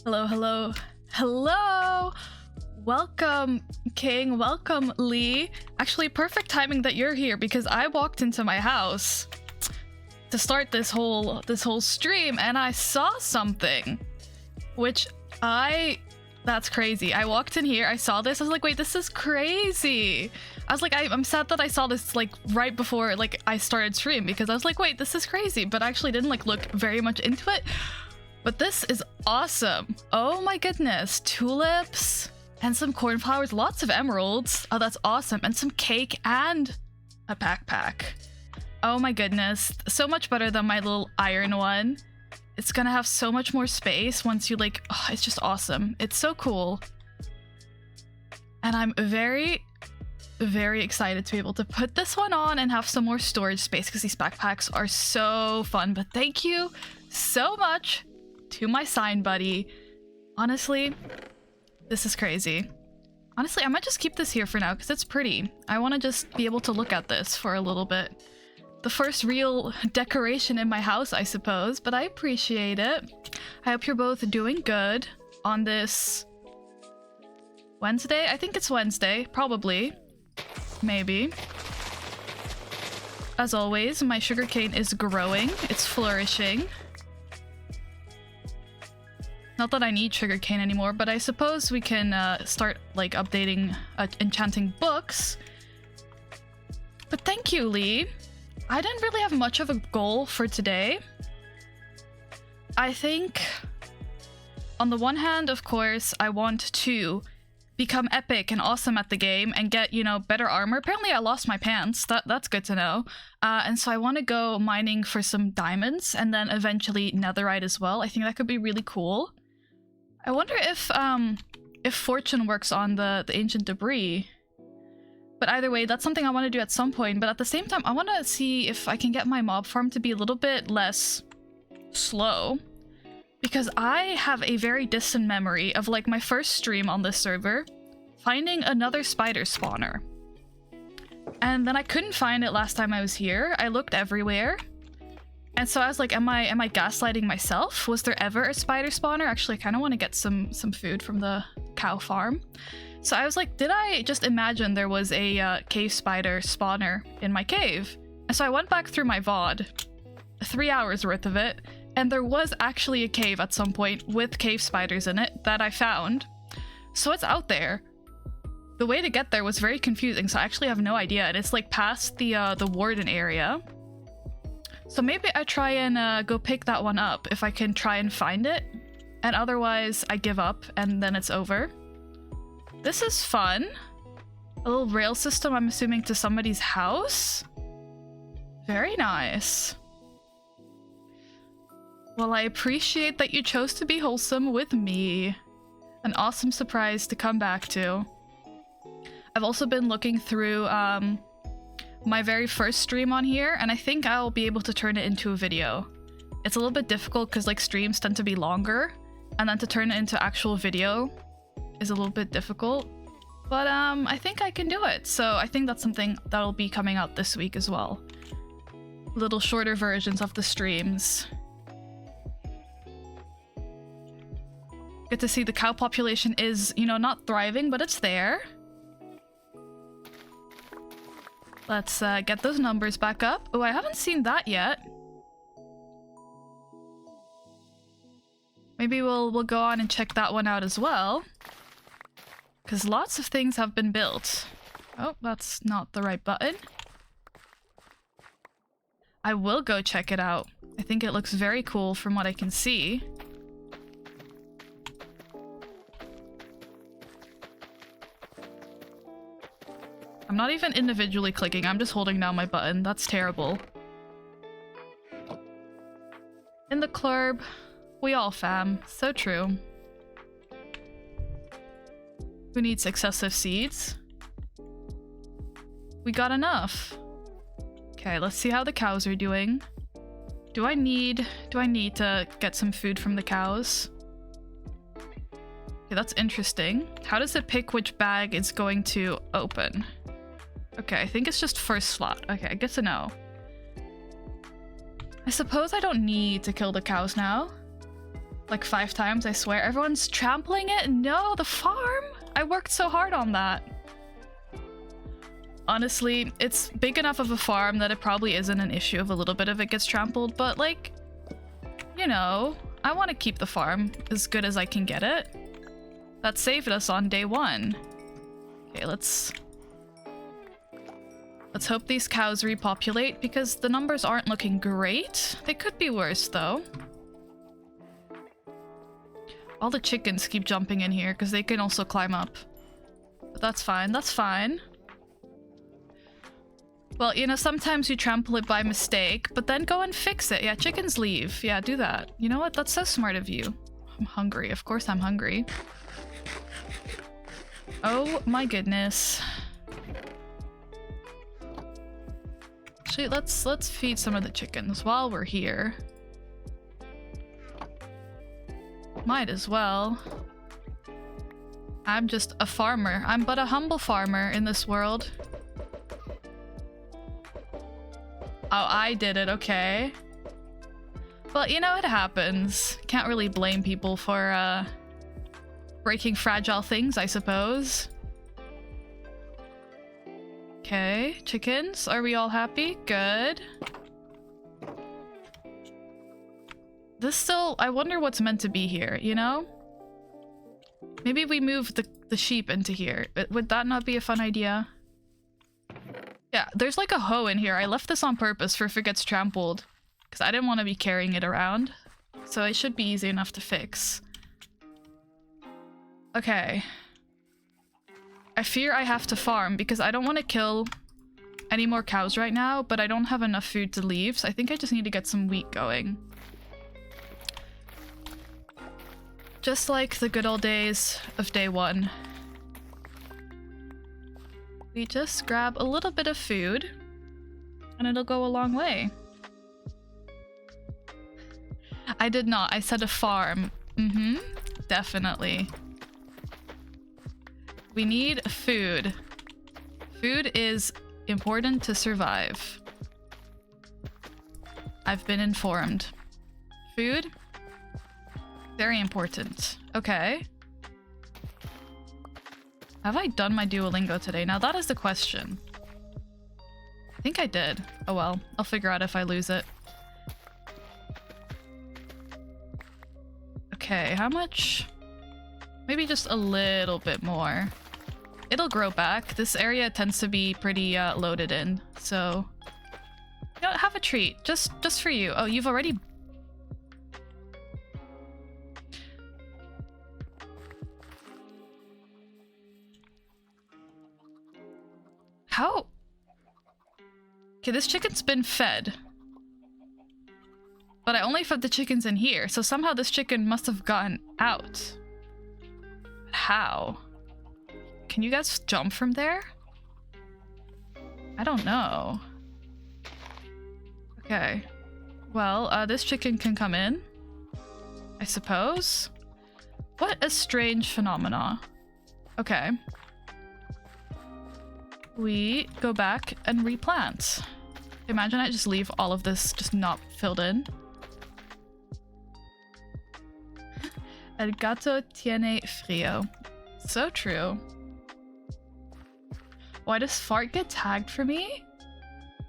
Hello, hello, hello! Welcome, King. Welcome, Lee. Actually, perfect timing that you're here because I walked into my house to start this whole stream and I saw something, which that's crazy. I walked in here, I saw this, I was like, wait, this is crazy. I was like, I'm sad that I saw this like right before like I started stream because I was like, wait, this is crazy, but I actually didn't like look very much into it. But this is awesome. Oh my goodness. Tulips and some cornflowers, lots of emeralds. Oh, that's awesome. And some cake and a backpack. Oh my goodness. So much better than my little iron one. It's gonna have so much more space once you like, oh, it's just awesome. It's so cool. And I'm very, very excited to be able to put this one on and have some more storage space because these backpacks are so fun. But thank you so much to my sign buddy. Honestly, this is crazy. Honestly, I might just keep this here for now because it's pretty. I want to just be able to look at this for a little bit. The first real decoration in my house, I suppose, but I appreciate it. I hope you're both doing good on this Wednesday. I think it's Wednesday, probably. Maybe. As always, my sugarcane is growing. It's flourishing. Not that I need sugarcane anymore, but I suppose we can start like updating enchanting books. But thank you, Lee. I didn't really have much of a goal for today. I think on the one hand, of course, I want to become epic and awesome at the game and get, you know, better armor. Apparently I lost my pants. That's good to know. And so I want to go mining for some diamonds and then eventually netherite as well. I think that could be really cool. I wonder if fortune works on the ancient debris. But either way, that's something I want to do at some point. But at the same time, I want to see if I can get my mob farm to be a little bit less slow. Because I have a very distant memory of like my first stream on this server, finding another spider spawner. And then I couldn't find it last time I was here. I looked everywhere. And so I was like, am I gaslighting myself? Was there ever a spider spawner? Actually, I kind of want to get some food from the cow farm. So I was like, did I just imagine there was a cave spider spawner in my cave? And so I went back through my VOD, 3 hours worth of it, and there was actually a cave at some point with cave spiders in it that I found. So it's out there. The way to get there was very confusing, so I actually have no idea. And it's like past the warden area. So maybe I try and go pick that one up if I can try and find it. And otherwise I give up and then it's over. This is fun. A little rail system, I'm assuming, to somebody's house. Very nice. Well, I appreciate that you chose to be wholesome with me. An awesome surprise to come back to. I've also been looking through my very first stream on here, and I think I'll be able to turn it into a video. It's a little bit difficult because like streams tend to be longer, and then to turn it into actual video is a little bit difficult. But I think I can do it. So I think that's something that'll be coming out this week as well. Little shorter versions of the streams. Good to see the cow population is, you know, not thriving, but it's there. Let's get those numbers back up. Oh, I haven't seen that yet. Maybe we'll go on and check that one out as well. Because lots of things have been built. Oh, that's not the right button. I will go check it out. I think it looks very cool from what I can see. I'm not even individually clicking. I'm just holding down my button. That's terrible. In the club, we all fam. So true. Who needs excessive seeds? We got enough. Okay, let's see how the cows are doing. Do I need to get some food from the cows? Okay, that's interesting. How does it pick which bag it's going to open? Okay, I think it's just first slot. Okay, good to know. I suppose I don't need to kill the cows now. Like 5 times, I swear. Everyone's trampling it? No, the farm? I worked so hard on that. Honestly, it's big enough of a farm that it probably isn't an issue if a little bit of it gets trampled, but like, you know, I want to keep the farm as good as I can get it. That saved us on day 1. Okay, let's hope these cows repopulate because the numbers aren't looking great. They could be worse though. All the chickens keep jumping in here because they can also climb up. But that's fine, that's fine. Well, you know, sometimes you trample it by mistake, but then go and fix it. Yeah, chickens leave. Yeah, do that. You know what? That's so smart of you. I'm hungry. Of course I'm hungry. Oh my goodness. Actually, let's feed some of the chickens while we're here. Might as well. I'm just a farmer. I'm but a humble farmer in this world. Oh, I did it, okay. Well, you know, it happens. Can't really blame people for, breaking fragile things, I suppose. Okay, chickens, are we all happy? Good. This still, I wonder what's meant to be here, you know? Maybe we move the sheep into here. Would that not be a fun idea? Yeah, there's like a hoe in here. I left this on purpose for if it gets trampled. Because I didn't want to be carrying it around. So it should be easy enough to fix. Okay. I fear I have to farm because I don't want to kill any more cows right now, but I don't have enough food to leave, so I think I just need to get some wheat going. Just like the good old days of day 1. We just grab a little bit of food, and it'll go a long way. I did not. I said a farm. Mm-hmm. Definitely. We need food. Food is important to survive. I've been informed. Food? Very important. Okay. Have I done my Duolingo today? Now that is the question. I think I did. Oh well, I'll figure out if I lose it. Okay, how much? Maybe just a little bit more. It'll grow back. This area tends to be pretty loaded in, so... You know, have a treat. Just for you. Oh, you've already... How? Okay, this chicken's been fed. But I only fed the chickens in here, so somehow this chicken must have gotten out. How? Can you guys jump from there? I don't know. Okay. Well, this chicken can come in, I suppose. What a strange phenomena. Okay. We go back and replant. Imagine I just leave all of this just not filled in. El gato tiene frío. So true. Why does fart get tagged for me?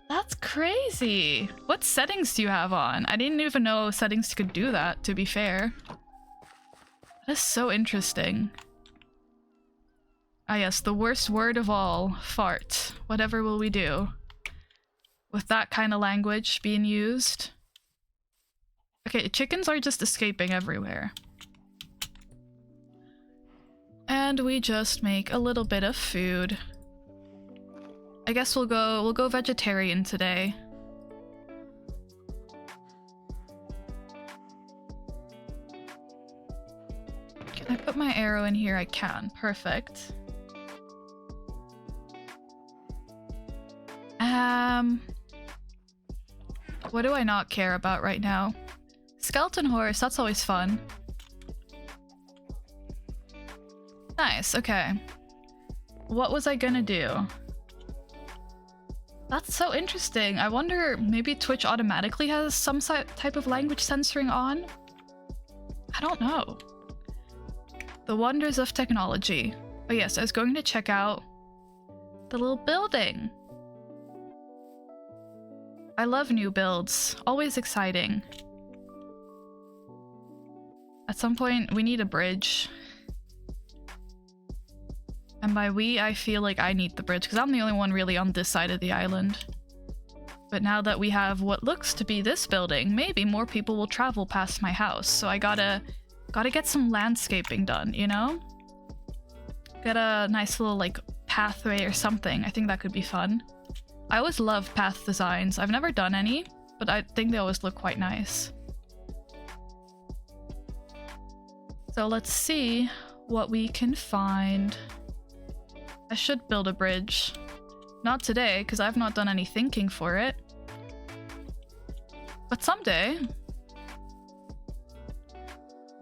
That's crazy. What settings do you have on? I didn't even know settings could do that, to be fair. That is so interesting. Ah yes, the worst word of all. Fart. Whatever will we do? With that kind of language being used. Okay, chickens are just escaping everywhere. And we just make a little bit of food. I guess we'll go vegetarian today. Can I put my arrow in here? I can. Perfect. What do I not care about right now? Skeleton horse, that's always fun. Nice, okay. What was I gonna do? That's so interesting. I wonder, maybe Twitch automatically has some type of language censoring on? I don't know. The wonders of technology. Oh yes, I was going to check out the little building. I love new builds. Always exciting. At some point, we need a bridge. And by we, I feel like I need the bridge, because I'm the only one really on this side of the island. But now that we have what looks to be this building, maybe more people will travel past my house. So I gotta get some landscaping done, you know? Get a nice little, like, pathway or something. I think that could be fun. I always love path designs. I've never done any, but I think they always look quite nice. So let's see what we can find. I should build a bridge. Not today, because I've not done any thinking for it. But someday.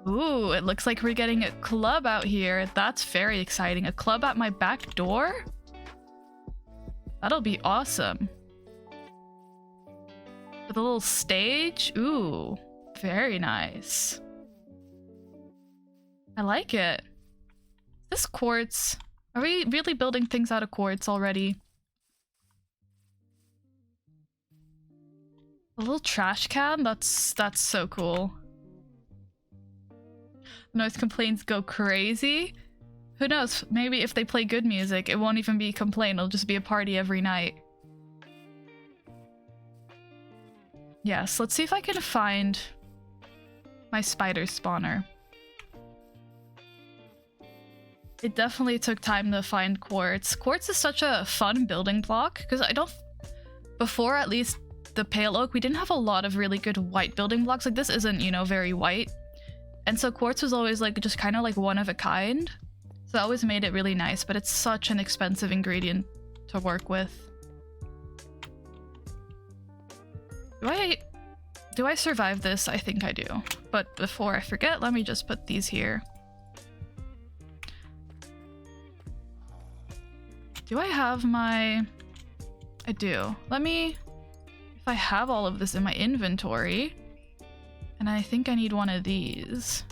Ooh, it looks like we're getting a club out here. That's very exciting. A club at my back door? That'll be awesome. With a little stage? Ooh, very nice. I like it. This quartz... Are we really building things out of quartz already? A little trash can? That's so cool. Noise complaints go crazy. Who knows? Maybe if they play good music, it won't even be a complaint. It'll just be a party every night. Yes, let's see if I can find my spider spawner. It definitely took time to find quartz. Quartz is such a fun building block, because I don't... Before, at least, the pale oak, we didn't have a lot of really good white building blocks. Like, this isn't, you know, very white. And so quartz was always, like, just kind of like one of a kind. So that always made it really nice, but it's such an expensive ingredient to work with. Do I survive this? I think I do. But before I forget, let me just put these here. Do I have my... I do. Let me... If I have all of this in my inventory... And I think I need one of these.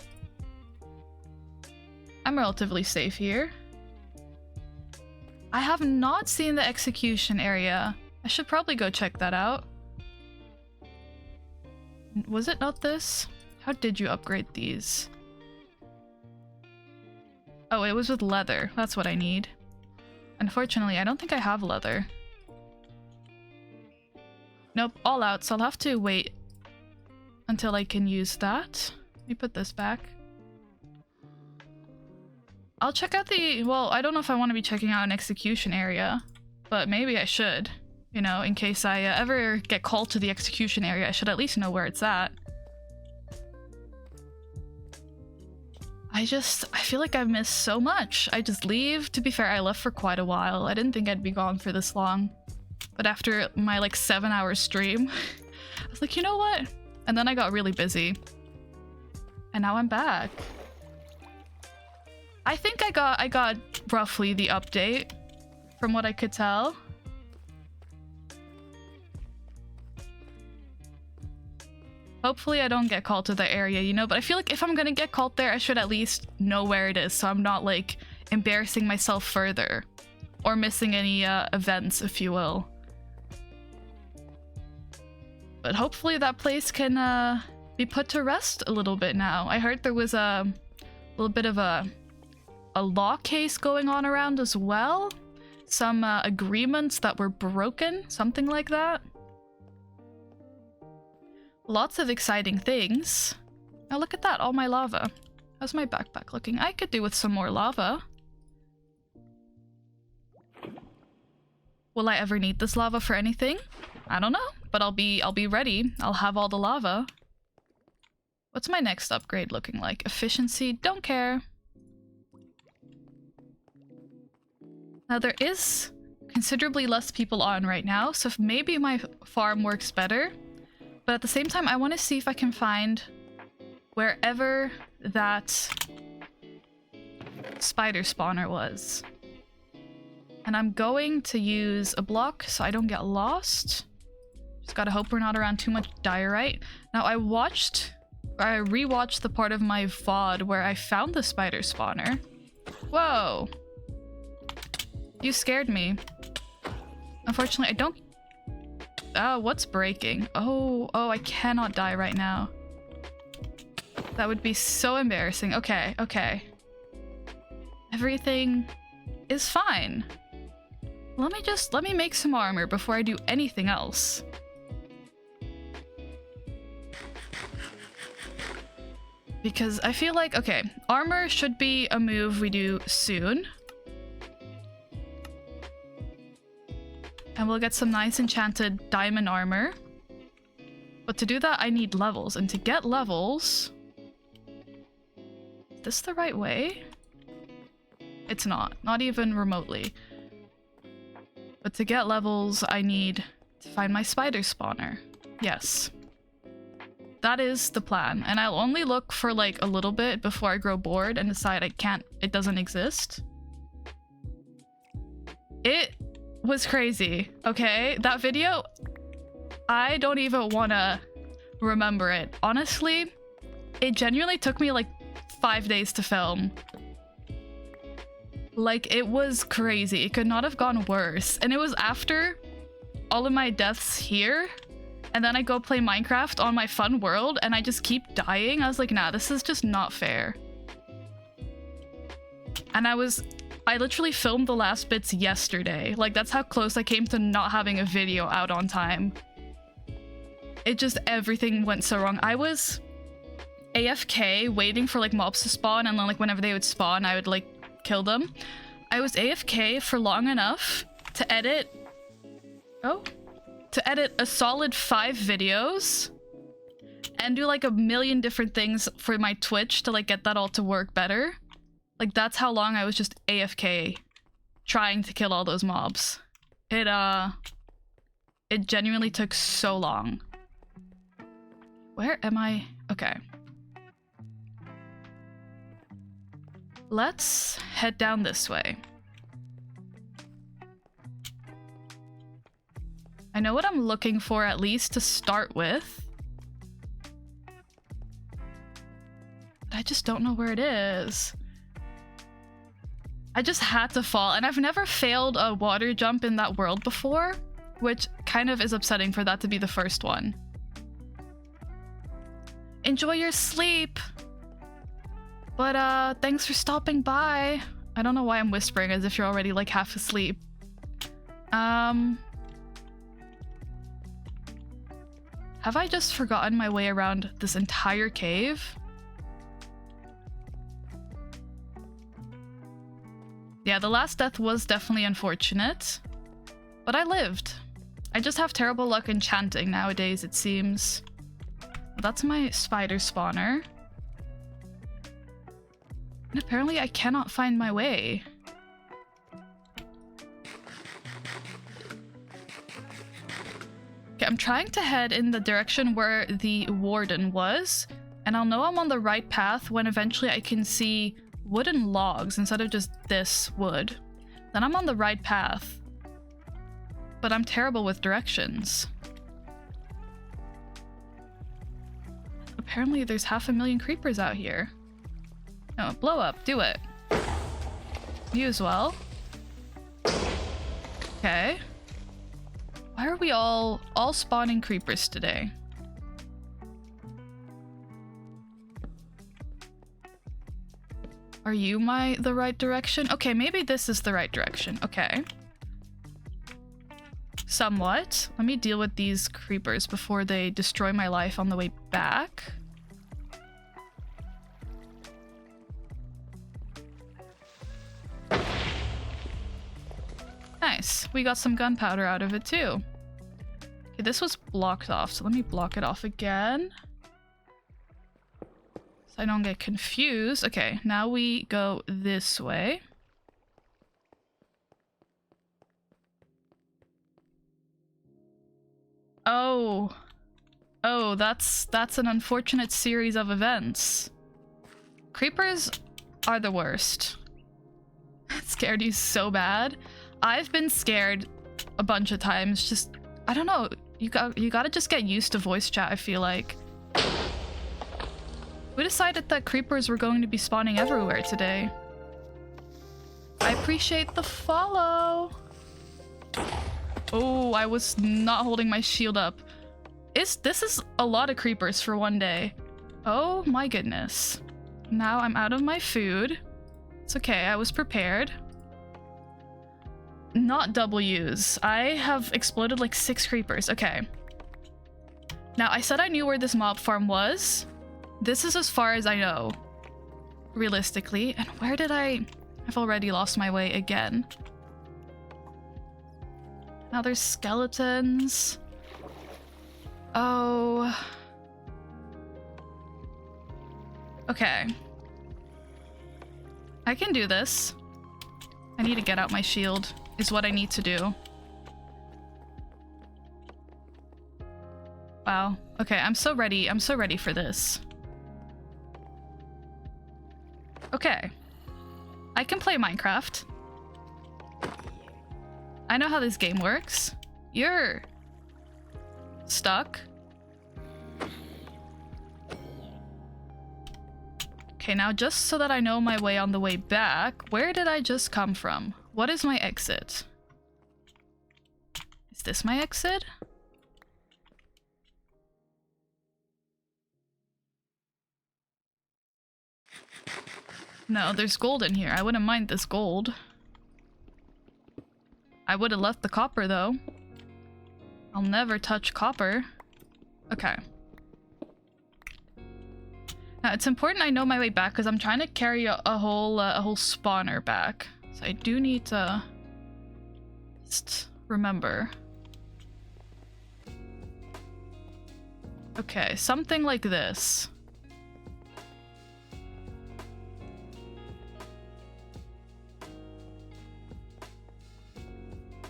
I'm relatively safe here. I have not seen the execution area. I should probably go check that out. Was it not this? How did you upgrade these? Oh, it was with leather. That's what I need. Unfortunately, I don't think I have leather. Nope, all out, so I'll have to wait until I can use that. Let me put this back. I'll check out the... Well, I don't know if I want to be checking out an execution area, but maybe I should. You know, in case I ever get called to the execution area, I should at least know where it's at. I feel like I've missed so much. I just leave. To be fair, I left for quite a while. I didn't think I'd be gone for this long. But after my, like, 7-hour stream, I was like, you know what? And then I got really busy. And now I'm back. I think I got roughly the update, from what I could tell. Hopefully I don't get called to the area, you know, but I feel like if I'm gonna get called there, I should at least know where it is, so I'm not, like, embarrassing myself further. Or missing any events, if you will. But hopefully that place can be put to rest a little bit now. I heard there was a little bit of a law case going on around as well. Some agreements that were broken, something like that. Lots of exciting things. Now look at that, all my lava. How's my backpack looking? I could do with some more lava. Will I ever need this lava for anything? I don't know, but I'll be ready. I'll have all the lava. What's my next upgrade looking like? Efficiency, don't care. Now there is considerably less people on right now, so if maybe my farm works better. But at the same time, I want to see if I can find wherever that spider spawner was. And I'm going to use a block so I don't get lost. Just gotta hope we're not around too much diorite. Now I rewatched the part of my VOD where I found the spider spawner. Whoa. You scared me. Unfortunately, I don't... Oh, what's breaking? Oh, I cannot die right now. That would be so embarrassing. Okay, okay. Everything is fine. Let me make some armor before I do anything else. Because I feel like, okay, armor should be a move we do soon. And we'll get some nice enchanted diamond armor. But to do that, I need levels. And to get levels... Is this the right way? It's not. Not even remotely. But to get levels, I need to find my spider spawner. Yes. That is the plan. And I'll only look for like a little bit before I grow bored and decide it doesn't exist. It was crazy, okay? That video, I don't even want to remember it. Honestly, it genuinely took me like 5 days to film. Like, it was crazy. It could not have gone worse. And it was after all of my deaths here, and then I go play Minecraft on my fun world, and I just keep dying. I was like, nah, this is just not fair. And I literally filmed the last bits yesterday. Like, that's how close I came to not having a video out on time. It just, everything went so wrong. I was AFK waiting for like mobs to spawn, and then like whenever they would spawn, I would like kill them. I was AFK for long enough to edit a solid 5 videos and do like a million different things for my Twitch to like get that all to work better. Like, that's how long I was just AFK trying to kill all those mobs. It genuinely took so long. Where am I? Okay. Let's head down this way. I know what I'm looking for, at least to start with. But I just don't know where it is. I just had to fall, and I've never failed a water jump in that world before, which kind of is upsetting for that to be the first one. Enjoy your sleep! But thanks for stopping by. I don't know why I'm whispering as if you're already like half asleep. Have I just forgotten my way around this entire cave? Yeah, the last death was definitely unfortunate, but I lived. I just have terrible luck enchanting nowadays, it seems. That's my spider spawner. And apparently I cannot find my way. Okay, I'm trying to head in the direction where the warden was, and I'll know I'm on the right path when eventually I can see wooden logs instead of just this wood. Then I'm on the right path. But I'm terrible with directions. Apparently there's 500,000 creepers out here. No, blow up, do it. You as well. Okay. Why are we all spawning creepers today? Are you the right direction? Okay, maybe this is the right direction. Okay. Somewhat. Let me deal with these creepers before they destroy my life on the way back. Nice. We got some gunpowder out of it too. Okay, this was blocked off, so let me block it off again. So I don't get confused. Okay, now we go this way. Oh. Oh, that's an unfortunate series of events. Creepers are the worst. It scared you so bad. I've been scared a bunch of times. Just, I don't know. You gotta just get used to voice chat, I feel like. We decided that creepers were going to be spawning everywhere today. I appreciate the follow. Oh, I was not holding my shield up. This is a lot of creepers for one day. Oh my goodness. Now I'm out of my food. It's okay, I was prepared. Not W's. I have exploded like 6 creepers. Okay. Now, I said I knew where this mob farm was. This is as far as I know. Realistically. And where did I've already lost my way again. Now there's skeletons. Oh. Okay. I can do this. I need to get out my shield, is what I need to do. Wow. Okay, I'm so ready. I'm so ready for this. Okay. I can play Minecraft. I know how this game works. You're stuck. Okay, now just so that I know my way on the way back, where did I just come from? What is my exit? Is this my exit? No, there's gold in here. I wouldn't mind this gold. I would have left the copper though. I'll never touch copper. Okay. Now it's important I know my way back because I'm trying to carry a whole spawner back. So I do need to just remember. Okay, something like this.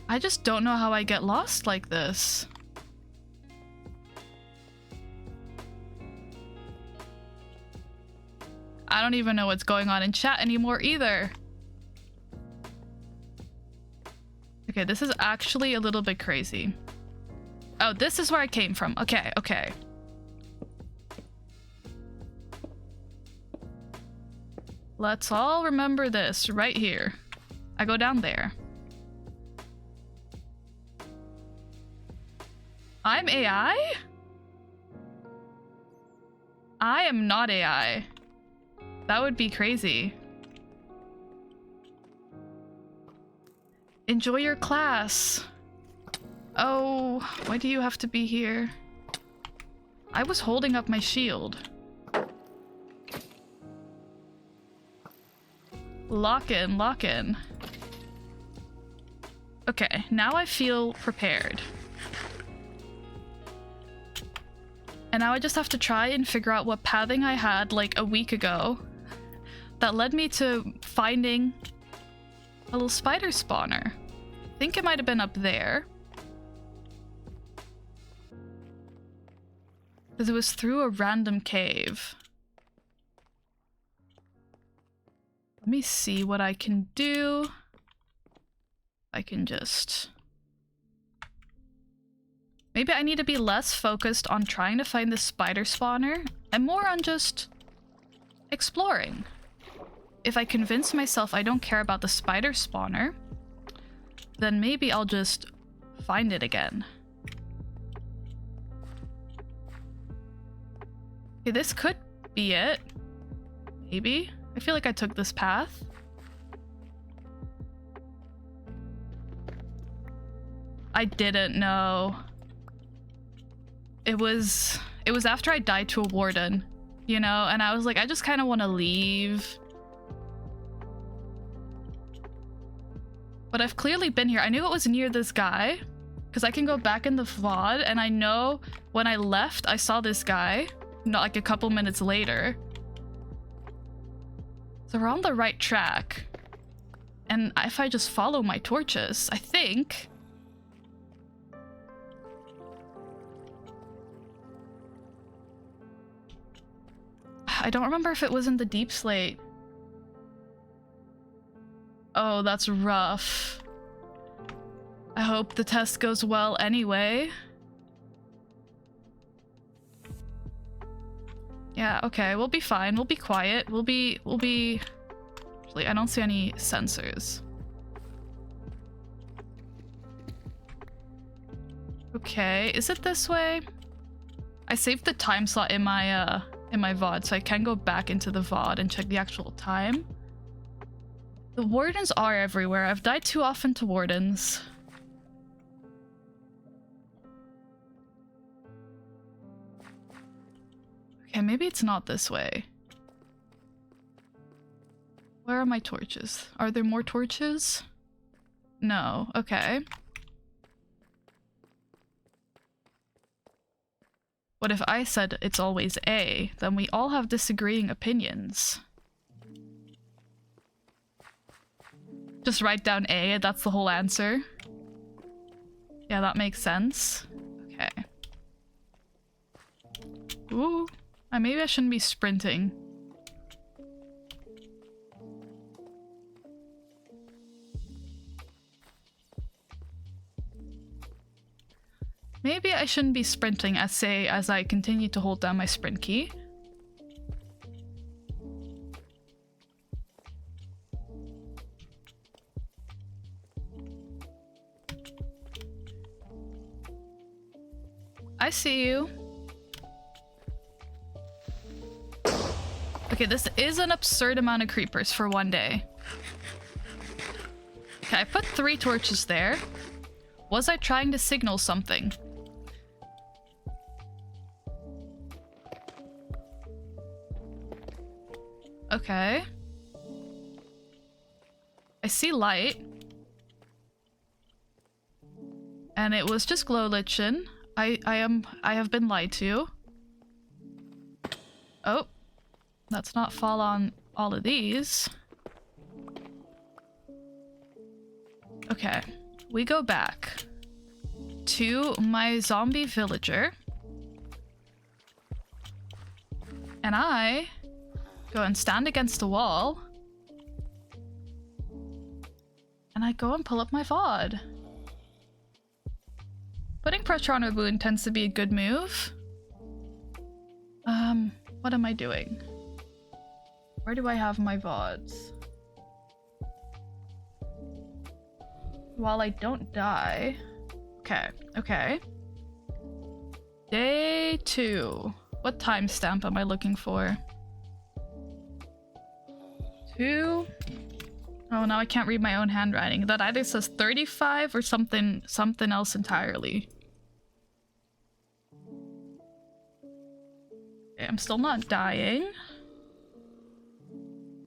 I just don't know how I get lost like this. I don't even know what's going on in chat anymore either. Okay, this is actually a little bit crazy. Oh, this is where I came from. Okay, okay. Let's all remember this right here. I go down there. I'm AI? I am not AI. That would be crazy. Enjoy your class. Oh, why do you have to be here? I was holding up my shield. Lock in, lock in. Okay, now I feel prepared. And now I just have to try and figure out what pathing I had like a week ago that led me to finding a little spider spawner. I think it might have been up there. Because it was through a random cave. Let me see what I can do. I can just... Maybe I need to be less focused on trying to find the spider spawner and more on just exploring. If I convince myself I don't care about the spider spawner, then maybe I'll just find it again. Okay, this could be it. Maybe. I feel like I took this path. I didn't know. It was after I died to a warden, you know, and I was like, I just kind of want to leave. But I've clearly been here. I knew it was near this guy because I can go back in the VOD, and I know when I left, I saw this guy, not like a couple minutes later. So we're on the right track. And if I just follow my torches, I think... I don't remember if it was in the deep slate. Oh, that's rough. I hope the test goes well anyway. Yeah, okay, we'll be fine. We'll be quiet. We'll be... Actually, I don't see any sensors. Okay, is it this way? I saved the time slot in my VOD, so I can go back into the VOD and check the actual time. The wardens are everywhere. I've died too often to wardens. Okay, maybe it's not this way. Where are my torches? Are there more torches? No. Okay. What if I said it's always A? Then we all have disagreeing opinions. Just write down A, that's the whole answer. Yeah, that makes sense. Okay. Ooh. Maybe I shouldn't be sprinting. Maybe I shouldn't be sprinting as I continue to hold down my sprint key. I see you. Okay, this is an absurd amount of creepers for one day. Okay, I put 3 torches there. Was I trying to signal something? Okay. I see light. And it was just glow lichen. I have been lied to. Oh. Let's not fall on all of these. Okay. We go back to my zombie villager. And I go and stand against a wall. And I go and pull up my VOD. Putting pressure on a wound tends to be a good move. What am I doing? Where do I have my VODs? While I don't die. Okay, okay. Day 2. What timestamp am I looking for? 2. Oh, now I can't read my own handwriting. That either says 35 or something else entirely. Okay, I'm still not dying.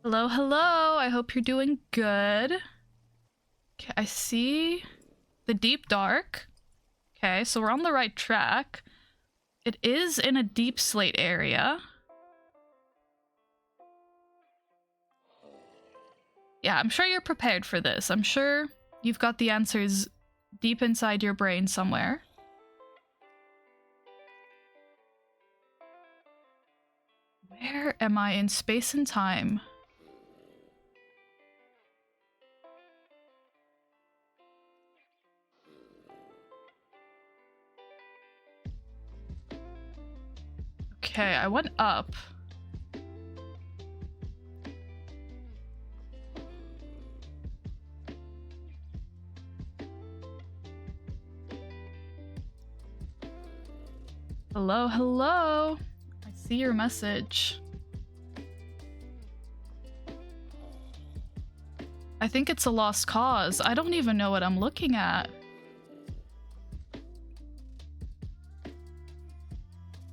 Hello, hello. I hope you're doing good. Okay, I see the deep dark. Okay, so we're on the right track. It is in a deep slate area. Yeah, I'm sure you're prepared for this. I'm sure you've got the answers deep inside your brain somewhere. Where am I in space and time? Okay, I went up. Hello, hello. I see your message. I think it's a lost cause. I don't even know what I'm looking at.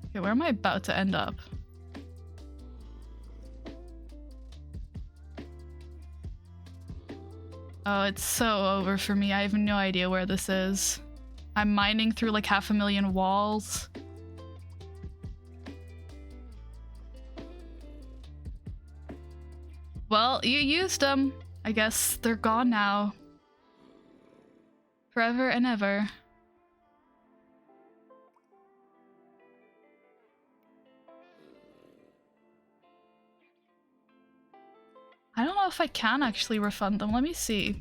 Okay, where am I about to end up? Oh, it's so over for me. I have no idea where this is. I'm mining through like 500,000 walls. Well, you used them. I guess they're gone now. Forever and ever. I don't know if I can actually refund them. Let me see.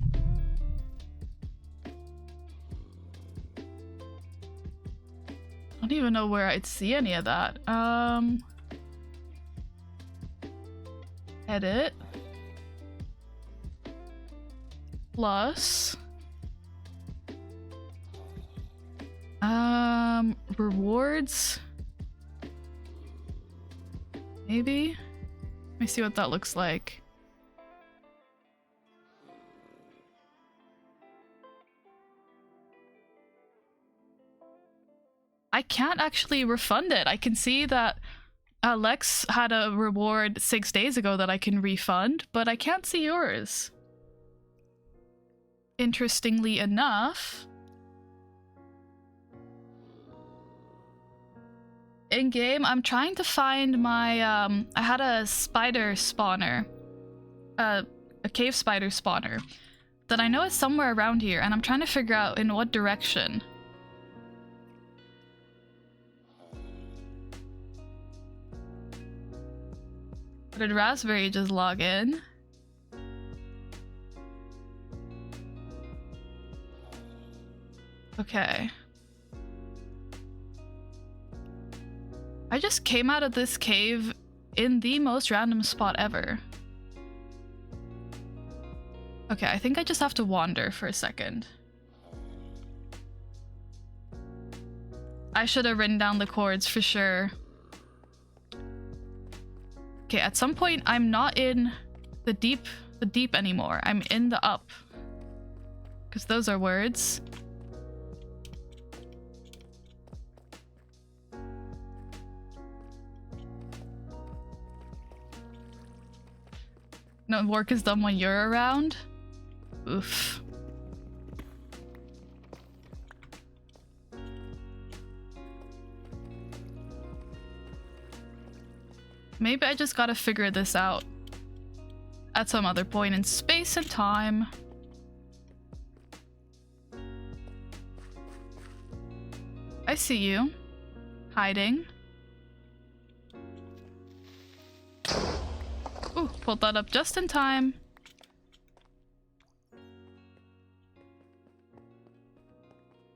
I don't even know where I'd see any of that. Edit. Plus. Rewards. Maybe? Let me see what that looks like. I can't actually refund it. I can see that Lex had a reward 6 days ago that I can refund, but I can't see yours. Interestingly enough, in game, I'm trying to find my I had a spider spawner, a cave spider spawner that I know is somewhere around here, and I'm trying to figure out in what direction. Did Raspberry just log in? Okay. I just came out of this cave in the most random spot ever. Okay, I think I just have to wander for a second. I should have written down the chords for sure. Okay, at some point I'm not in the deep anymore. I'm in the up. Because those are words. No work is done when you're around. Oof. Maybe I just gotta figure this out at some other point in space and time. I see you. Hiding. Ooh, pulled that up just in time.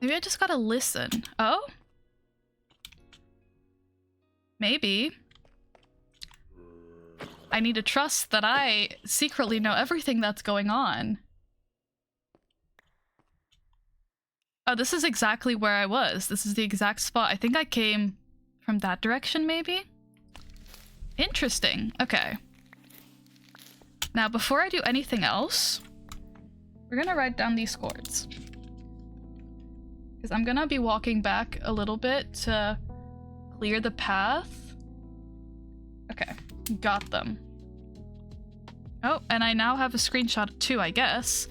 Maybe I just gotta listen. Oh? Maybe. I need to trust that I secretly know everything that's going on. Oh, this is exactly where I was. This is the exact spot. I think I came from that direction, maybe? Interesting. Okay. Now, before I do anything else, we're gonna write down these chords. Because I'm gonna be walking back a little bit to clear the path. Okay. Got them. Oh, and I now have a screenshot too, I guess.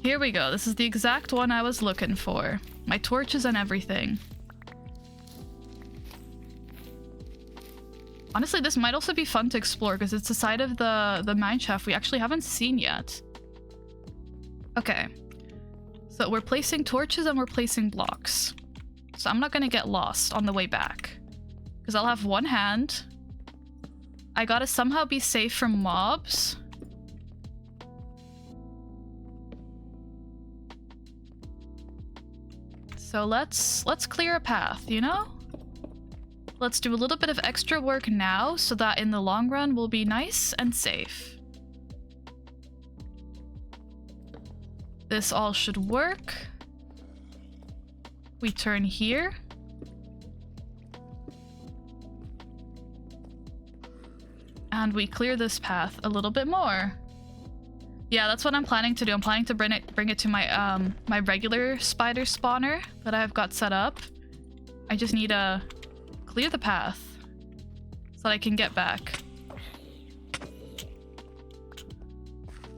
Here we go. This is the exact one I was looking for. My torches and everything. Honestly, this might also be fun to explore because it's a side of the mine shaft we actually haven't seen yet. Okay. So we're placing torches and we're placing blocks. So I'm not gonna get lost on the way back. Because I'll have one hand. I gotta somehow be safe from mobs. So let's clear a path, you know? Let's do a little bit of extra work now so that in the long run we'll be nice and safe. This all should work. We turn here. And we clear this path a little bit more. Yeah, that's what I'm planning to do. I'm planning to bring it to my my regular spider spawner that I've got set up. I just need to clear the path so that I can get back.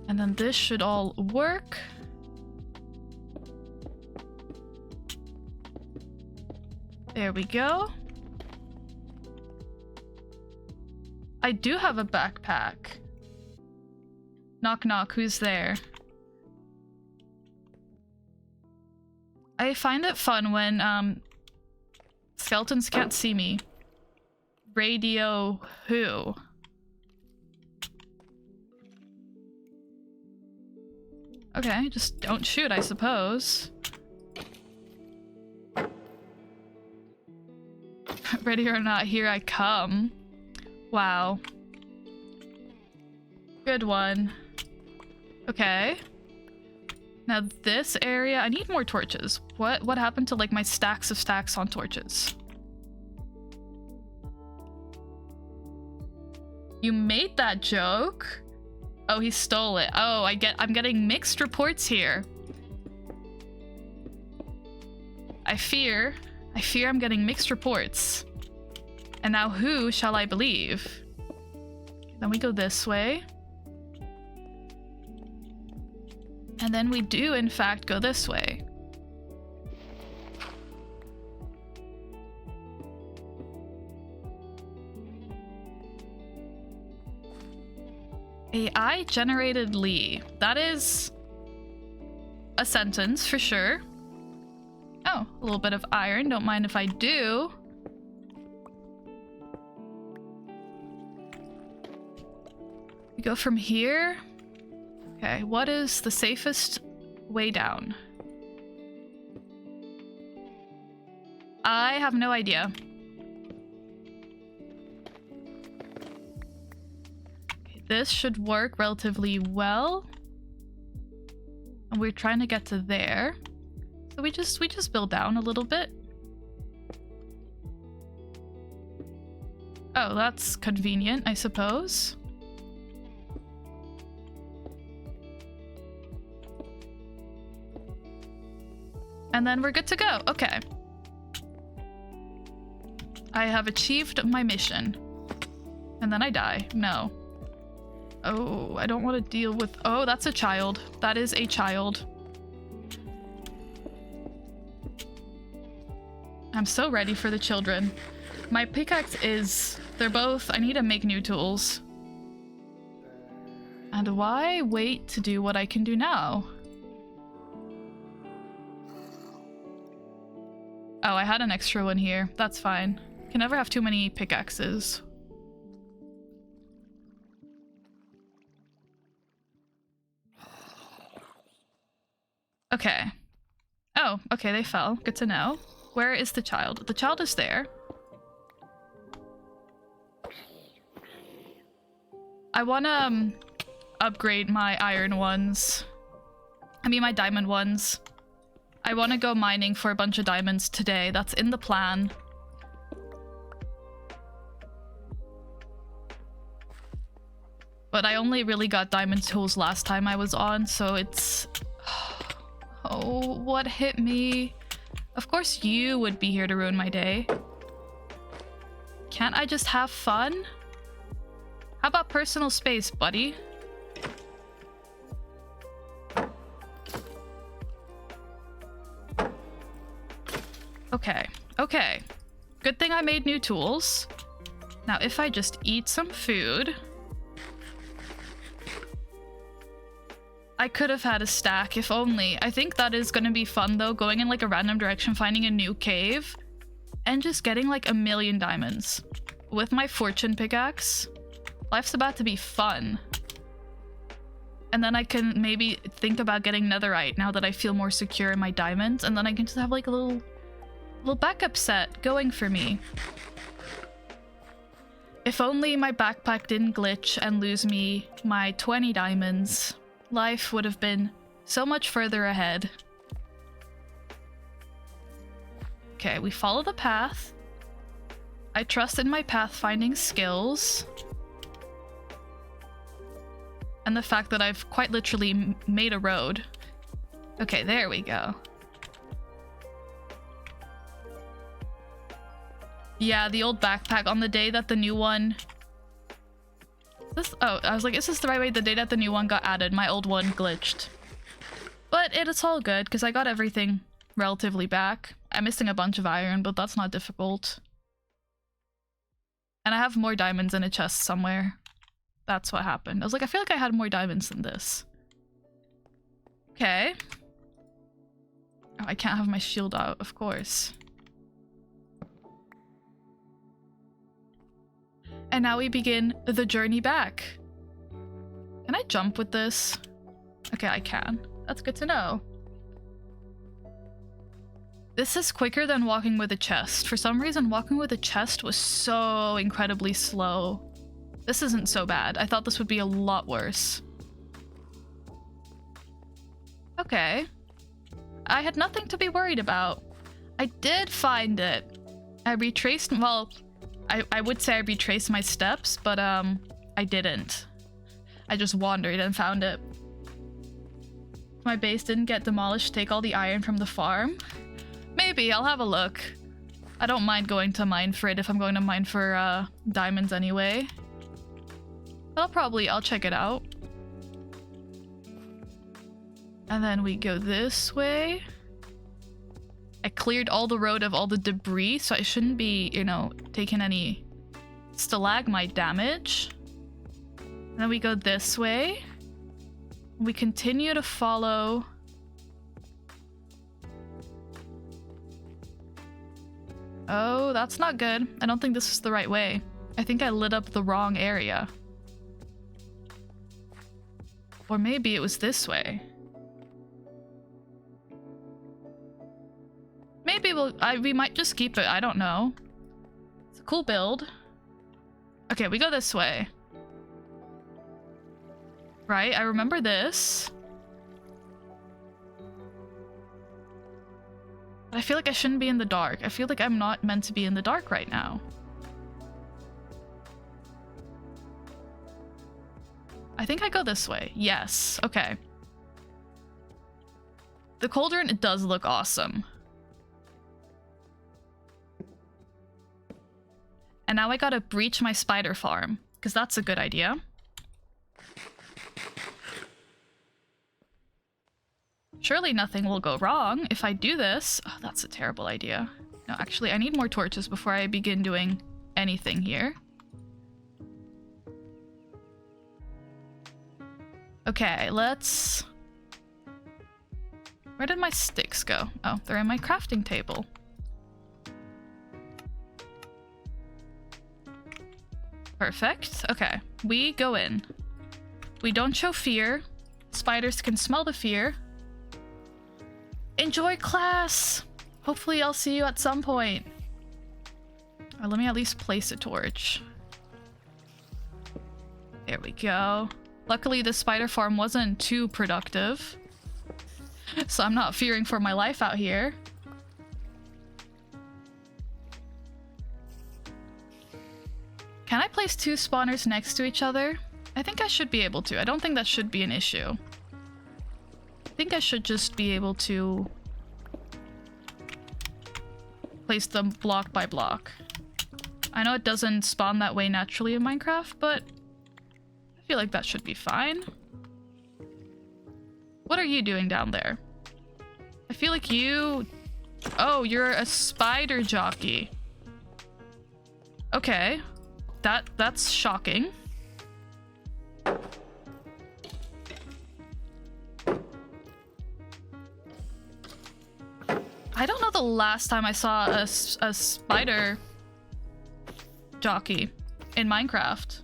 And then this should all work. There we go. I do have a backpack. Knock knock, who's there? I find it fun when skeletons can't see me. Radio who? Okay, just don't shoot, I suppose. Ready or not, here I come. Wow. Good one. Okay. Now this area, I need more torches. What happened to like my stacks of stacks on torches? You made that joke? Oh, he stole it. Oh, I'm getting mixed reports here. I fear I'm getting mixed reports. And now who shall I believe? Then we go this way. And then we do, in fact, go this way. AI generated Lee. That is a sentence for sure. Oh, a little bit of iron. Don't mind if I do. We go from here. Okay, what is the safest way down? I have no idea. Okay, this should work relatively well. And we're trying to get to there. So we just build down a little bit. Oh, that's convenient, I suppose. And then we're good to go. Okay. I have achieved my mission. And then I die. No. Oh, I don't want to deal with... Oh, that's a child. That is a child. I'm so ready for the children. My pickaxe is... They're both... I need to make new tools. And why wait to do what I can do now? Oh, I had an extra one here. That's fine. Can never have too many pickaxes. Okay. Oh, okay, they fell. Good to know. Where is the child? The child is there. I wanna upgrade my iron ones. I mean my diamond ones. I want to go mining for a bunch of diamonds today. That's in the plan. But I only really got diamond tools last time I was on, so it's... Oh, what hit me? Of course you would be here to ruin my day. Can't I just have fun? How about personal space, buddy? Okay, okay. Good thing I made new tools. Now, if I just eat some food... I could have had a stack, if only. I think that is gonna be fun, though, going in, like, a random direction, finding a new cave, and just getting, like, 1,000,000 diamonds. With my fortune pickaxe, life's about to be fun. And then I can maybe think about getting netherite now that I feel more secure in my diamonds, and then I can just have, like, a little backup set going for me. If only my backpack didn't glitch and lose me my 20 diamonds, life would have been so much further ahead. Okay, we follow the path. I trust in my pathfinding skills. And the fact that I've quite literally made a road. Okay, there we go. Yeah, the old backpack on the day that the new one Oh, I was like, is this the right way? The day that the new one got added, my old one glitched. But it's all good, because I got everything relatively back. I'm missing a bunch of iron, but that's not difficult. And I have more diamonds in a chest somewhere. That's what happened. I was like, I feel like I had more diamonds than this. Okay. Oh, I can't have my shield out, of course. And now we begin the journey back. Can I jump with this? Okay, I can. That's good to know. This is quicker than walking with a chest. For some reason, walking with a chest was so incredibly slow. This isn't so bad. I thought this would be a lot worse. Okay. I had nothing to be worried about. I did find it. I retraced, well, I would say I retraced my steps, but I didn't. I just wandered and found it. My base didn't get demolished, take all the iron from the farm. Maybe, I'll have a look. I don't mind going to mine for it if I'm going to mine for diamonds anyway. I'll check it out. And then we go this way. I cleared all the road of all the debris, so I shouldn't be, you know, taking any stalagmite damage. And then we go this way. We continue to follow. Oh, that's not good. I don't think this is the right way. I think I lit up the wrong area. Or maybe it was this way. Maybe we might just keep it. I don't know. It's a cool build. Okay, we go this way. Right, I remember this. But I feel like I shouldn't be in the dark. I feel like I'm not meant to be in the dark right now. I think I go this way. Yes, okay. The cauldron, it does look awesome. And now I gotta breach my spider farm, because that's a good idea. Surely nothing will go wrong if I do this. Oh, that's a terrible idea. No, actually, I need more torches before I begin doing anything here. Okay, let's... Where did my sticks go? Oh, they're in my crafting table. Perfect. Okay, we go in. We don't show fear. Spiders can smell the fear. Enjoy class! Hopefully I'll see you at some point. Let me at least place a torch. There we go. Luckily, the spider farm wasn't too productive. So I'm not fearing for my life out here. Can I place two spawners next to each other? I think I should be able to. I don't think that should be an issue. I think I should just be able to place them block by block. I know it doesn't spawn that way naturally in Minecraft, but I feel like that should be fine. What are you doing down there? I feel like you... Oh, you're a spider jockey. Okay. That's shocking. I don't know the last time I saw a spider jockey in Minecraft.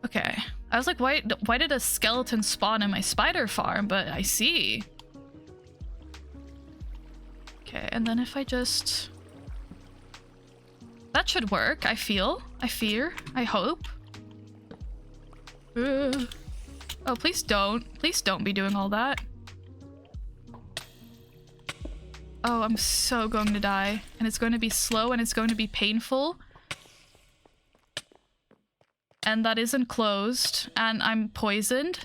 Okay. I was like, why did a skeleton spawn in my spider farm? But I see. Okay, and then if I just... That should work, I feel. I fear. I hope. Oh, please don't. Please don't be doing all that. Oh, I'm so going to die. And it's going to be slow and it's going to be painful. And that isn't closed. And I'm poisoned.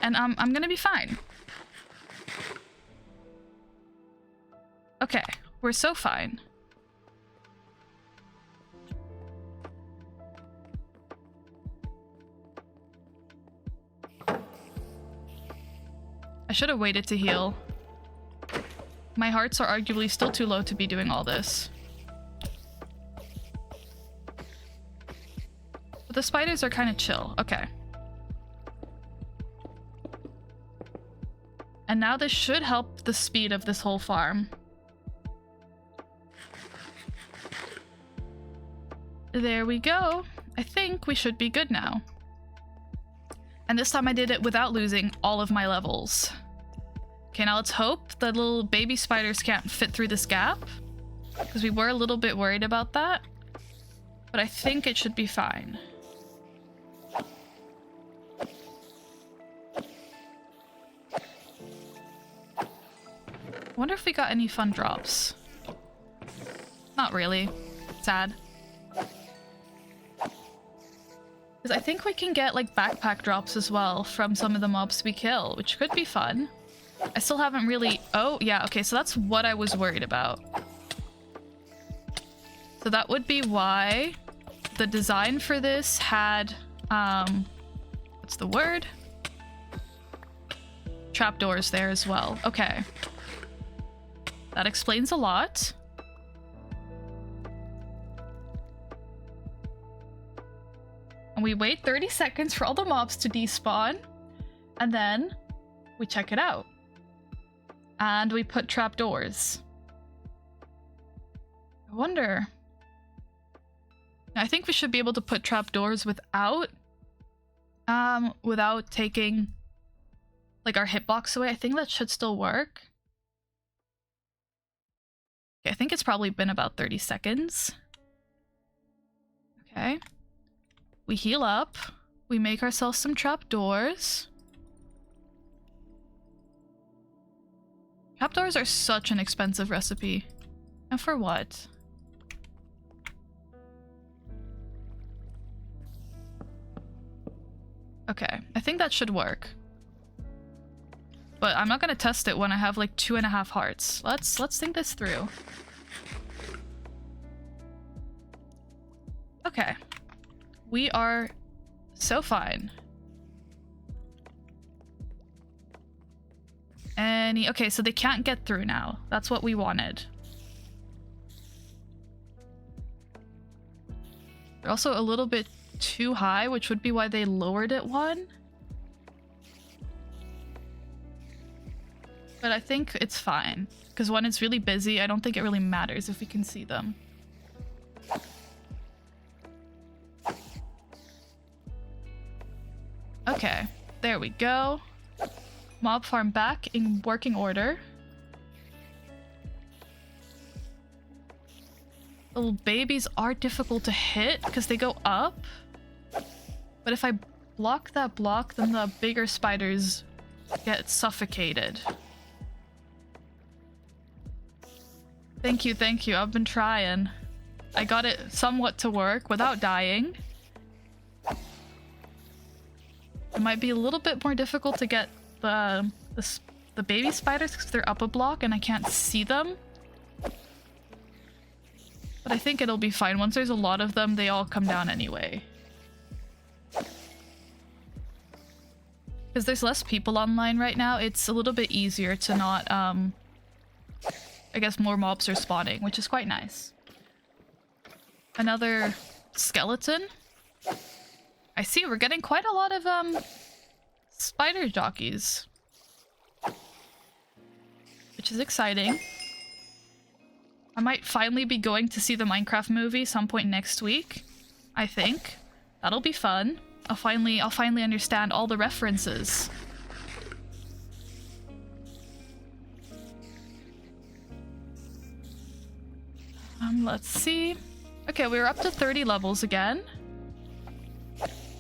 And I'm gonna be fine. Okay, we're so fine. should have waited to heal. My hearts are arguably still too low to be doing all this. But the spiders are kind of chill. Okay. And now this should help the speed of this whole farm. There we go. I think we should be good now. And this time I did it without losing all of my levels. Okay, now let's hope the little baby spiders can't fit through this gap, because we were a little bit worried about that. But I think it should be fine. I wonder if we got any fun drops. Not really. Sad. Because I think we can get like backpack drops as well from some of the mobs we kill, which could be fun. I still haven't really... Oh, yeah, okay, so that's what I was worried about. So that would be why the design for this had... what's the word? Trapdoors there as well. Okay. That explains a lot. And we wait 30 seconds for all the mobs to despawn. And then we check it out. And we put trapdoors. I wonder... I think we should be able to put trapdoors without taking like our hitbox away. I think that should still work. Okay, I think it's probably been about 30 seconds. Okay. We heal up. We make ourselves some trapdoors. Trapdoors are such an expensive recipe. And for what? Okay, I think that should work. But I'm not gonna test it when I have like 2.5 hearts. Let's think this through. Okay. We are so fine. Okay, so they can't get through now. That's what we wanted. They're also a little bit too high, which would be why they lowered it one. But I think it's fine, because when it's really busy, I don't think it really matters if we can see them. Okay, there we go. Mob farm back in working order. Little babies are difficult to hit because they go up. But if I block that block, then the bigger spiders get suffocated. Thank you, thank you. I've been trying. I got it somewhat to work without dying. It might be a little bit more difficult to get the baby spiders because they're up a block and I can't see them. But I think it'll be fine. Once there's a lot of them, they all come down anyway. Because there's less people online right now, it's a little bit easier to not, I guess more mobs are spawning, which is quite nice. Another skeleton. I see, we're getting quite a lot of, spider jockeys. Which is exciting. I might finally be going to see the Minecraft movie some point next week. I think. That'll be fun. I'll finally understand all the references. Let's see. Okay, we're up to 30 levels again.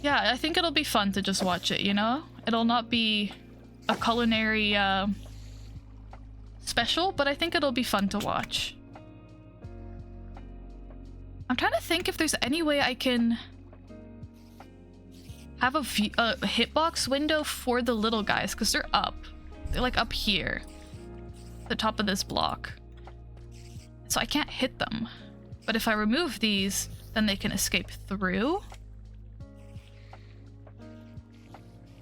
Yeah, I think it'll be fun to just watch it, you know? It'll not be a culinary special, but I think it'll be fun to watch. I'm trying to think if there's any way I can have a hitbox window for the little guys, because they're up. They're like up here. The top of this block. So I can't hit them. But if I remove these, then they can escape through.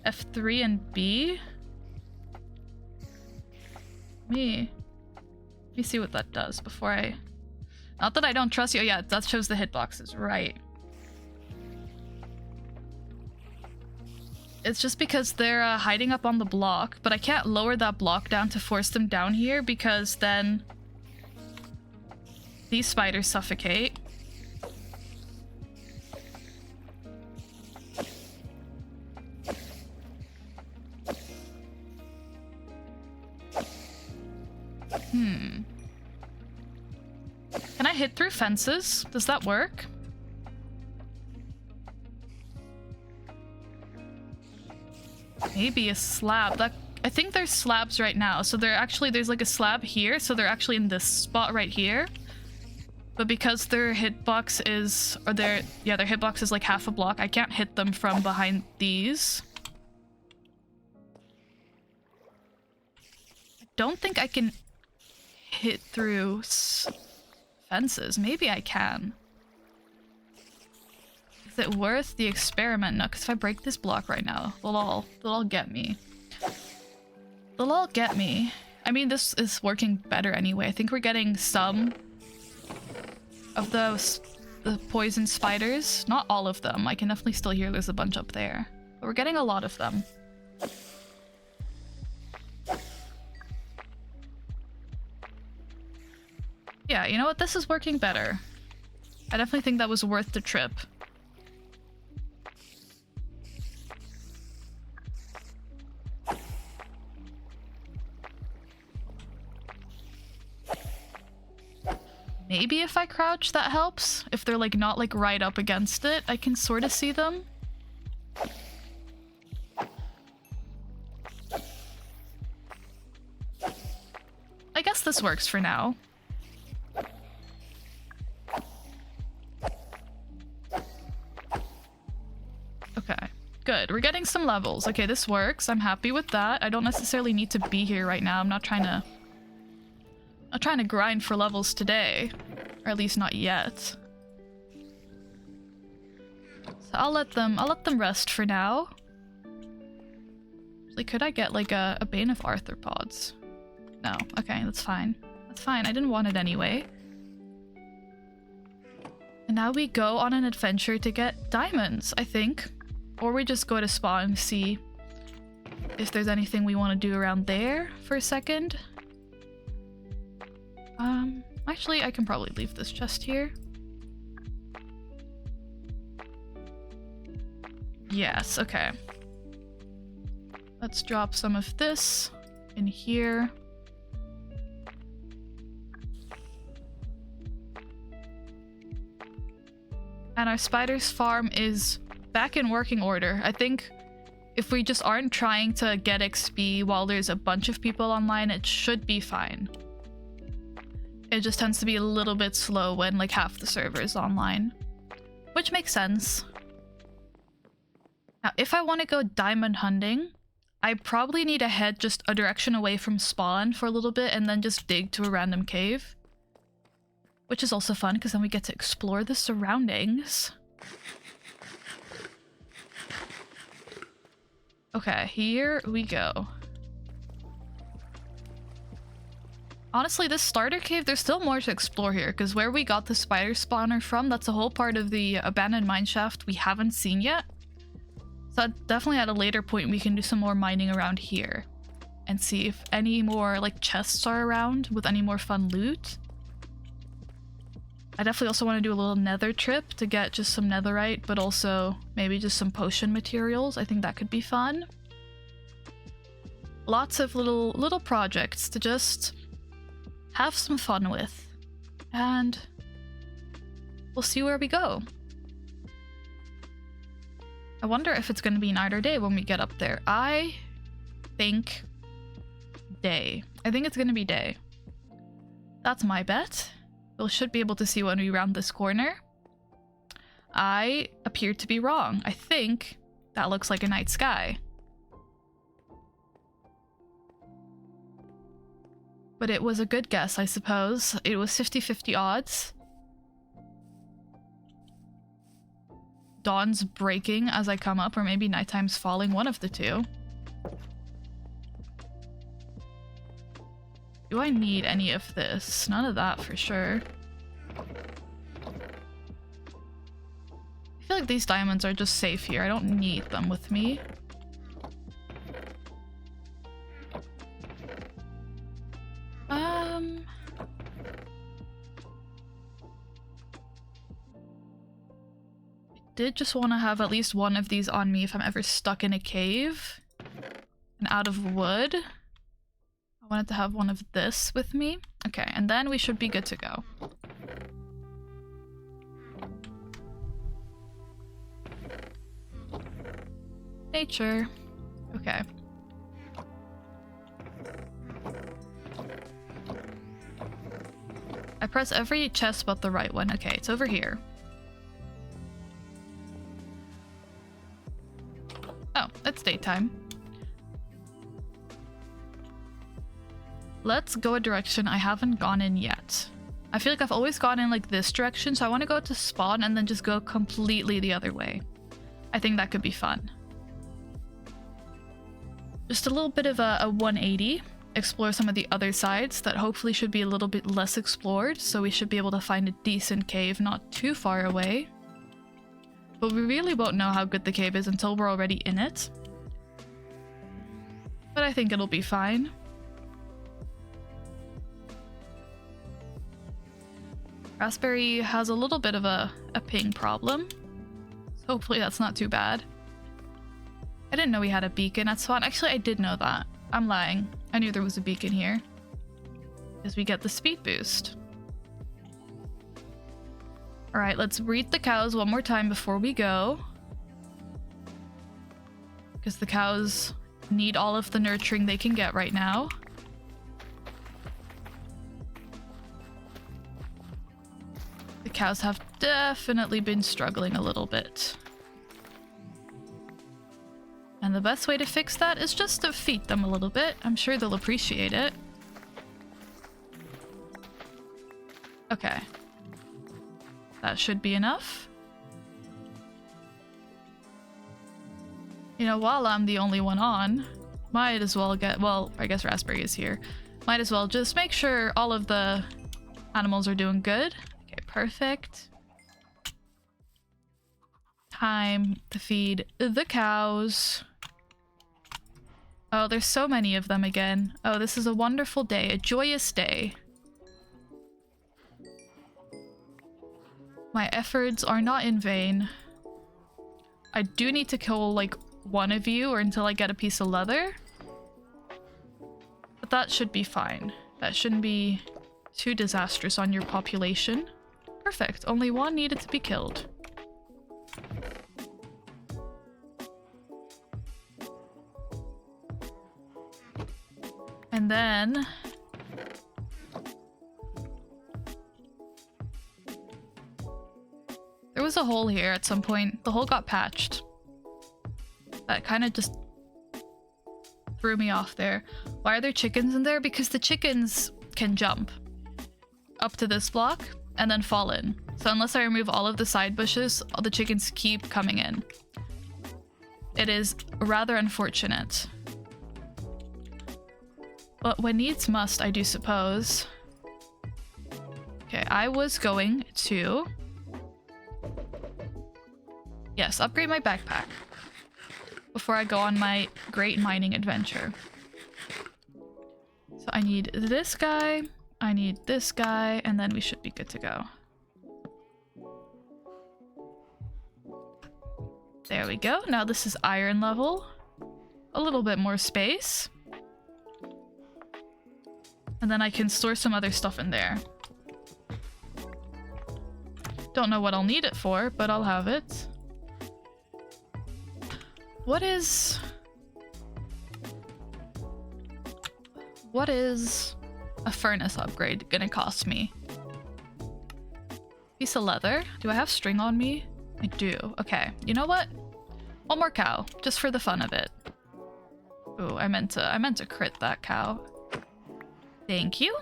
F3 and B. Let me see what that does before I... Not that I don't trust you. Oh, yeah, that shows the hitboxes. Right. It's just because they're hiding up on the block, but I can't lower that block down to force them down here because then these spiders suffocate. Can I hit through fences? Does that work? Maybe a slab. I think there's slabs right now. So there's like a slab here, so they're actually in this spot right here. But because their hitbox is, their hitbox is like half a block, I can't hit them from behind these. I don't think I can hit through fences. Maybe I can. Is it worth the experiment? No, because if I break this block right now, they'll all get me. They'll all get me. I mean, this is working better anyway. I think we're getting some of the poison spiders. Not all of them. I can definitely still hear there's a bunch up there. But we're getting a lot of them. Yeah, you know what? This is working better. I definitely think that was worth the trip. Maybe if I crouch, that helps. If they're like not like right up against it, I can sort of see them. I guess this works for now. Okay, good. We're getting some levels. Okay, this works. I'm happy with that. I don't necessarily need to be here right now. I'm not trying to grind for levels today, or at least not yet. So I'll let them rest for now. Like, could I get like a Bane of Arthropods? No. Okay, that's fine. That's fine. I didn't want it anyway. And now we go on an adventure to get diamonds, I think. Or we just go to spawn and see if there's anything we want to do around there for a second. Actually, I can probably leave this chest here. Yes, okay. Let's drop some of this in here. And our spiders farm is back in working order. I think if we just aren't trying to get XP while there's a bunch of people online, it should be fine. It just tends to be a little bit slow when like half the server is online, which makes sense. Now, if I want to go diamond hunting, I probably need to head just a direction away from spawn for a little bit and then just dig to a random cave. Which is also fun because then we get to explore the surroundings. Okay, here we go. Honestly, this starter cave, there's still more to explore here, because where we got the spider spawner from, that's a whole part of the abandoned mineshaft we haven't seen yet. So definitely at a later point we can do some more mining around here and see if any more like chests are around with any more fun loot. I definitely also want to do a little nether trip to get just some netherite, but also maybe just some potion materials. I think that could be fun. Lots of little projects to just have some fun with, and we'll see where we go. I wonder if it's going to be night or day when we get up there. I think day. I think it's going to be day. That's my bet. We should be able to see when we round this corner. I appear to be wrong. I think that looks like a night sky. But it was a good guess, I suppose. It was 50-50 odds. Dawn's breaking as I come up, or maybe nighttime's falling, one of the two. Do I need any of this? None of that for sure. I feel like these diamonds are just safe here. I don't need them with me. Did just want to have at least one of these on me if I'm ever stuck in a cave and out of wood. I wanted to have one of this with me. Okay, and then we should be good to go. Nature. Okay. I press every chest but the right one. Okay, it's over here. Oh, it's daytime. Let's go a direction I haven't gone in yet. I feel like I've always gone in like this direction, so I want to go to spawn and then just go completely the other way. I think that could be fun. Just a little bit of a 180. Explore some of the other sides that hopefully should be a little bit less explored, so we should be able to find a decent cave not too far away. But we really won't know how good the cave is until we're already in it. But I think it'll be fine. Raspberry has a little bit of a ping problem. So hopefully that's not too bad. I didn't know we had a beacon at spawn. Actually, I did know that. I'm lying. I knew there was a beacon here. Because we get the speed boost. Alright, let's breed the cows one more time before we go. Because the cows need all of the nurturing they can get right now. The cows have definitely been struggling a little bit. And the best way to fix that is just to feed them a little bit. I'm sure they'll appreciate it. Okay. That should be enough. You know, while I'm the only one on, might as well get... Well, I guess Raspberry is here. Might as well just make sure all of the animals are doing good. Okay, perfect. Time to feed the cows. Oh, there's so many of them again. Oh, this is a wonderful day, a joyous day. My efforts are not in vain. I do need to kill, like, one of you or until I get a piece of leather. But that should be fine. That shouldn't be too disastrous on your population. Perfect. Only one needed to be killed. And then... there was a hole here at some point. The hole got patched. That kind of just threw me off there. Why are there chickens in there? Because the chickens can jump up to this block and then fall in. So unless I remove all of the side bushes, all the chickens keep coming in. It is rather unfortunate. But when needs must, I do suppose. Okay, I was going to... yes, upgrade my backpack before I go on my great mining adventure. So I need this guy, I need this guy, and then we should be good to go. There we go. Now this is iron level. A little bit more space. And then I can store some other stuff in there. Don't know what I'll need it for, but I'll have it. What is a furnace upgrade gonna cost me? Piece of leather? Do I have string on me? I do. Okay. You know what? One more cow, just for the fun of it. Ooh, I meant to crit that cow. Thank you.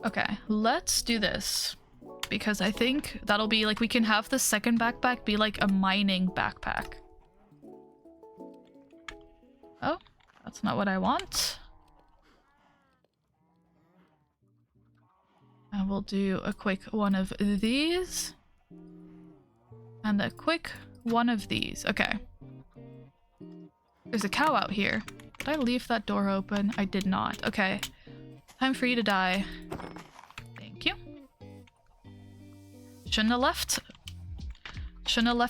Okay, let's do this. Because I think that'll be like, we can have the second backpack be like a mining backpack. Oh, That's not what I want. And we'll do a quick one of these. And a quick one of these. Okay. There's a cow out here. Did I leave that door open? I did not. Okay. Time for you to die. Thank you. Shouldn't have left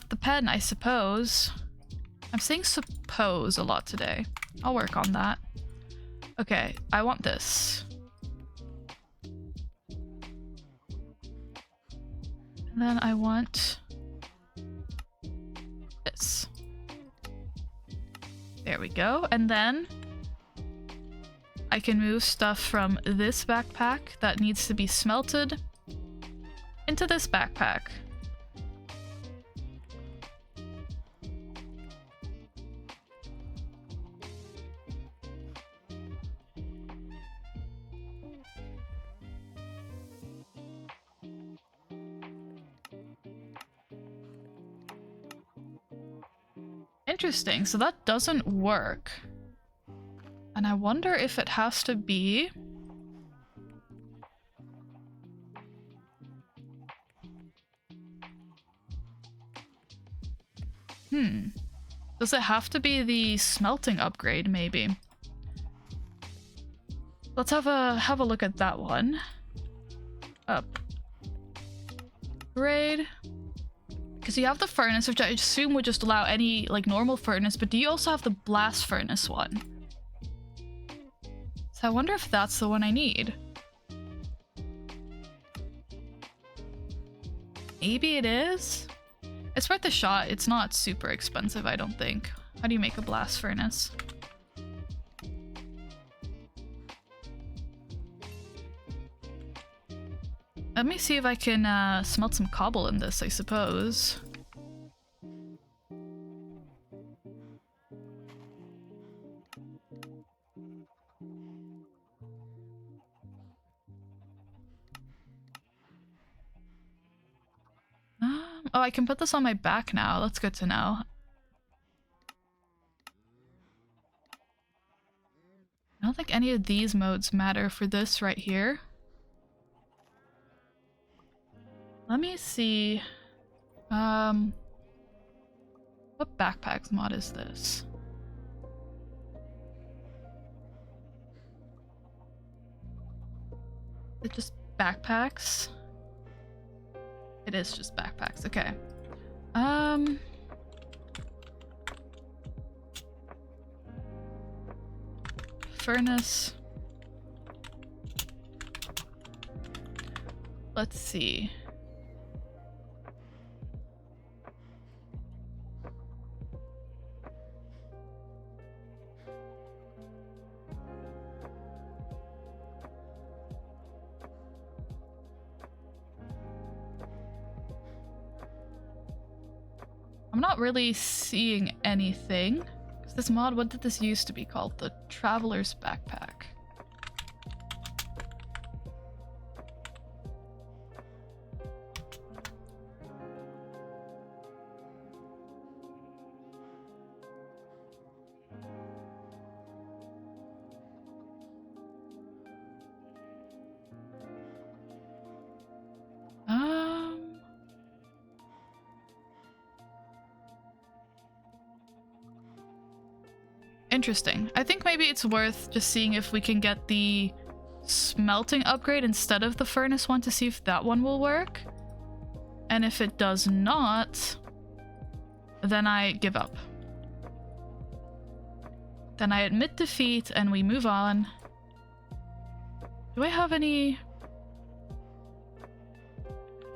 the pen, I suppose. I'm saying suppose a lot today. I'll work on that. Okay, I want this. And then I want this. There we go. And then I can move stuff from this backpack that needs to be smelted into this backpack. Interesting, so that doesn't work. And I wonder if it has to be... Does it have to be the smelting upgrade, maybe? Let's have a look at that one. Upgrade. Because you have the furnace, which I assume would just allow any, like, normal furnace, but do you also have the blast furnace one? So I wonder if that's the one I need. Maybe it is? It's worth a shot. It's not super expensive, I don't think. How do you make a blast furnace? Let me see if I can smelt some cobble in this, I suppose. Oh, I can put this on my back now. That's good to know. I don't think any of these modes matter for this right here. Let me see. What backpacks mod is this? Is it just backpacks? It is just backpacks, okay. Furnace. Let's see. I'm not really seeing anything. Is this mod, what did this used to be called? The Traveler's Backpack. Interesting. I think maybe it's worth just seeing if we can get the smelting upgrade instead of the furnace one to see if that one will work. And if it does not, then I give up. Then I admit defeat and we move on. Do I have any...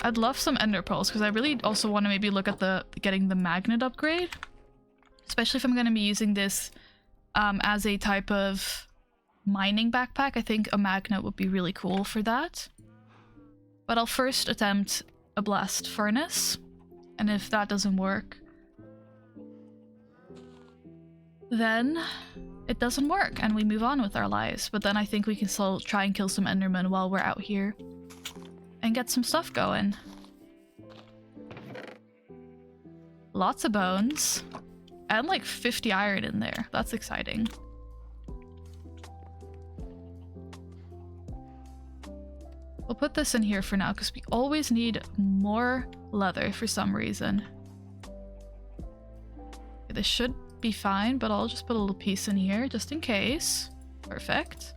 I'd love some ender pearls because I really also want to maybe look at the getting the magnet upgrade. Especially if I'm going to be using this as a type of mining backpack. I think a magnet would be really cool for that. But I'll first attempt a blast furnace. And if that doesn't work, then it doesn't work and we move on with our lives. But then I think we can still try and kill some endermen while we're out here and get some stuff going. Lots of bones. And like 50 iron in there. That's exciting. We'll put this in here for now because we always need more leather for some reason. Okay, this should be fine, but I'll just put a little piece in here just in case. Perfect.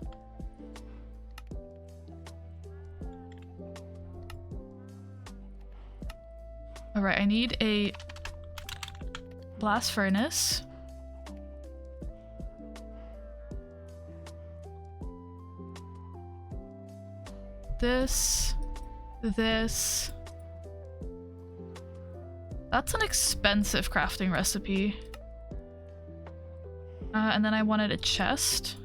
Alright, I need a blast furnace. This. That's an expensive crafting recipe. And then I wanted a chest.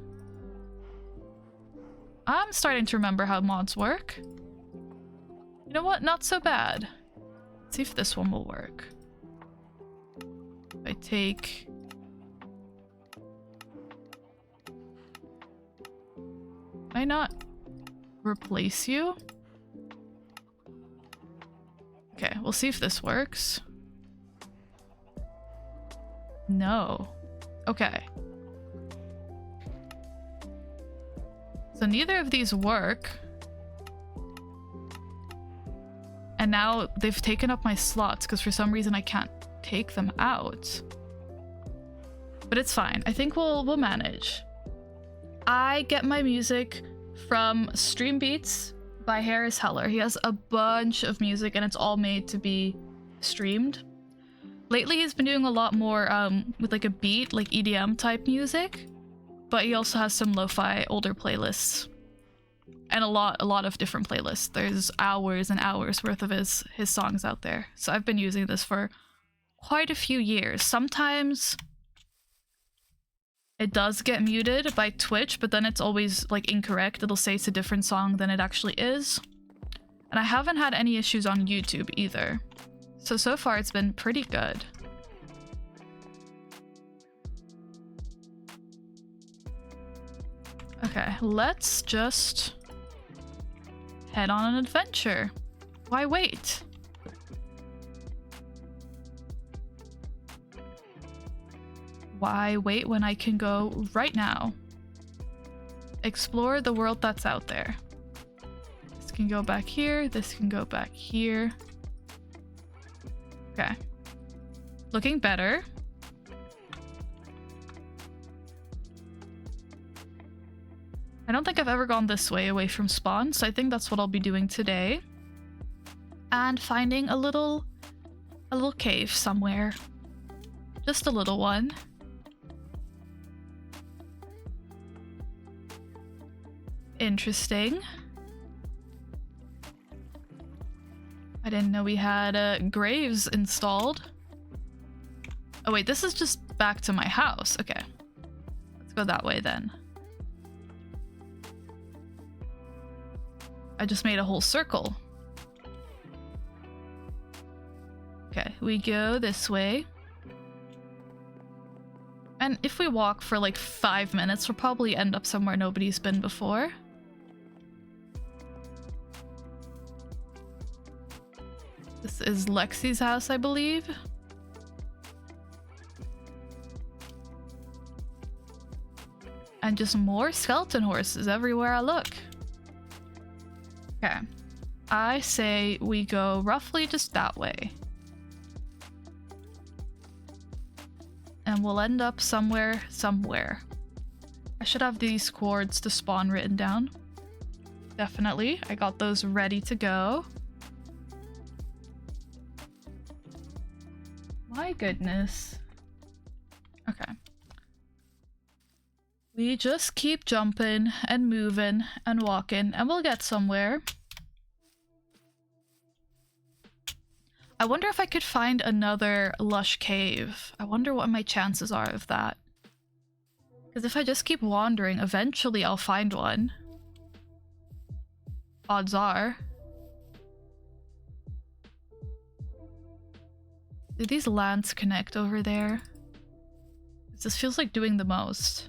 I'm starting to remember how mods work. You know what? Not so bad. Let's see if this one will work. I take... Can I not replace you? Okay, we'll see if this works. No. Okay. So neither of these work. And now they've taken up my slots because for some reason I can't take them out. But it's fine. I think we'll manage. I get my music from Stream Beats by Harris Heller. He has a bunch of music and it's all made to be streamed. Lately he's been doing a lot more with like a beat, like EDM type music, but he also has some lo-fi older playlists and a lot of different playlists. There's hours and hours worth of his songs out there. So I've been using this for quite a few years. Sometimes it does get muted by Twitch, but then it's always like incorrect. It'll say it's a different song than it actually is. And I haven't had any issues on YouTube either. So far it's been pretty good. Okay, let's just head on an adventure. Why wait? Why wait when I can go right now? Explore the world that's out there. This can go back here, this can go back here. Okay. Looking better. I don't think I've ever gone this way away from spawn, so I think that's what I'll be doing today. And finding a little cave somewhere. Just a little one. Interesting. I didn't know we had graves installed. Oh wait, this is just back to my house. Okay. Let's go that way then. I just made a whole circle. Okay, we go this way. And if we walk for like 5 minutes, we'll probably end up somewhere nobody's been before. This is Lexi's house, I believe. And just more skeleton horses everywhere I look. Okay. I say we go roughly just that way. And we'll end up somewhere. I should have these chords to spawn written down. Definitely. I got those ready to go. My goodness. Okay. We just keep jumping and moving and walking and we'll get somewhere. I wonder if I could find another lush cave. I wonder what my chances are of that. Because if I just keep wandering, eventually I'll find one. Odds are. Do these lands connect over there? This feels like doing the most.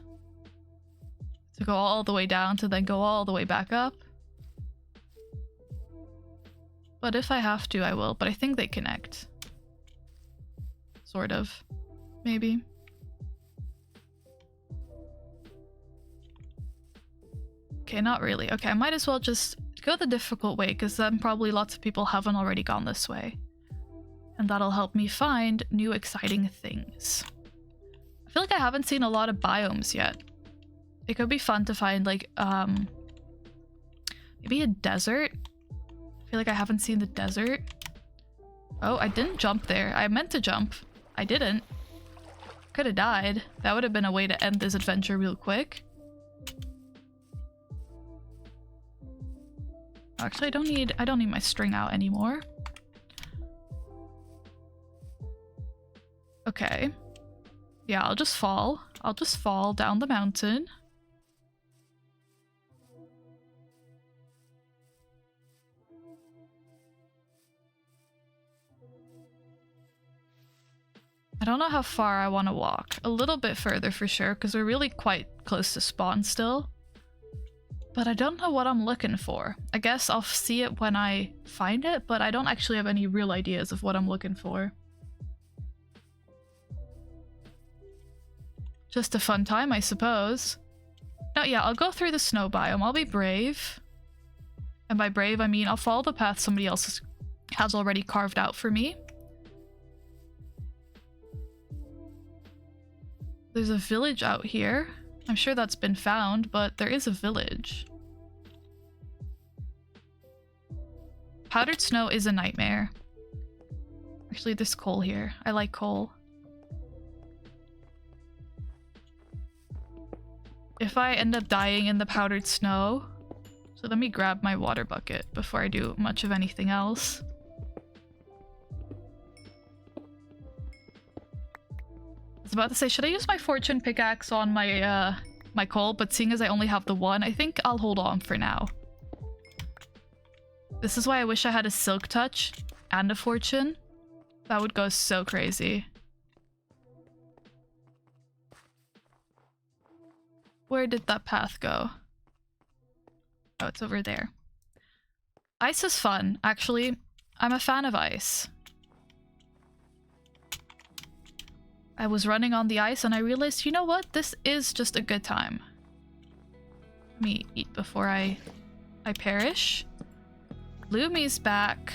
To go all the way down to then go all the way back up. But if I have to, I will. But I think they connect. Sort of. Maybe. Okay, not really. Okay, I might as well just go the difficult way, because then probably lots of people haven't already gone this way. And that'll help me find new exciting things. I feel like I haven't seen a lot of biomes yet. It could be fun to find like, maybe a desert? I feel like I haven't seen the desert. Oh, I didn't jump there. I meant to jump. I didn't. Could have died. That would have been a way to end this adventure real quick. Actually, I don't need my string out anymore. Okay. Yeah, I'll just fall. I'll just fall down the mountain. I don't know how far I want to walk. A little bit further for sure, because we're really quite close to spawn still. But I don't know what I'm looking for. I guess I'll see it when I find it, but I don't actually have any real ideas of what I'm looking for. Just a fun time, I suppose. No, yeah, I'll go through the snow biome. I'll be brave. And by brave, I mean I'll follow the path somebody else has already carved out for me. There's a village out here. I'm sure that's been found, but there is a village. Powdered snow is a nightmare. Actually, there's coal here. I like coal. If I end up dying in the powdered snow... So let me grab my water bucket before I do much of anything else. I was about to say, should I use my fortune pickaxe on my my coal? But seeing as I only have the one, I think I'll hold on for now. This is why I wish I had a silk touch and a fortune. That would go so crazy. Where did that path go? Oh, it's over there. Ice is fun, actually. I'm a fan of ice. I was running on the ice and I realized, you know what? This is just a good time. Let me eat before I perish. Lumi's back.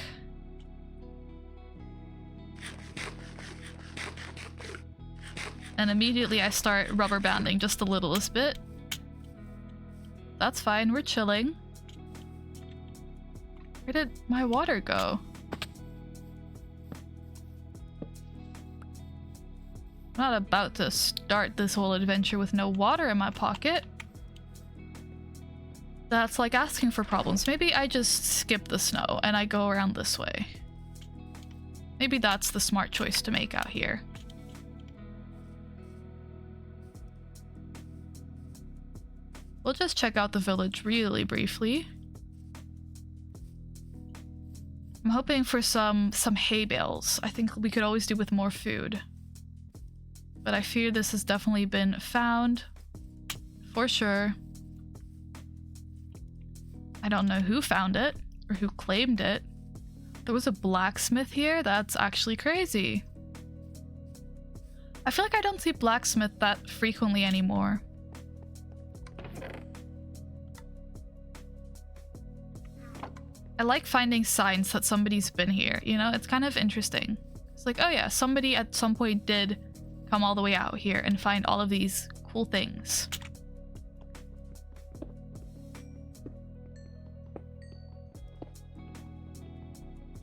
And immediately I start rubber banding just the littlest bit. That's fine, we're chilling. Where did my water go? I'm not about to start this whole adventure with no water in my pocket. That's like asking for problems. Maybe I just skip the snow and I go around this way. Maybe that's the smart choice to make out here. We'll just check out the village really briefly. I'm hoping for some hay bales. I think we could always do with more food. But I fear this has definitely been found. For sure. I don't know who found it or who claimed it. There was a blacksmith here? That's actually crazy. I feel like I don't see blacksmith that frequently anymore. I like finding signs that somebody's been here, you know? It's kind of interesting. It's like, oh yeah, somebody at some point did come all the way out here and find all of these cool things.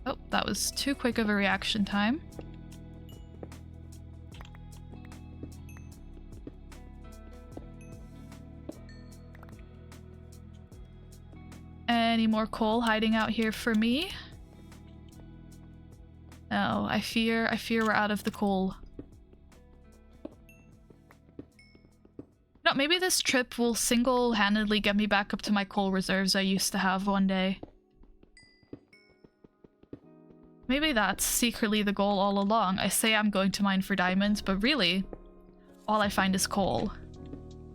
Oh, that was too quick of a reaction time. Any more coal hiding out here for me? No, I fear we're out of the coal. No, maybe this trip will single-handedly get me back up to my coal reserves I used to have one day. Maybe that's secretly the goal all along. I say I'm going to mine for diamonds, but really, all I find is coal.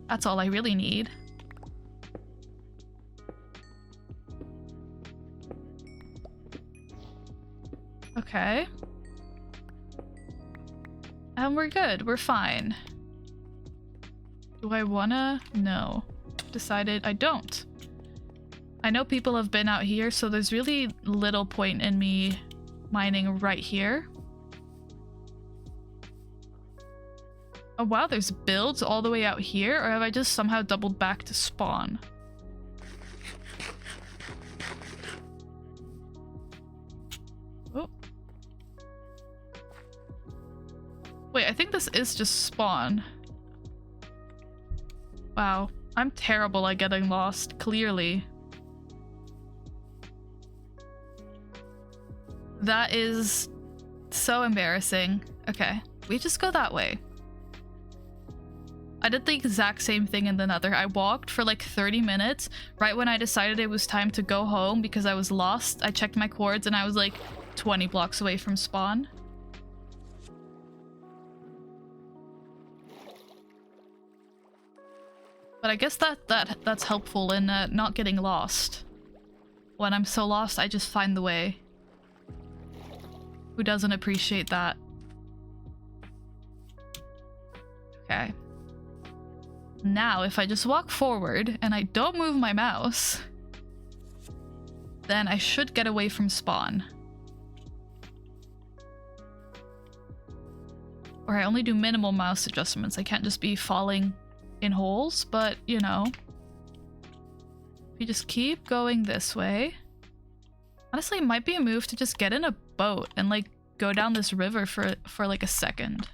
That's all I really need. Okay. And we're good. We're fine. Do I wanna? No. Decided I don't. I know people have been out here, so there's really little point in me mining right here. Oh wow, there's builds all the way out here, or have I just somehow doubled back to spawn? Oh. Wait, I think this is just spawn. Wow, I'm terrible at getting lost, clearly. That is so embarrassing. Okay, we just go that way. I did the exact same thing in the Nether. I walked for like 30 minutes. Right when I decided it was time to go home because I was lost, I checked my coords and I was like 20 blocks away from spawn. But I guess that's helpful in not getting lost. When I'm so lost, I just find the way. Who doesn't appreciate that? Okay. Now, if I just walk forward and I don't move my mouse, then I should get away from spawn. Or I only do minimal mouse adjustments. I can't just be falling in holes, but you know. If you just keep going this way. Honestly, it might be a move to just get in a boat and like go down this river for like a second.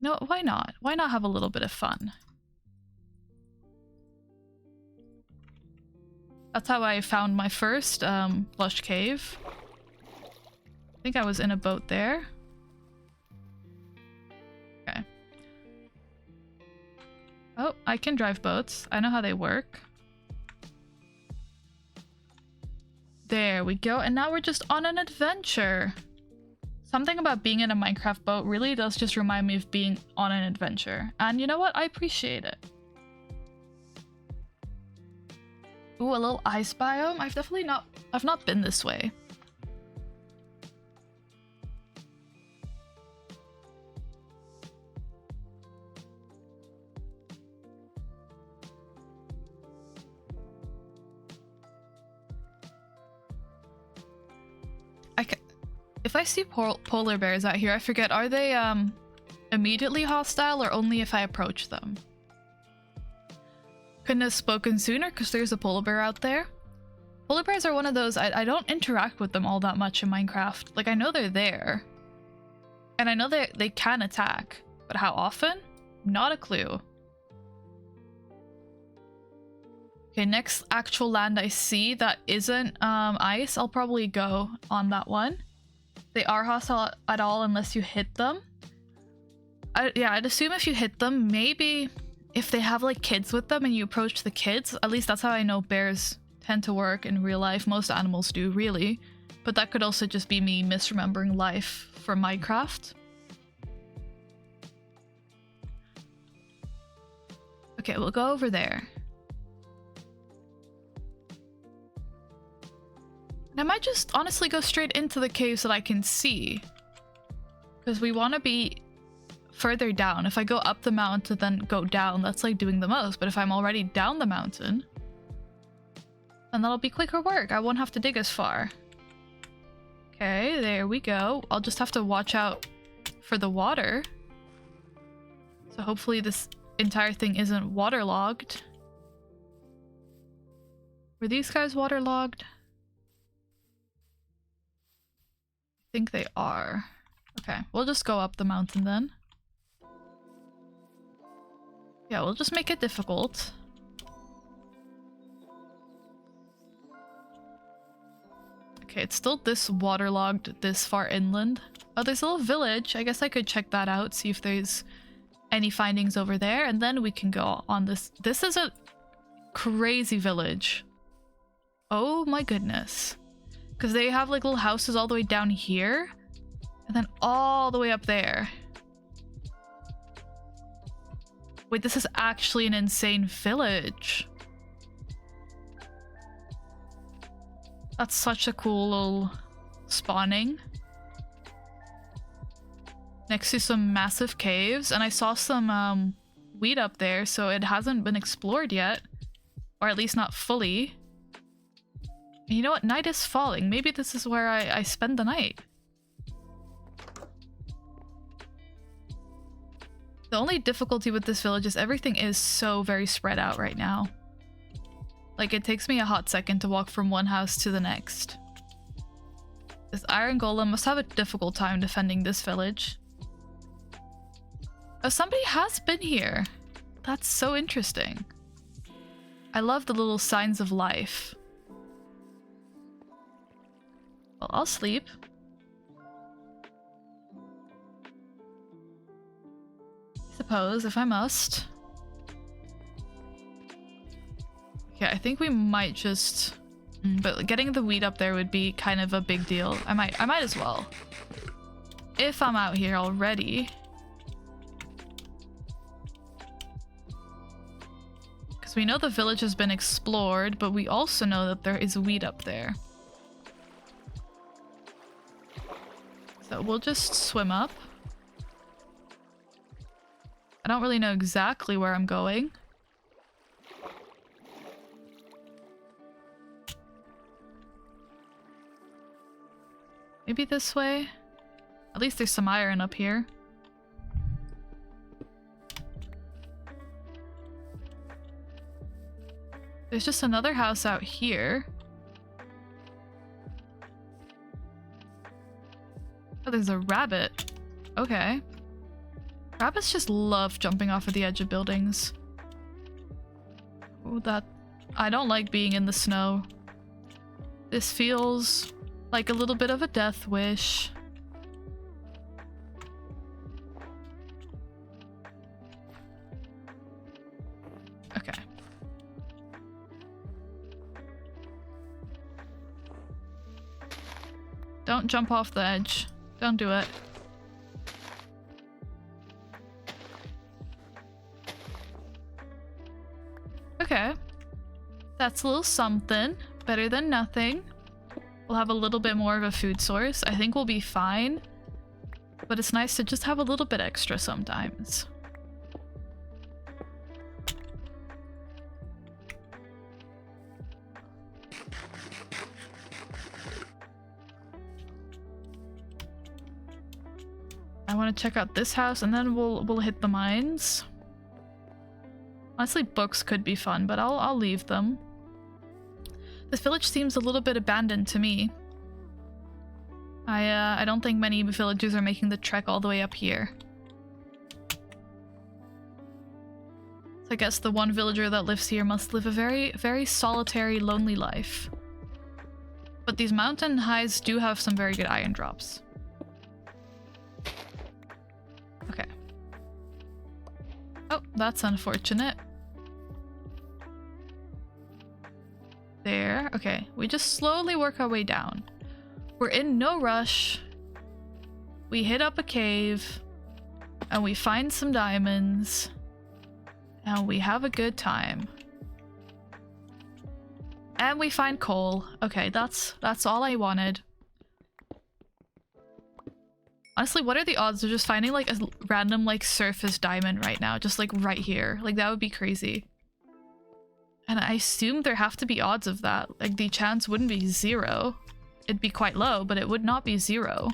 No, why not? Why not have a little bit of fun? That's how I found my first plush cave. I think I was in a boat there. Okay. Oh, I can drive boats. I know how they work. There we go. And now we're just on an adventure. Something about being in a Minecraft boat really does just remind me of being on an adventure. And you know what? I appreciate it. Ooh, a little ice biome? I've not been this way. If I see polar bears out here, I forget, are they immediately hostile or only if I approach them? Couldn't have spoken sooner because there's a polar bear out there. Polar bears are one of those, I don't interact with them all that much in Minecraft. Like, I know they're there. And I know they can attack. But how often? Not a clue. Okay, next actual land I see that isn't ice, I'll probably go on that one. They are hostile at all unless you hit them. Yeah, I'd assume if you hit them, maybe if they have like kids with them and you approach the kids, at least that's how I know bears tend to work in real life. Most animals do, really. But that could also just be me misremembering life from Minecraft. Okay, we'll go over there. I might just honestly go straight into the cave so that I can see. Because we want to be further down. If I go up the mountain then go down, that's like doing the most. But if I'm already down the mountain, then that'll be quicker work. I won't have to dig as far. Okay, there we go. I'll just have to watch out for the water. So hopefully this entire thing isn't waterlogged. Were these guys waterlogged? I think they are. Okay, we'll just go up the mountain then. Yeah, we'll just make it difficult. Okay, it's still this waterlogged this far inland. Oh, there's a little village. I guess I could check that out, see if there's any findings over there, and then we can go on this. This is a crazy village. Oh my goodness. Because they have like little houses all the way down here. And then all the way up there. Wait, this is actually an insane village. That's such a cool little spawning. Next to some massive caves. And I saw some wheat up there, so it hasn't been explored yet. Or Or at least not fully. And you know what? Night is falling. Maybe this is where I spend the night. The only difficulty with this village is everything is so very spread out right now. Like, it takes me a hot second to walk from one house to the next. This iron golem must have a difficult time defending this village. Oh, somebody has been here. That's so interesting. I love the little signs of life. Well, I'll sleep. Suppose, if I must. Okay, I think we might just... But getting the wheat up there would be kind of a big deal. I might as well. If I'm out here already. Because we know the village has been explored, but we also know that there is wheat up there. So we'll just swim up. I don't really know exactly where I'm going. Maybe this way? At least there's some iron up here. There's just another house out here. Oh, there's a rabbit. Okay. Rabbits just love jumping off of the edge of buildings. Oh, that... I don't like being in the snow. This feels like a little bit of a death wish. Okay. Don't jump off the edge. Don't do it. Okay. That's a little something. Better than nothing. We'll have a little bit more of a food source. I think we'll be fine. But it's nice to just have a little bit extra sometimes. I want to check out this house and then we'll hit the mines. Honestly, books could be fun, but I'll leave them. This village seems a little bit abandoned to me. I don't think many villagers are making the trek all the way up here. So I guess the one villager that lives here must live a very, very solitary, lonely life. But these mountain highs do have some very good iron drops. Okay. Oh, that's unfortunate. There. Okay, we just slowly work our way down. We're in no rush. We hit up a cave and we find some diamonds and we have a good time. And we find coal. Okay, that's all I wanted. Honestly, what are the odds of just finding like a random like surface diamond right now? Just like right here. Like that would be crazy. And I assume there have to be odds of that. Like the chance wouldn't be 0. It'd be quite low, but it would not be 0.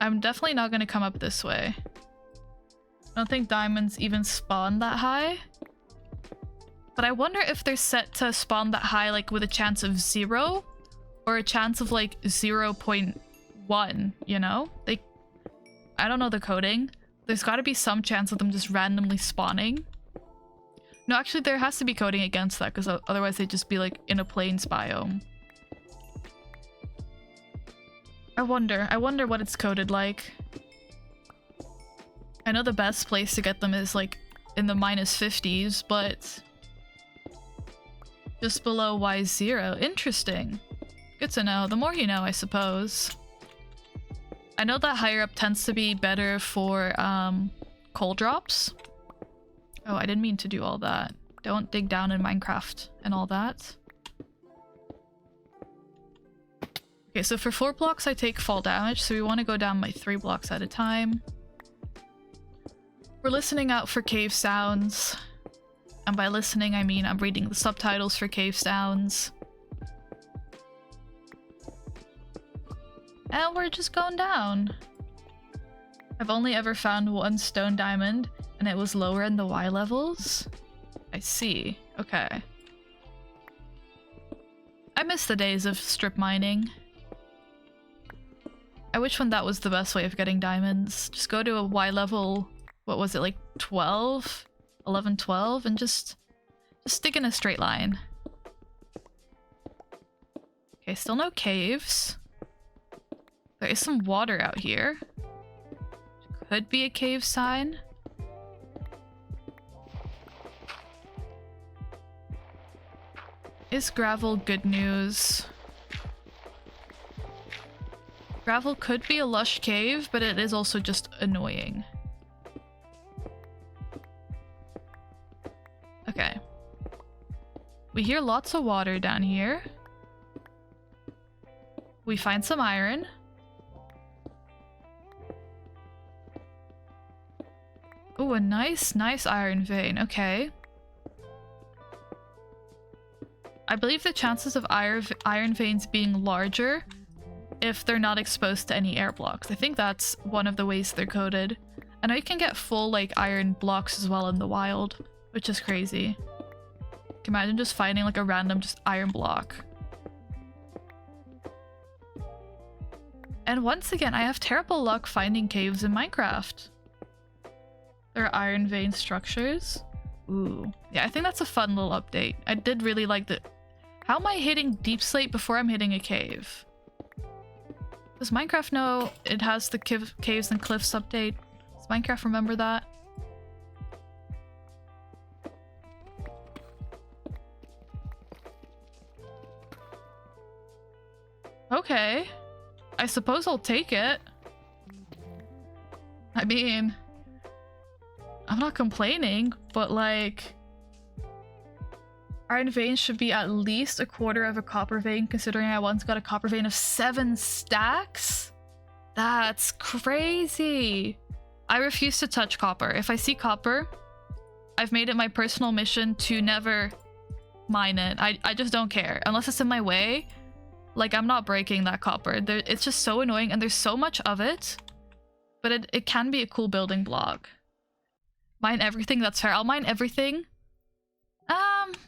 I'm definitely not going to come up this way. I don't think diamonds even spawn that high. But I wonder if they're set to spawn that high like with a chance of 0 or a chance of like 0.1, you know? I don't know the coding. There's got to be some chance of them just randomly spawning. No, actually there has to be coding against that because otherwise they'd just be like in a plains biome. I wonder what it's coded like. I know the best place to get them is like in the -50s, but just below Y0. Interesting. Good to know. The more you know, I suppose. I know that higher up tends to be better for coal drops. Oh, I didn't mean to do all that. Don't dig down in Minecraft and all that. Okay, so for 4 blocks I take fall damage, so we want to go down by 3 blocks at a time. We're listening out for cave sounds. And by listening, I mean I'm reading the subtitles for cave sounds. And we're just going down. I've only ever found one stone diamond, and it was lower in the Y levels. I see. Okay. I miss the days of strip mining. I wish when that was the best way of getting diamonds. Just go to a Y level, what was it, like 12? 11, 12, and just stick in a straight line. Okay, still no caves. There is some water out here. Could be a cave sign. Is gravel good news? Gravel could be a lush cave, but it is also just annoying. Okay. We hear lots of water down here. We find some iron. Oh, a nice iron vein. Okay. I believe the chances of iron veins being larger if they're not exposed to any air blocks. I think that's one of the ways they're coded. I know you can get full, like, iron blocks as well in the wild, which is crazy. Can you imagine just finding, like, a random just iron block? And once again, I have terrible luck finding caves in Minecraft. There are iron vein structures. Ooh. Yeah, I think that's a fun little update. I did really like the... How am I hitting deep slate before I'm hitting a cave? Does Minecraft know it has the caves and cliffs update? Does Minecraft remember that? Okay. I suppose I'll take it. I mean... I'm not complaining, but like... Iron vein should be at least a quarter of a copper vein, considering I once got a copper vein of 7 stacks? That's crazy! I refuse to touch copper. If I see copper, I've made it my personal mission to never mine it. I just don't care. Unless it's in my way, like, I'm not breaking that copper. It's just so annoying, and there's so much of it. But it can be a cool building block. Mine everything? That's fair. I'll mine everything.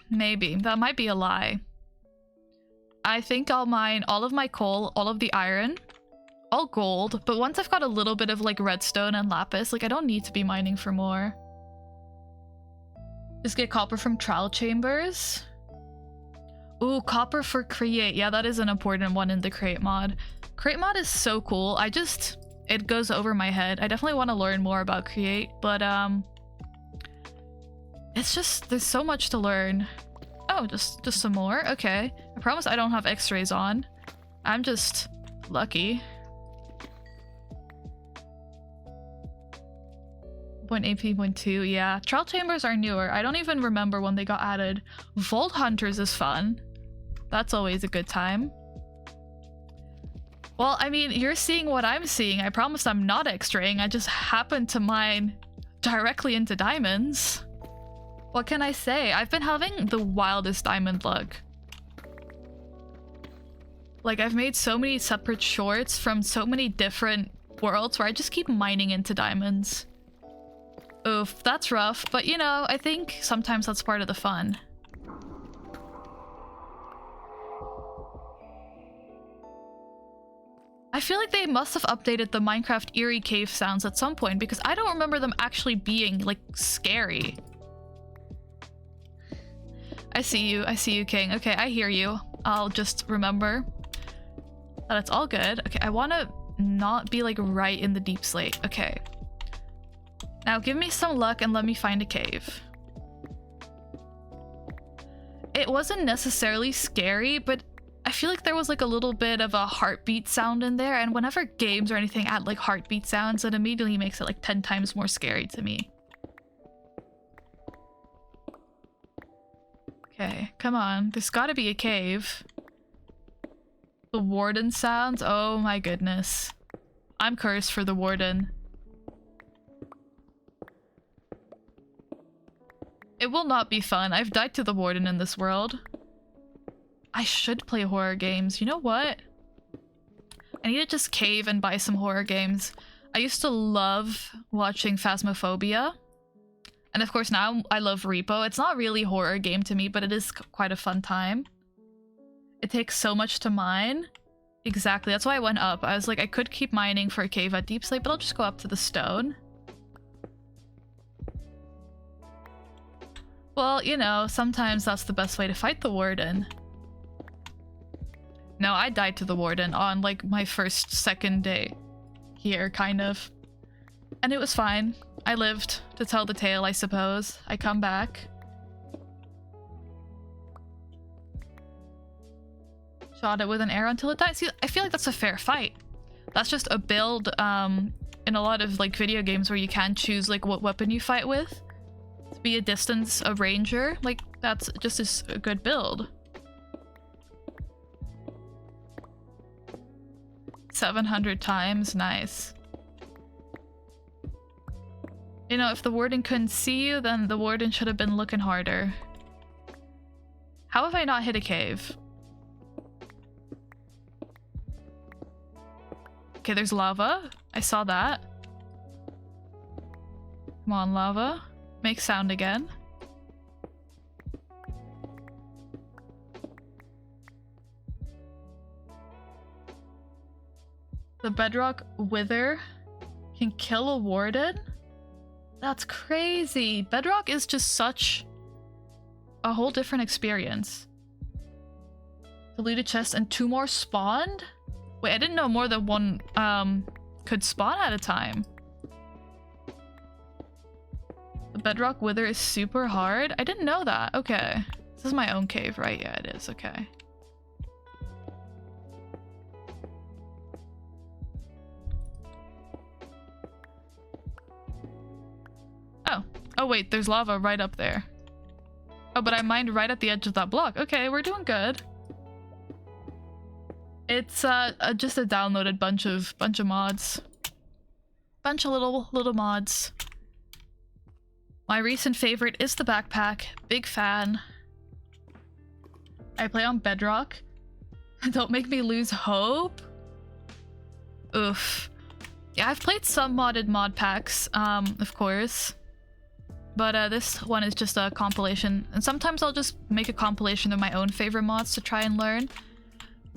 Maybe. That might be a lie. I think I'll mine all of my coal, all of the iron, all gold, but once I've got a little bit of, like, redstone and lapis, like, I don't need to be mining for more. Just get copper from trial chambers. Ooh, copper for create. Yeah, that is an important one in the create mod. Create mod is so cool. It goes over my head. I definitely want to learn more about create, but it's just, there's so much to learn. Oh, just some more? Okay. I promise I don't have x-rays on. I'm just lucky. 0.8p.2, yeah. Trial chambers are newer. I don't even remember when they got added. Vault Hunters is fun. That's always a good time. Well, I mean, you're seeing what I'm seeing. I promise I'm not x-raying. I just happen to mine directly into diamonds. What can I say? I've been having the wildest diamond luck. Like, I've made so many separate shorts from so many different worlds where I just keep mining into diamonds. Oof, that's rough, but you know, I think sometimes that's part of the fun. I feel like they must have updated the Minecraft eerie cave sounds at some point because I don't remember them actually being, like, scary. I see you, King. Okay, I hear you. I'll just remember that it's all good. Okay, I want to not be, like, right in the deep slate. Okay. Now give me some luck and let me find a cave. It wasn't necessarily scary, but I feel like there was, like, a little bit of a heartbeat sound in there, and whenever games or anything add, like, heartbeat sounds, it immediately makes it, like, 10 times more scary to me. Okay, come on. There's gotta be a cave. The warden sounds? Oh my goodness. I'm cursed for the warden. It will not be fun. I've died to the warden in this world. I should play horror games. You know what? I need to just cave and buy some horror games. I used to love watching Phasmophobia. And of course now I love Repo. It's not really a horror game to me, but it is quite a fun time. It takes so much to mine. Exactly, that's why I went up. I was like, I could keep mining for a cave at Deep Slate, but I'll just go up to the stone. Well, you know, sometimes that's the best way to fight the warden. No, I died to the warden on like my second day here, kind of. And it was fine. I lived to tell the tale, I suppose. I come back. Shot it with an arrow until it dies. See, I feel like that's a fair fight. That's just a build in a lot of like video games where you can choose like what weapon you fight with. To be a distance, a ranger, like that's just a good build. 700 times, nice. You know, if the warden couldn't see you, then the warden should have been looking harder. How have I not hit a cave? Okay, there's lava. I saw that. Come on, lava. Make sound again. The bedrock wither can kill a warden? That's crazy. Bedrock is just such a whole different experience. Deleted chest and 2 more spawned? Wait, I didn't know more than one could spawn at a time. The bedrock wither is super hard? I didn't know that. Okay. This is my own cave, right? Yeah, it is. Okay. Oh wait, there's lava right up there. Oh, but I mined right at the edge of that block. Okay, we're doing good. It's just a downloaded bunch of mods. Bunch of little mods. My recent favorite is the backpack. Big fan. I play on Bedrock. Don't make me lose hope. Oof. Yeah, I've played some modded mod packs, of course. But this one is just a compilation. And sometimes I'll just make a compilation of my own favorite mods to try and learn.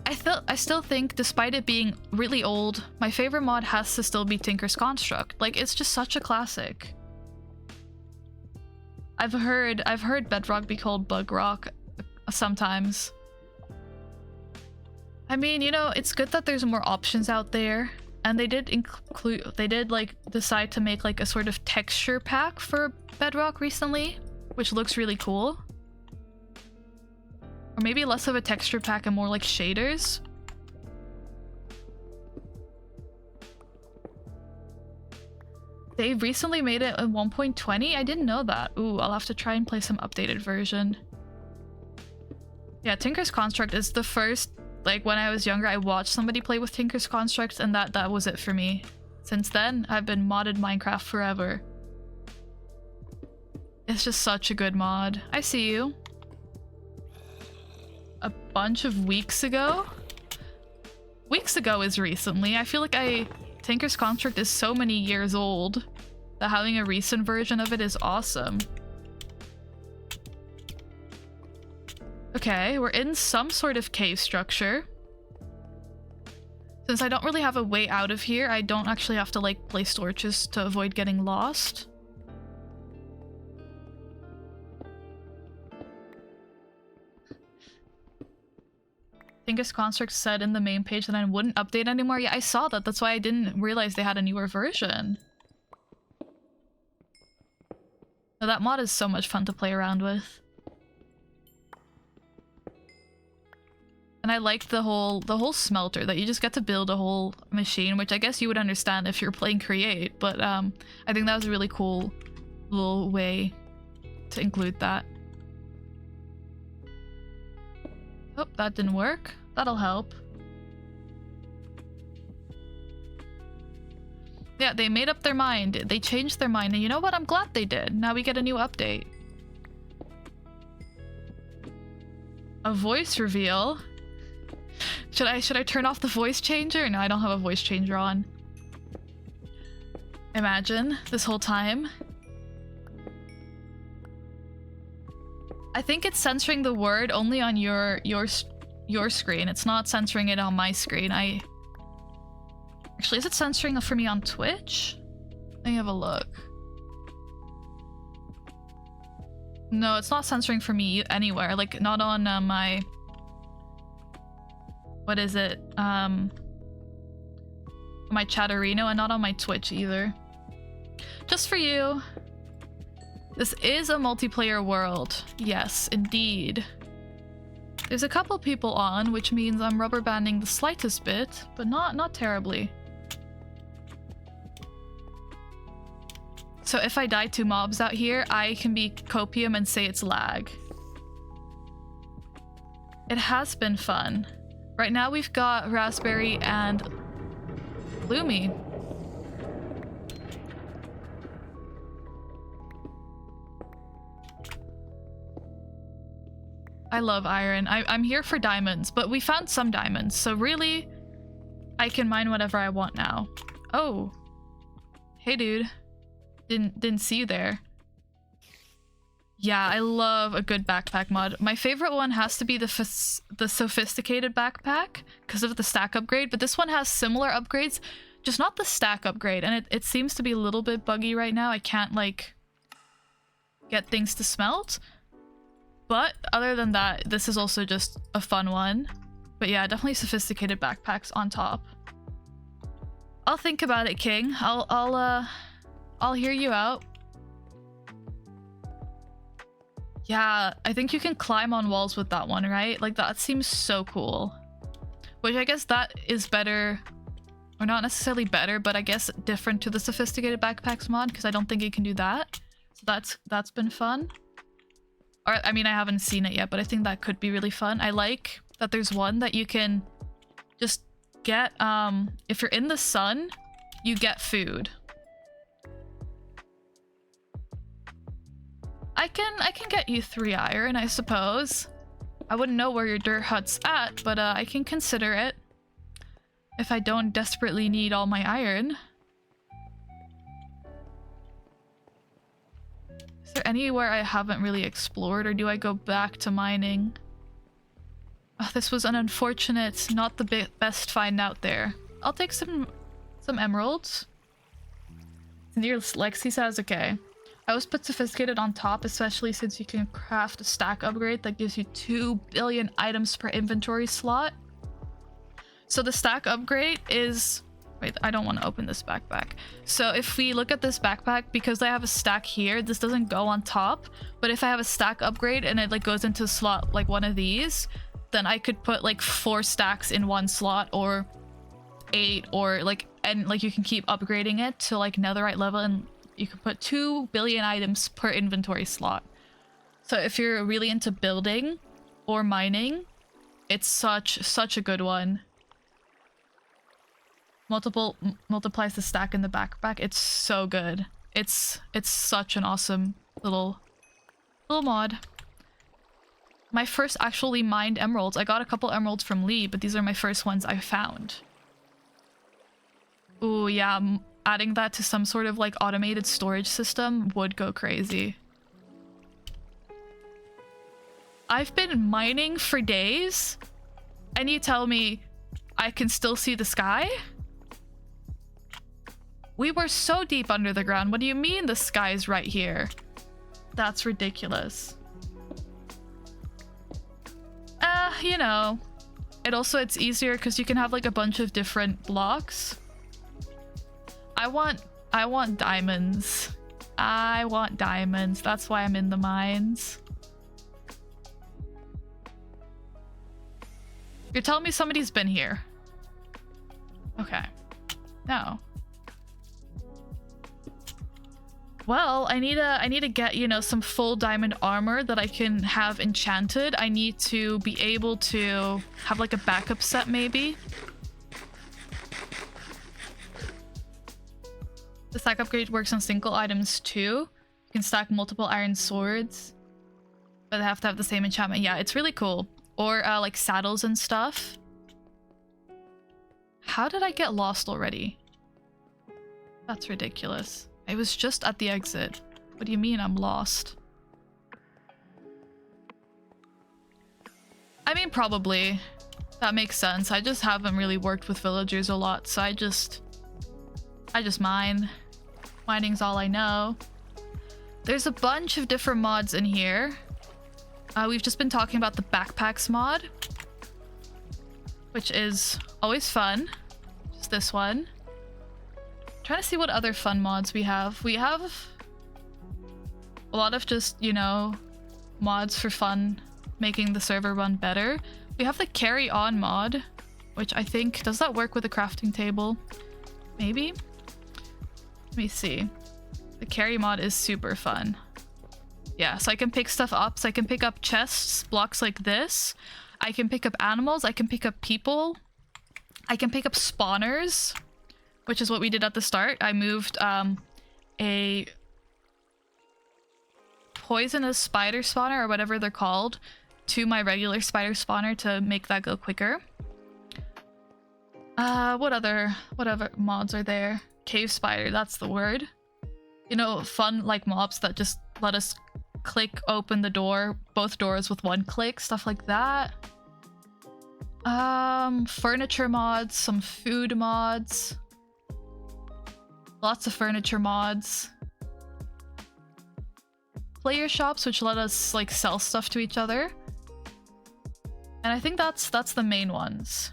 I still think, despite it being really old, my favorite mod has to still be Tinker's Construct. Like, it's just such a classic. I've heard Bedrock be called Bug Rock sometimes. I mean, you know, it's good that there's more options out there. And they did like decide to make like a sort of texture pack for Bedrock recently, which looks really cool. Or maybe less of a texture pack and more like shaders. They recently made it in 1.20? I didn't know that. Ooh, I'll have to try and play some updated version. Yeah, Tinker's Construct is the first, like when I was younger, I watched somebody play with Tinker's Construct and that was it for me. Since then, I've been modded Minecraft forever. It's just such a good mod. I see you. A bunch of weeks ago? Weeks ago is recently. I feel like Tinker's Construct is so many years old that having a recent version of it is awesome. Okay, we're in some sort of cave structure. Since I don't really have a way out of here, I don't actually have to like place torches to avoid getting lost. Tinker's Construct said in the main page that I wouldn't update anymore. Yeah, I saw that. That's why I didn't realize they had a newer version. Now, that mod is so much fun to play around with. And I like the whole smelter, that you just get to build a whole machine, which I guess you would understand if you're playing Create, but I think that was a really cool little way to include that. Oh, that didn't work. That'll help. Yeah, they made up their mind. They changed their mind, and you know what? I'm glad they did. Now we get a new update. A voice reveal? Should I turn off the voice changer? No, I don't have a voice changer on. Imagine this whole time. I think it's censoring the word only on your screen. It's not censoring it on my screen. Actually, is it censoring for me on Twitch? Let me have a look. No, it's not censoring for me anywhere. Like, not on my... What is it? My Chatterino, and not on my Twitch either. Just for you. This is a multiplayer world. Yes, indeed. There's a couple people on, which means I'm rubber banding the slightest bit, but not terribly. So if I die to mobs out here, I can be copium and say it's lag. It has been fun. Right now we've got Raspberry and Lumi. I love iron. I'm here for diamonds, but we found some diamonds, so really, I can mine whatever I want now. Oh. Hey, dude. Didn't see you there. Yeah, I love a good backpack mod. My favorite one has to be the sophisticated backpack because of the stack upgrade, but this one has similar upgrades, just not the stack upgrade, and it seems to be a little bit buggy right now. I can't, like, get things to smelt. But other than that, this is also just a fun one. But yeah, definitely sophisticated backpacks on top. I'll think about it, King. I'll hear you out. Yeah, I think you can climb on walls with that one, right? Like, that seems so cool. Which I guess that is better, or not necessarily better, but I guess different to the sophisticated backpacks mod, because I don't think it can do that. So that's been fun. Or, I mean, I haven't seen it yet, but I think that could be really fun. I like that there's one that you can just get, if you're in the sun, you get food. I can get you 3 iron, I suppose. I wouldn't know where your dirt hut's at, but I can consider it. If I don't desperately need all my iron. Is there anywhere I haven't really explored, or do I go back to mining? Oh, this was an unfortunate, not the best find out there. I'll take some emeralds. Near Lexi says, okay. I always put sophisticated on top, especially since you can craft a stack upgrade that gives you 2 billion items per inventory slot. So the stack upgrade is... Wait, I don't want to open this backpack. So if we look at this backpack, because I have a stack here, this doesn't go on top. But if I have a stack upgrade and it like goes into a slot like one of these, then I could put like 4 stacks in one slot, or 8, or like, and like you can keep upgrading it to like netherite level, and you can put 2 billion items per inventory slot. So if you're really into building or mining, it's such a good one. Multiplies the stack in the backpack. It's so good. It's such an awesome little mod. My first actually mined emeralds. I got a couple emeralds from Lee, but these are my first ones I found. Ooh, yeah, adding that to some sort of like automated storage system would go crazy. I've been mining for days, and you tell me I can still see the sky? We were so deep under the ground. What do you mean the sky's right here? That's ridiculous. You know, it's easier because you can have like a bunch of different blocks. I want diamonds. I want diamonds. That's why I'm in the mines. You're telling me somebody's been here. Okay. No. Well, I need to get, you know, some full diamond armor that I can have enchanted. I need to be able to have like a backup set maybe. The stack upgrade works on single items too. You can stack multiple iron swords, but they have to have the same enchantment. Yeah, it's really cool. or like saddles and stuff. How did I get lost already? That's ridiculous. I was just at the exit. What do you mean I'm lost? I mean, probably. That makes sense. I just haven't really worked with villagers a lot, so I just mine. Mining's all I know. There's a bunch of different mods in here. We've just been talking about the backpacks mod, which is always fun. Just this one. Trying to see what other fun mods we have. We have a lot of just, you know, mods for fun, making the server run better. We have the carry on mod, which I think, does that work with a crafting table? Maybe? Let me see. The carry mod is super fun. Yeah, so I can pick stuff up. So I can pick up chests, blocks like this. I can pick up animals. I can pick up people. I can pick up spawners, which is what we did at the start. I moved a poisonous spider spawner, or whatever they're called, to my regular spider spawner to make that go quicker. What other mods are there? Cave spider, that's the word. You know, fun like mobs that just let us click open the door, both doors with one click, stuff like that. Furniture mods, some food mods. Lots of furniture mods. Player shops, which let us like sell stuff to each other. And I think that's the main ones.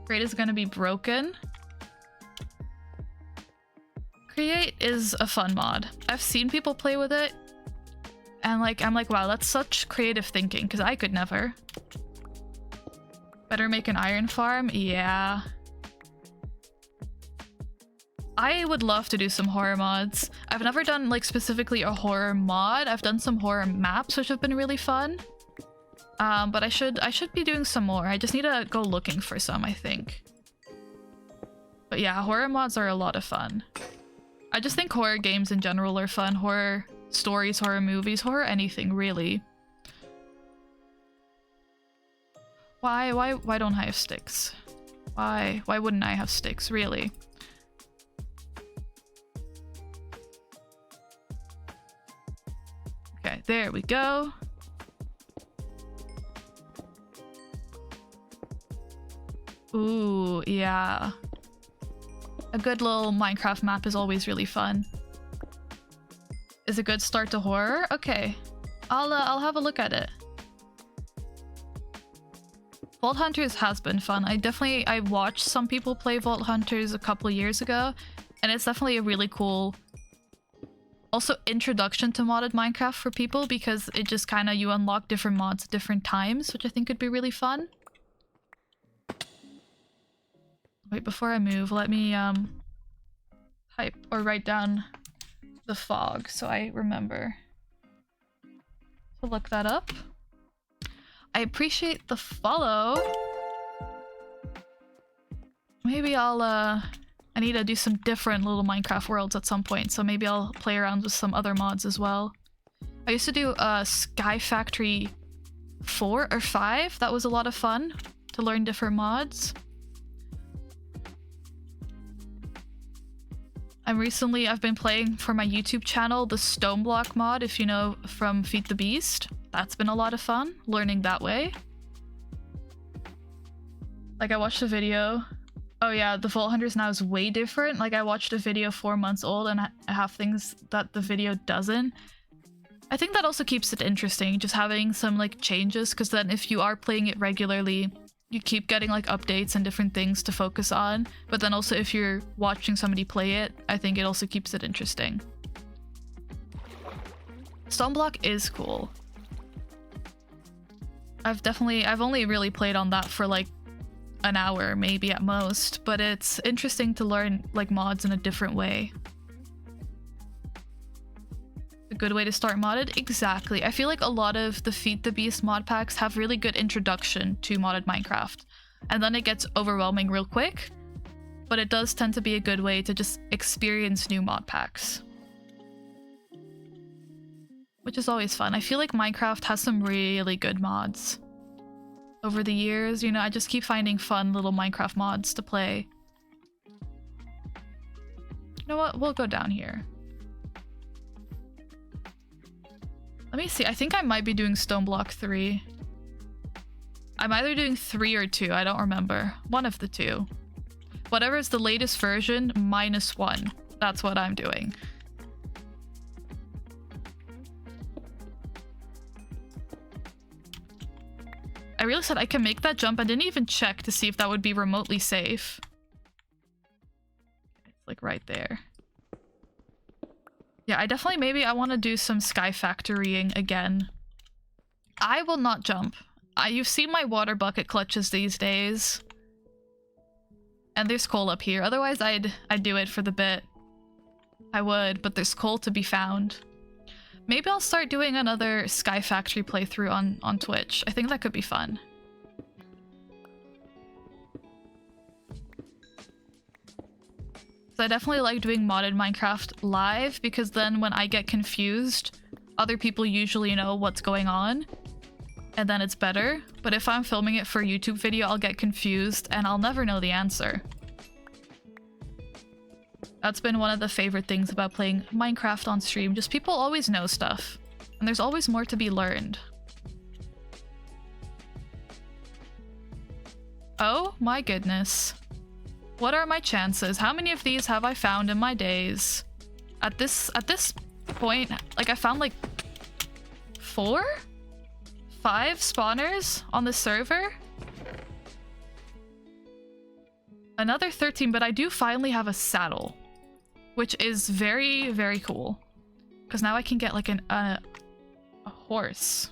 Create is gonna be broken. Create is a fun mod. I've seen people play with it, and like I'm like, wow, that's such creative thinking, because I could never. Better make an iron farm? Yeah. I would love to do some horror mods. I've never done like specifically a horror mod. I've done some horror maps, which have been really fun. But I should be doing some more. I just need to go looking for some, I think. But yeah, horror mods are a lot of fun. I just think horror games in general are fun. Horror stories, horror movies, horror anything, really. Why don't I have sticks? Why wouldn't I have sticks, really? Okay, there we go. Ooh, yeah. A good little Minecraft map is always really fun. Is a good start to horror? Okay. I'll have a look at it. Vault Hunters has been fun. I watched some people play Vault Hunters a couple years ago, and it's definitely a really cool also introduction to modded Minecraft for people, because it just kind of, you unlock different mods at different times, which I think could be really fun. Wait, before I move, let me type or write down the fog so I remember to look that up. I appreciate the follow. Maybe I need to do some different little Minecraft worlds at some point, so maybe I'll play around with some other mods as well. I used to do Sky Factory 4 or 5. That was a lot of fun to learn different mods. I've been playing for my YouTube channel the Stone Block mod, if you know from Feed the Beast. That's been a lot of fun, learning that way. Like, I watched a video. Oh yeah, the Vault Hunters now is way different. Like, I watched a video 4 months old and I have things that the video doesn't. I think that also keeps it interesting, just having some like changes, because then if you are playing it regularly, you keep getting like updates and different things to focus on. But then also if you're watching somebody play it, I think it also keeps it interesting. Stone Block is cool. I've only really played on that for like an hour, maybe at most, but it's interesting to learn like mods in a different way. A good way to start modded? Exactly. I feel like a lot of the Feed the Beast mod packs have really good introduction to modded Minecraft, and then it gets overwhelming real quick, but it does tend to be a good way to just experience new mod packs, which is always fun. I feel like Minecraft has some really good mods. over the years. You know, I just keep finding fun little Minecraft mods to play. You know what? We'll go down here. Let me see. I think I might be doing stone block 3. I'm either doing 3 or 2. I don't remember. One of the two. Whatever is the latest version, -1. That's what I'm doing. I really said I can make that jump. I didn't even check to see if that would be remotely safe. It's like right there. Yeah, I definitely, maybe I want to do some sky factorying again. I will not jump. You've seen my water bucket clutches these days. And there's coal up here. Otherwise, I'd do it for the bit. I would, but there's coal to be found. Maybe I'll start doing another Sky Factory playthrough on Twitch. I think that could be fun. So I definitely like doing modded Minecraft live, because then when I get confused, other people usually know what's going on, and then it's better. But if I'm filming it for a YouTube video, I'll get confused and I'll never know the answer. That's been one of the favorite things about playing Minecraft on stream. Just people always know stuff. And there's always more to be learned. Oh my goodness. What are my chances? How many of these have I found in my days? At this point, like I found like 4? 5 spawners on the server? Another 13, but I do finally have a saddle. Which is very, very cool. Because now I can get like a horse.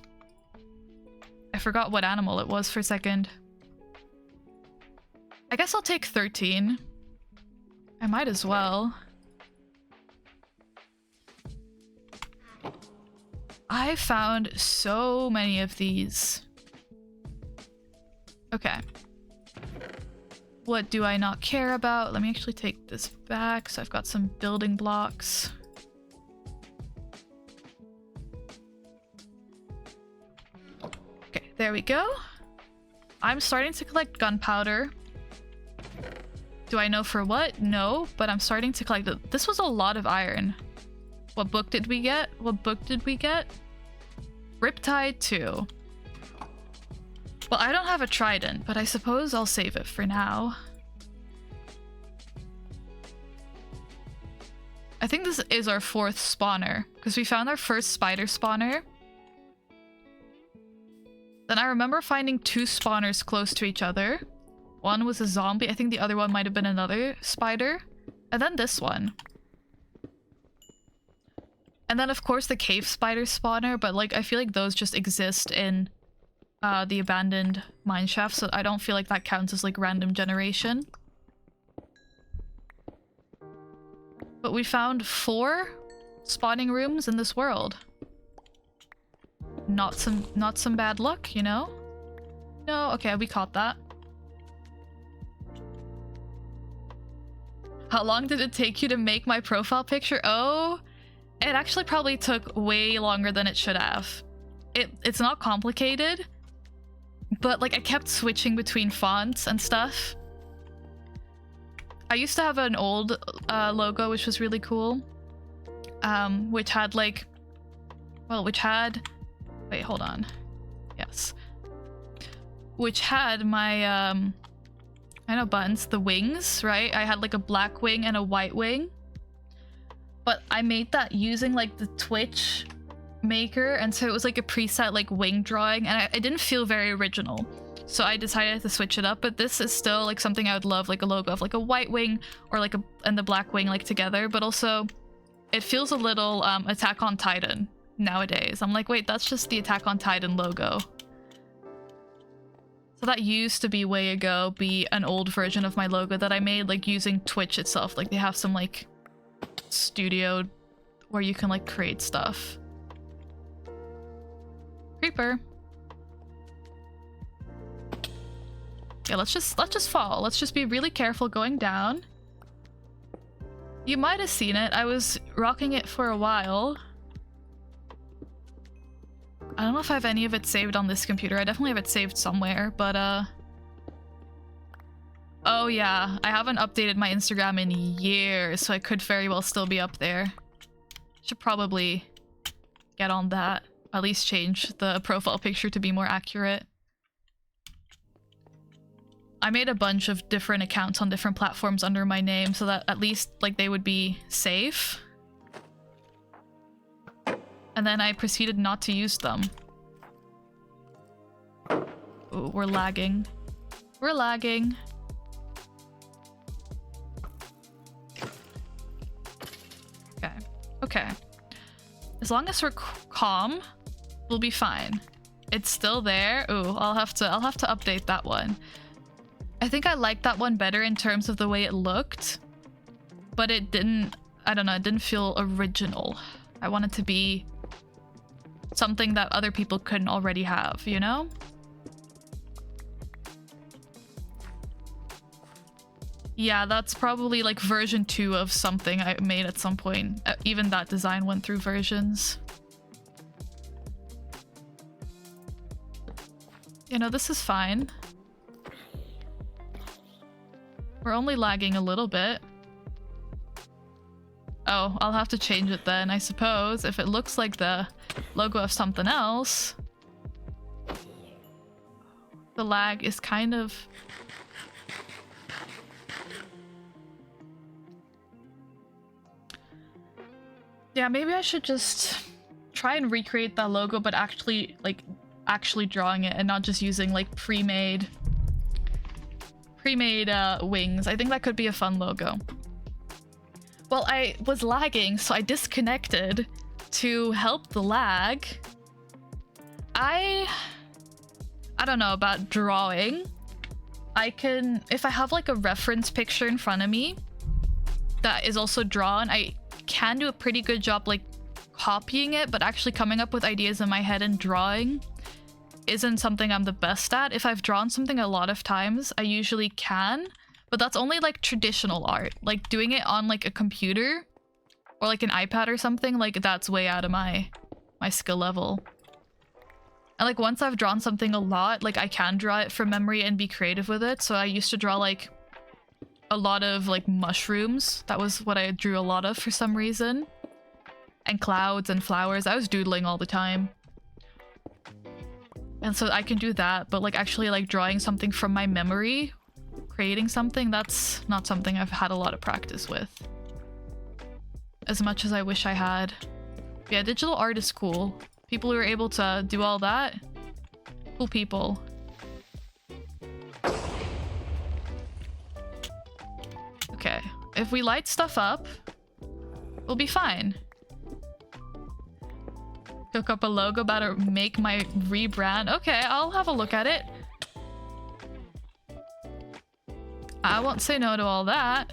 I forgot what animal it was for a second. I guess I'll take 13. I might as well. I found so many of these. Okay. What do I not care about? Let me actually take this back so I've got some building blocks. Okay, there we go. I'm starting to collect gunpowder. Do I know for what? No, but I'm starting to collect it. This was a lot of iron. What book did we get? What book did we get? Riptide 2. Well, I don't have a trident, but I suppose I'll save it for now. I think this is our 4th spawner, because we found our first spider spawner. Then I remember finding 2 spawners close to each other. One was a zombie. I think the other one might have been another spider. And then this one. And then, of course, the cave spider spawner, but like I feel like those just exist in the abandoned mineshaft, so I don't feel like that counts as like random generation. But we found 4 spawning rooms in this world. Not some bad luck, you know? No, okay, we caught that. How long did it take you to make my profile picture? Oh, it actually probably took way longer than it should have. It's not complicated. But like I kept switching between fonts and stuff. I used to have an old logo which was really cool. Which had like, well, which had, wait, hold on. Yes. Which had my I know buttons, the wings, right? I had like a black wing and a white wing. But I made that using like the Twitch maker, and so it was like a preset like wing drawing, and it didn't feel very original, so I decided to switch it up. But this is still like something I would love, like a logo of like a white wing or like and the black wing like together, but also it feels a little Attack on Titan nowadays. I'm like, wait, that's just the Attack on Titan logo. So that used to be way ago be an old version of my logo that I made like using Twitch itself. Like they have some like studio where you can like create stuff. Creeper. Yeah, let's just fall. Let's just be really careful going down. You might have seen it. I was rocking it for a while. I don't know if I have any of it saved on this computer. I definitely have it saved somewhere, but oh yeah, I haven't updated my Instagram in years, so I could very well still be up there. Should probably get on that. At least change the profile picture to be more accurate. I made a bunch of different accounts on different platforms under my name so that at least like they would be safe. And then I proceeded not to use them. Ooh, we're lagging. We're lagging. Okay. Okay. As long as we're calm, we'll be fine. It's still there. Ooh, I'll have to update that one. I think I liked that one better in terms of the way it looked, but it didn't, I don't know, it didn't feel original. I want it to be something that other people couldn't already have, you know? Yeah, that's probably like version 2 of something I made at some point. Even that design went through versions. You know, this is fine. We're only lagging a little bit. Oh, I'll have to change it then, I suppose. If it looks like the logo of something else. The lag is kind of... Yeah, maybe I should just try and recreate that logo, but actually drawing it and not just using like pre-made wings. I think that could be a fun logo. Well, I was lagging, so I disconnected to help the lag. I don't know about drawing. I can, if I have like a reference picture in front of me that is also drawn, I can do a pretty good job like copying it, but actually coming up with ideas in my head and drawing isn't something I'm the best at. If I've drawn something a lot of times, I usually can, but that's only like traditional art. Like doing it on like a computer or like an iPad or something, like that's way out of my skill level. And like once I've drawn something a lot, like I can draw it from memory and be creative with it. So I used to draw like a lot of like mushrooms. That was what I drew a lot of for some reason. And clouds and flowers. I was doodling all the time. And so I can do that, but like actually like drawing something from my memory, creating something, that's not something I've had a lot of practice with. As much as I wish I had. Yeah, digital art is cool. People who are able to do all that, cool people. Okay, if we light stuff up, we'll be fine. Cook up a logo about to make my rebrand. Okay, I'll have a look at it. I won't say no to all that.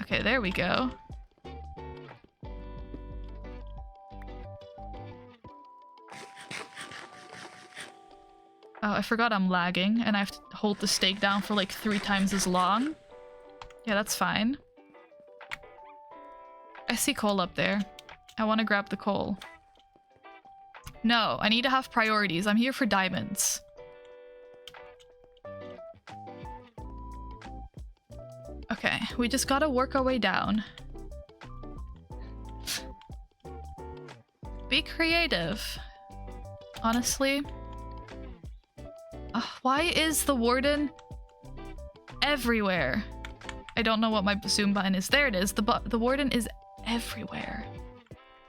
Okay, there we go. Oh, I forgot I'm lagging and I have to hold the stake down for like 3 times as long. Yeah, that's fine. I see coal up there. I want to grab the coal. No, I need to have priorities. I'm here for diamonds. Okay, we just gotta work our way down. Be creative. Honestly. Why is the warden everywhere? I don't know what my zoom button is. There it is. The warden is everywhere.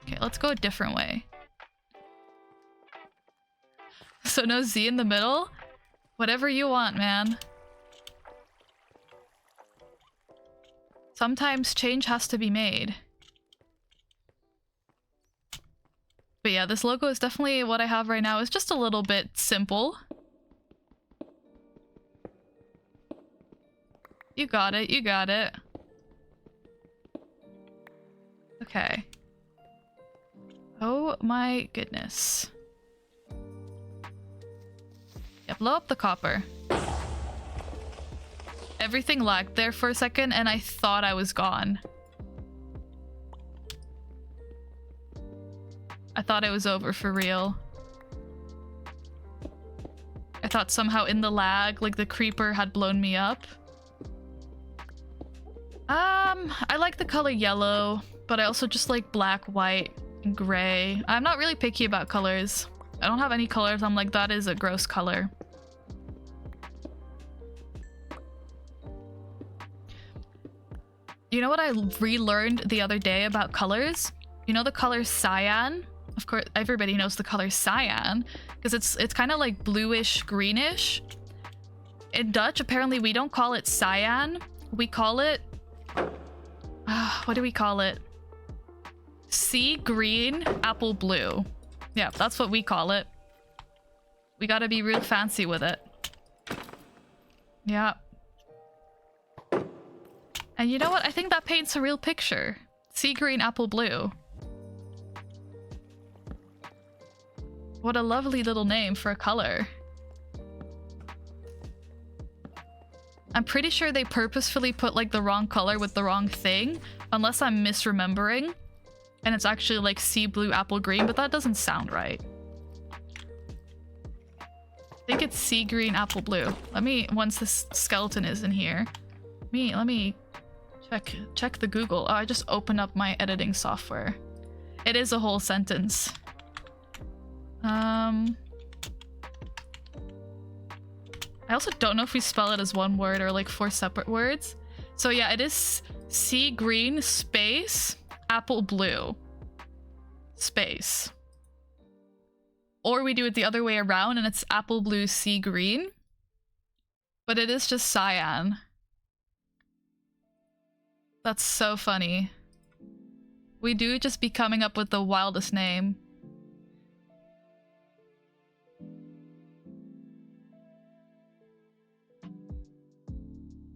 Okay, let's go a different way. So no Z in the middle? Whatever you want, man. Sometimes change has to be made. But yeah, this logo is definitely what I have right now. It's just a little bit simple. You got it, you got it. Okay. Oh my goodness. Yeah, blow up the copper. Everything lagged there for a second and I thought I was gone. I thought it was over for real. thought somehow in the lag, like the creeper had blown me up. I like the color yellow, but I also just like black, white, and gray. I'm not really picky about colors. I don't have any colors I'm like, that is a gross color. You know what I relearned the other day about colors? You know the color cyan? Of course, everybody knows the color cyan because it's kind of like bluish, greenish. In Dutch, apparently we don't call it cyan. We call it... what do we call it? Sea green, apple blue. Yeah, that's what we call it. We gotta be real fancy with it. Yeah. And you know what? I think that paints a real picture. Sea green, apple blue. What a lovely little name for a color. I'm pretty sure they purposefully put like the wrong color with the wrong thing, unless I'm misremembering. And it's actually like sea blue, apple green, but that doesn't sound right. I think it's sea green, apple blue. Let me, once this skeleton is in here, let me check the Google. Oh, I just opened up my editing software. It is a whole sentence. I also don't know if we spell it as one word or like 4 separate words. So yeah, it is sea green space apple blue space. Or we do it the other way around and it's apple blue sea green. But it is just cyan. That's so funny. We do just be coming up with the wildest name.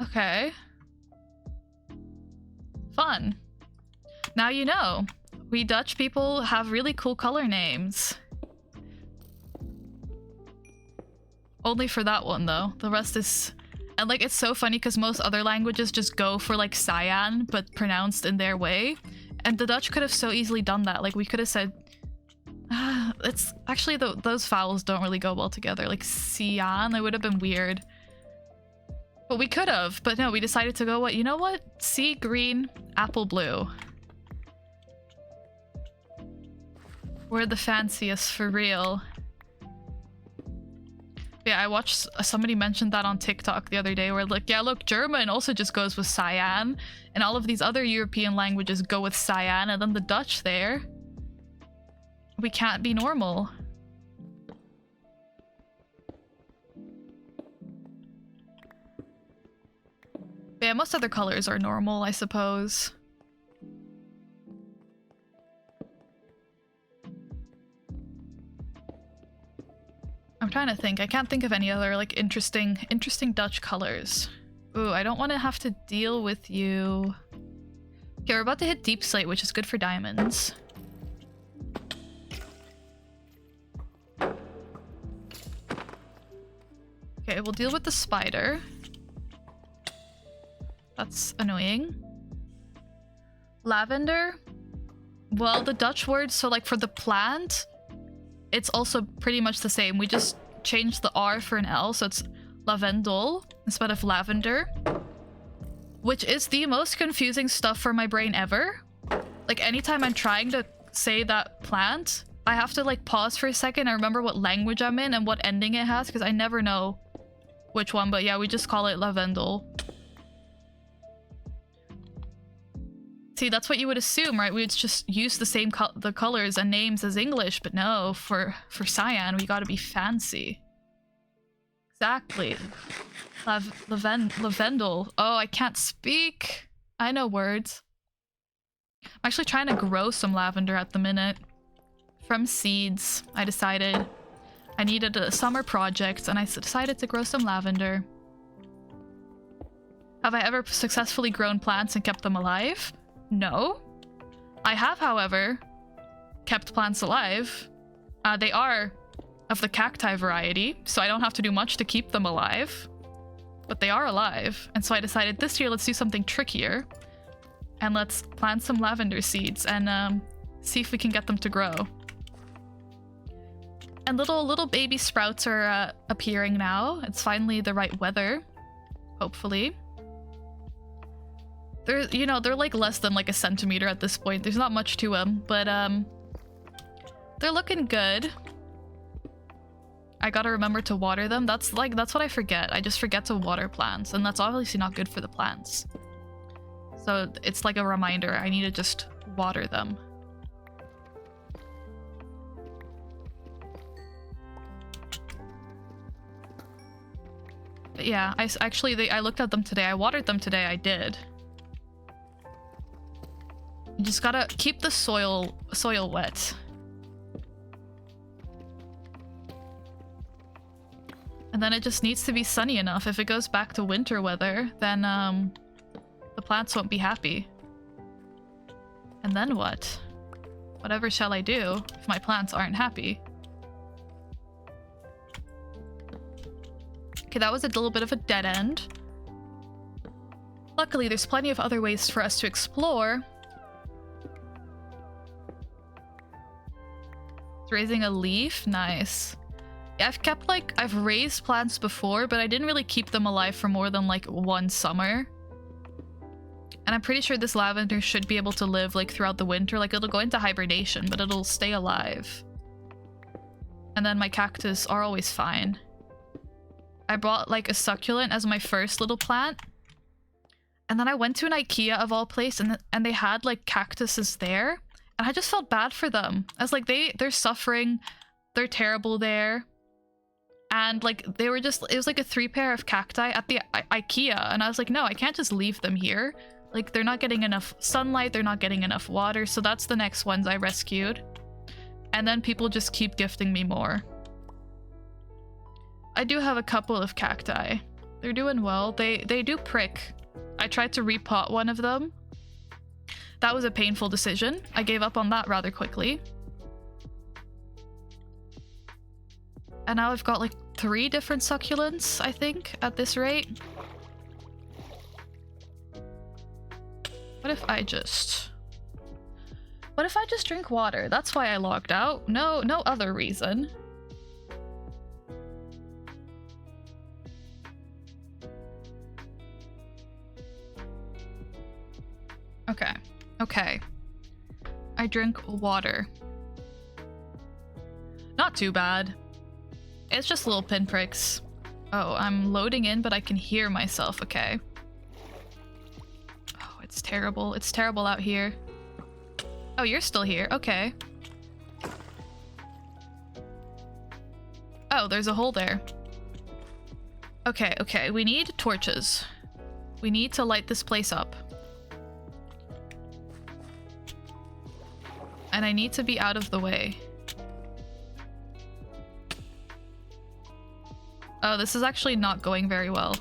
Okay. Fun. Now you know. We Dutch people have really cool color names. Only for that one though. The rest is... And like it's so funny because most other languages just go for like cyan but pronounced in their way. And the Dutch could have so easily done that. Like we could have said... it's actually those vowels don't really go well together. Like cyan, it would have been weird. But we could have, but no, we decided to go what? You know what? Sea green, apple blue. We're the fanciest for real. Yeah, I watched somebody mentioned that on TikTok the other day where like, yeah, look, German also just goes with cyan and all of these other European languages go with cyan and then the Dutch there. We can't be normal. Yeah, most other colors are normal, I suppose. I'm trying to think. I can't think of any other like interesting Dutch colors. Ooh, I don't want to have to deal with you. Okay, we're about to hit deep slate, which is good for diamonds. Okay, we'll deal with the spider. That's annoying. Lavender? Well, the Dutch word, so like for the plant, it's also pretty much the same. We just changed the R for an L, so it's lavendel instead of lavender. Which is the most confusing stuff for my brain ever. Like anytime I'm trying to say that plant, I have to like pause for a second and remember what language I'm in and what ending it has, because I never know which one, but yeah, we just call it lavendel. See, that's what you would assume, right? We would just use the same the colors and names as English, but no, for cyan, we gotta be fancy. Exactly. Lavendel. Oh, I can't speak. I know words. I'm actually trying to grow some lavender at the minute. From seeds, I decided I needed a summer project, and I decided to grow some lavender. Have I ever successfully grown plants and kept them alive? No. I have, however, kept plants alive. They are of the cacti variety, so I don't have to do much to keep them alive. But they are alive, and so I decided this year let's do something trickier. And let's plant some lavender seeds and see if we can get them to grow. And little baby sprouts are appearing now. It's finally the right weather, hopefully. They're, you know, they're like less than like a centimeter at this point. There's not much to them, but they're looking good. I gotta remember to water them. That's what I forget. I just forget to water plants, and that's obviously not good for the plants. So it's like a reminder. I need to just water them. But yeah, I looked at them today. I watered them today. I did. You just gotta keep the soil wet. And then it just needs to be sunny enough. If it goes back to winter weather, then the plants won't be happy. And then what? Whatever shall I do if my plants aren't happy? Okay, that was a little bit of a dead end. Luckily, there's plenty of other ways for us to explore. It's raising a leaf? Nice. Yeah, I've raised plants before, but I didn't really keep them alive for more than like one summer. And I'm pretty sure this lavender should be able to live like throughout the winter. Like it'll go into hibernation, but it'll stay alive. And then my cactus are always fine. I bought like a succulent as my first little plant. And then I went to an IKEA of all places, and they had like cactuses there. And I just felt bad for them. I was like, they're suffering. They're terrible there. And like they were just, it was like a 3 pair of cacti at the IKEA. And I was like, no, I can't just leave them here. Like they're not getting enough sunlight. They're not getting enough water. So that's the next ones I rescued. And then people just keep gifting me more. I do have a couple of cacti. They're doing well. They do prick. I tried to repot one of them. That was a painful decision. I gave up on that rather quickly. And now I've got like 3 different succulents, I think, at this rate. What if I just drink water? That's why I logged out. No other reason. Okay. I drink water. Not too bad. It's just little pinpricks. Oh, I'm loading in, but I can hear myself. Okay. Oh, it's terrible. It's terrible out here. Oh, you're still here. Okay. Oh, there's a hole there. Okay. We need torches. We need to light this place up. And I need to be out of the way. Oh, this is actually not going very well.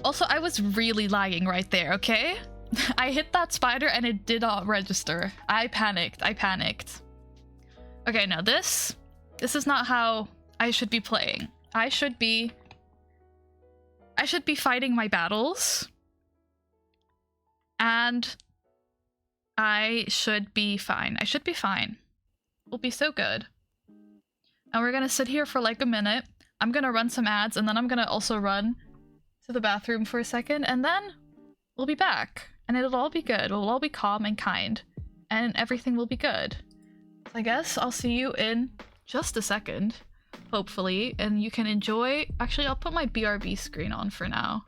Also, I was really lagging right there, okay? I hit that spider and it did not register. I panicked. Okay, now this is not how I should be playing. I should be fighting my battles. And I should be fine. We'll be so good. And we're gonna sit here for like a minute. I'm gonna run some ads, and then I'm gonna also run to the bathroom for a second, and then we'll be back. And it'll all be good. We'll all be calm and kind. And everything will be good. So I guess I'll see you in just a second, hopefully. And you can enjoy... Actually, I'll put my BRB screen on for now.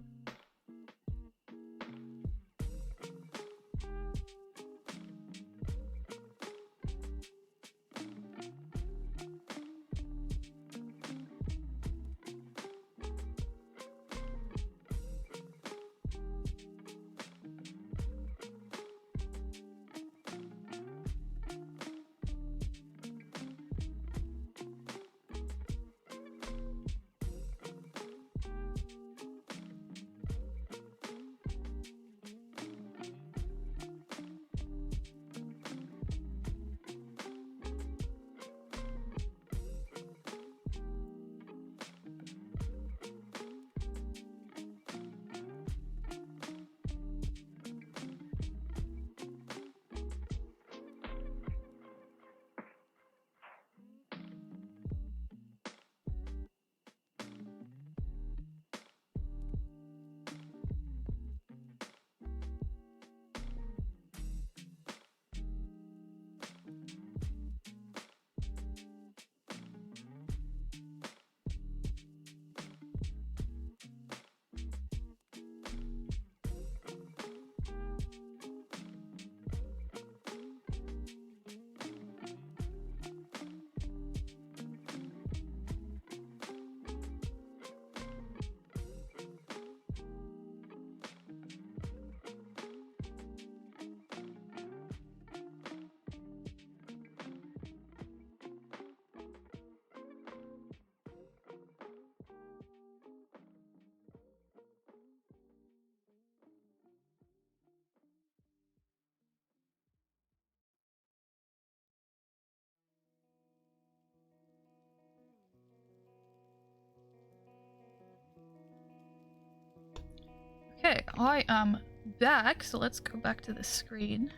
Okay, I am back, so let's go back to the screen.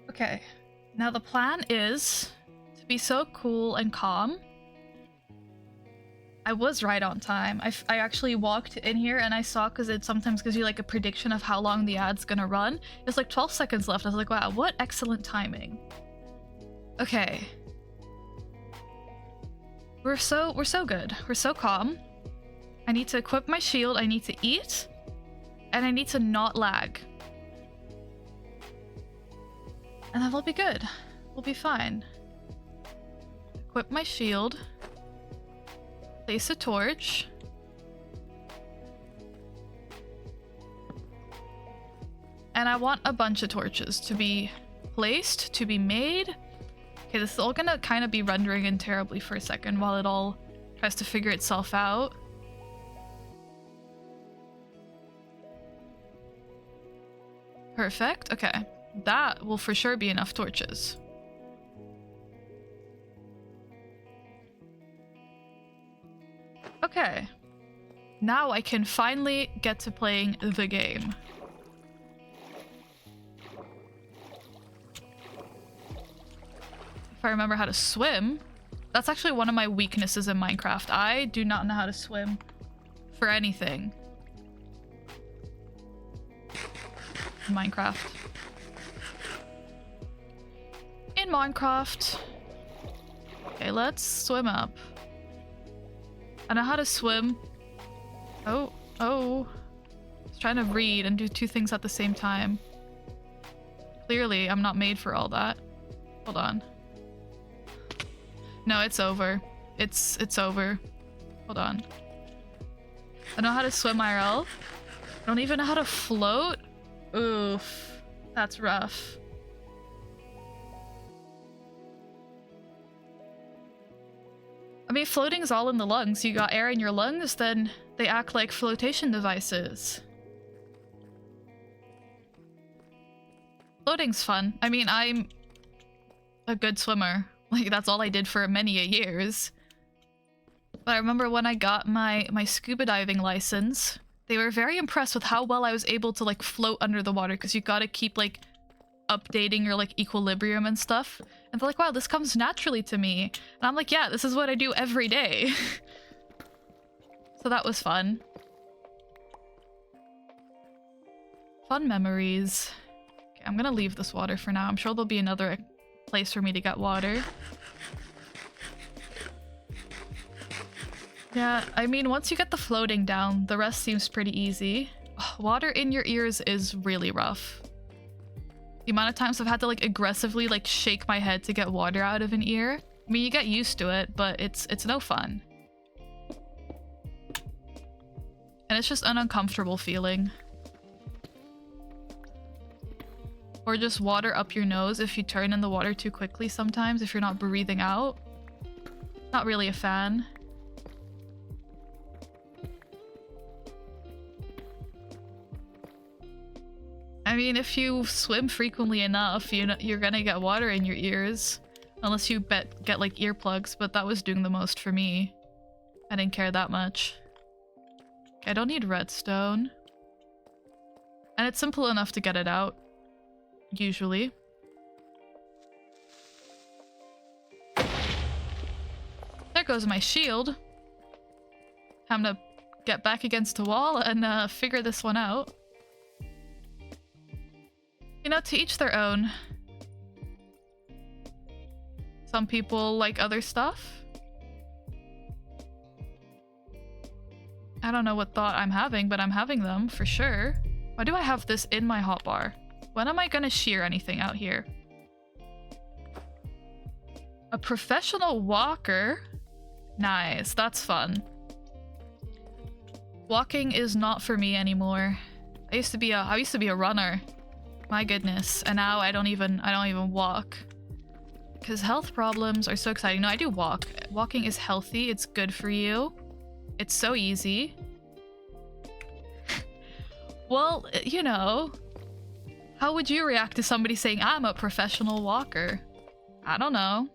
Okay, now the plan is to be so cool and calm. I was right on time. I actually walked in here and I saw, because it sometimes gives you like a prediction of how long the ad's gonna run. It's like 12 seconds left. I was like, wow, what excellent timing. Okay. We're so good. We're so calm. I need to equip my shield, I need to eat, and I need to not lag. And then we'll be good. We'll be fine. Equip my shield. Place a torch. And I want a bunch of torches to be placed, to be made. Okay, this is all gonna kind of be rendering in terribly for a second while it all tries to figure itself out. Perfect. Okay. That will for sure be enough torches. Okay. Now I can finally get to playing the game. If I remember how to swim. That's actually one of my weaknesses in Minecraft. I do not know how to swim for anything. In Minecraft. In Minecraft. Okay, let's swim up. I know how to swim. Oh. I was trying to read and do two things at the same time. Clearly, I'm not made for all that. Hold on. No, it's over. It's over. Hold on. I know how to swim IRL. I don't even know how to float. Oof. That's rough. I mean, floating's all in the lungs. You got air in your lungs, then they act like flotation devices. Floating's fun. I mean, I'm a good swimmer. Like, that's all I did for many years. But I remember when I got my scuba diving license, they were very impressed with how well I was able to, like, float under the water, because you gotta keep, like, updating your, like, equilibrium and stuff. And they're like, wow, this comes naturally to me. And I'm like, yeah, this is what I do every day. So that was fun. Fun memories. Okay, I'm gonna leave this water for now. I'm sure there'll be another place for me to get water. Yeah, I mean, once you get the floating down, the rest seems pretty easy. Water in your ears is really rough. The amount of times I've had to, like, aggressively, like, shake my head to get water out of an ear. I mean, you get used to it, but it's no fun. And it's just an uncomfortable feeling. Or just water up your nose if you turn in the water too quickly sometimes, if you're not breathing out. Not really a fan. I mean, if you swim frequently enough, you're gonna get water in your ears. Unless you get like earplugs, but that was doing the most for me. I didn't care that much. Okay, I don't need redstone. And it's simple enough to get it out. Usually. There goes my shield. Time to get back against the wall and figure this one out. You know, to each their own. Some people like other stuff. I don't know what thought I'm having, but I'm having them for sure. Why do I have this in my hotbar? When am I gonna shear anything out here? A professional walker? Nice, that's fun. Walking is not for me anymore. I used to be a runner. My goodness, and now I don't even walk. Because health problems are so exciting. No, I do walk. Walking is healthy, it's good for you. It's so easy. Well, you know, how would you react to somebody saying, I'm a professional walker? I don't know.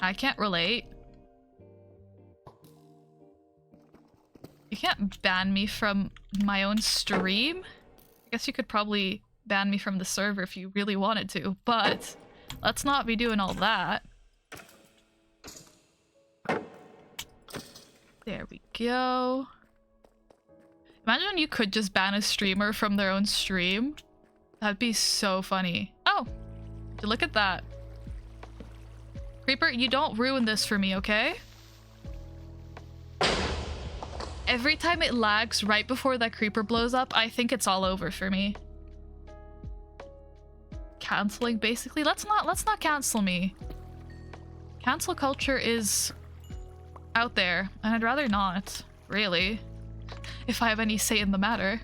I can't relate. You can't ban me from my own stream. I guess you could probably ban me from the server if you really wanted to, but let's not be doing all that. There we go. Imagine you could just ban a streamer from their own stream. That'd be so funny. Oh, look at that. Creeper, you don't ruin this for me, okay? Every time it lags right before that creeper blows up, I think it's all over for me. Canceling, basically. Let's not cancel me. Cancel culture is out there, and I'd rather not, really, if I have any say in the matter.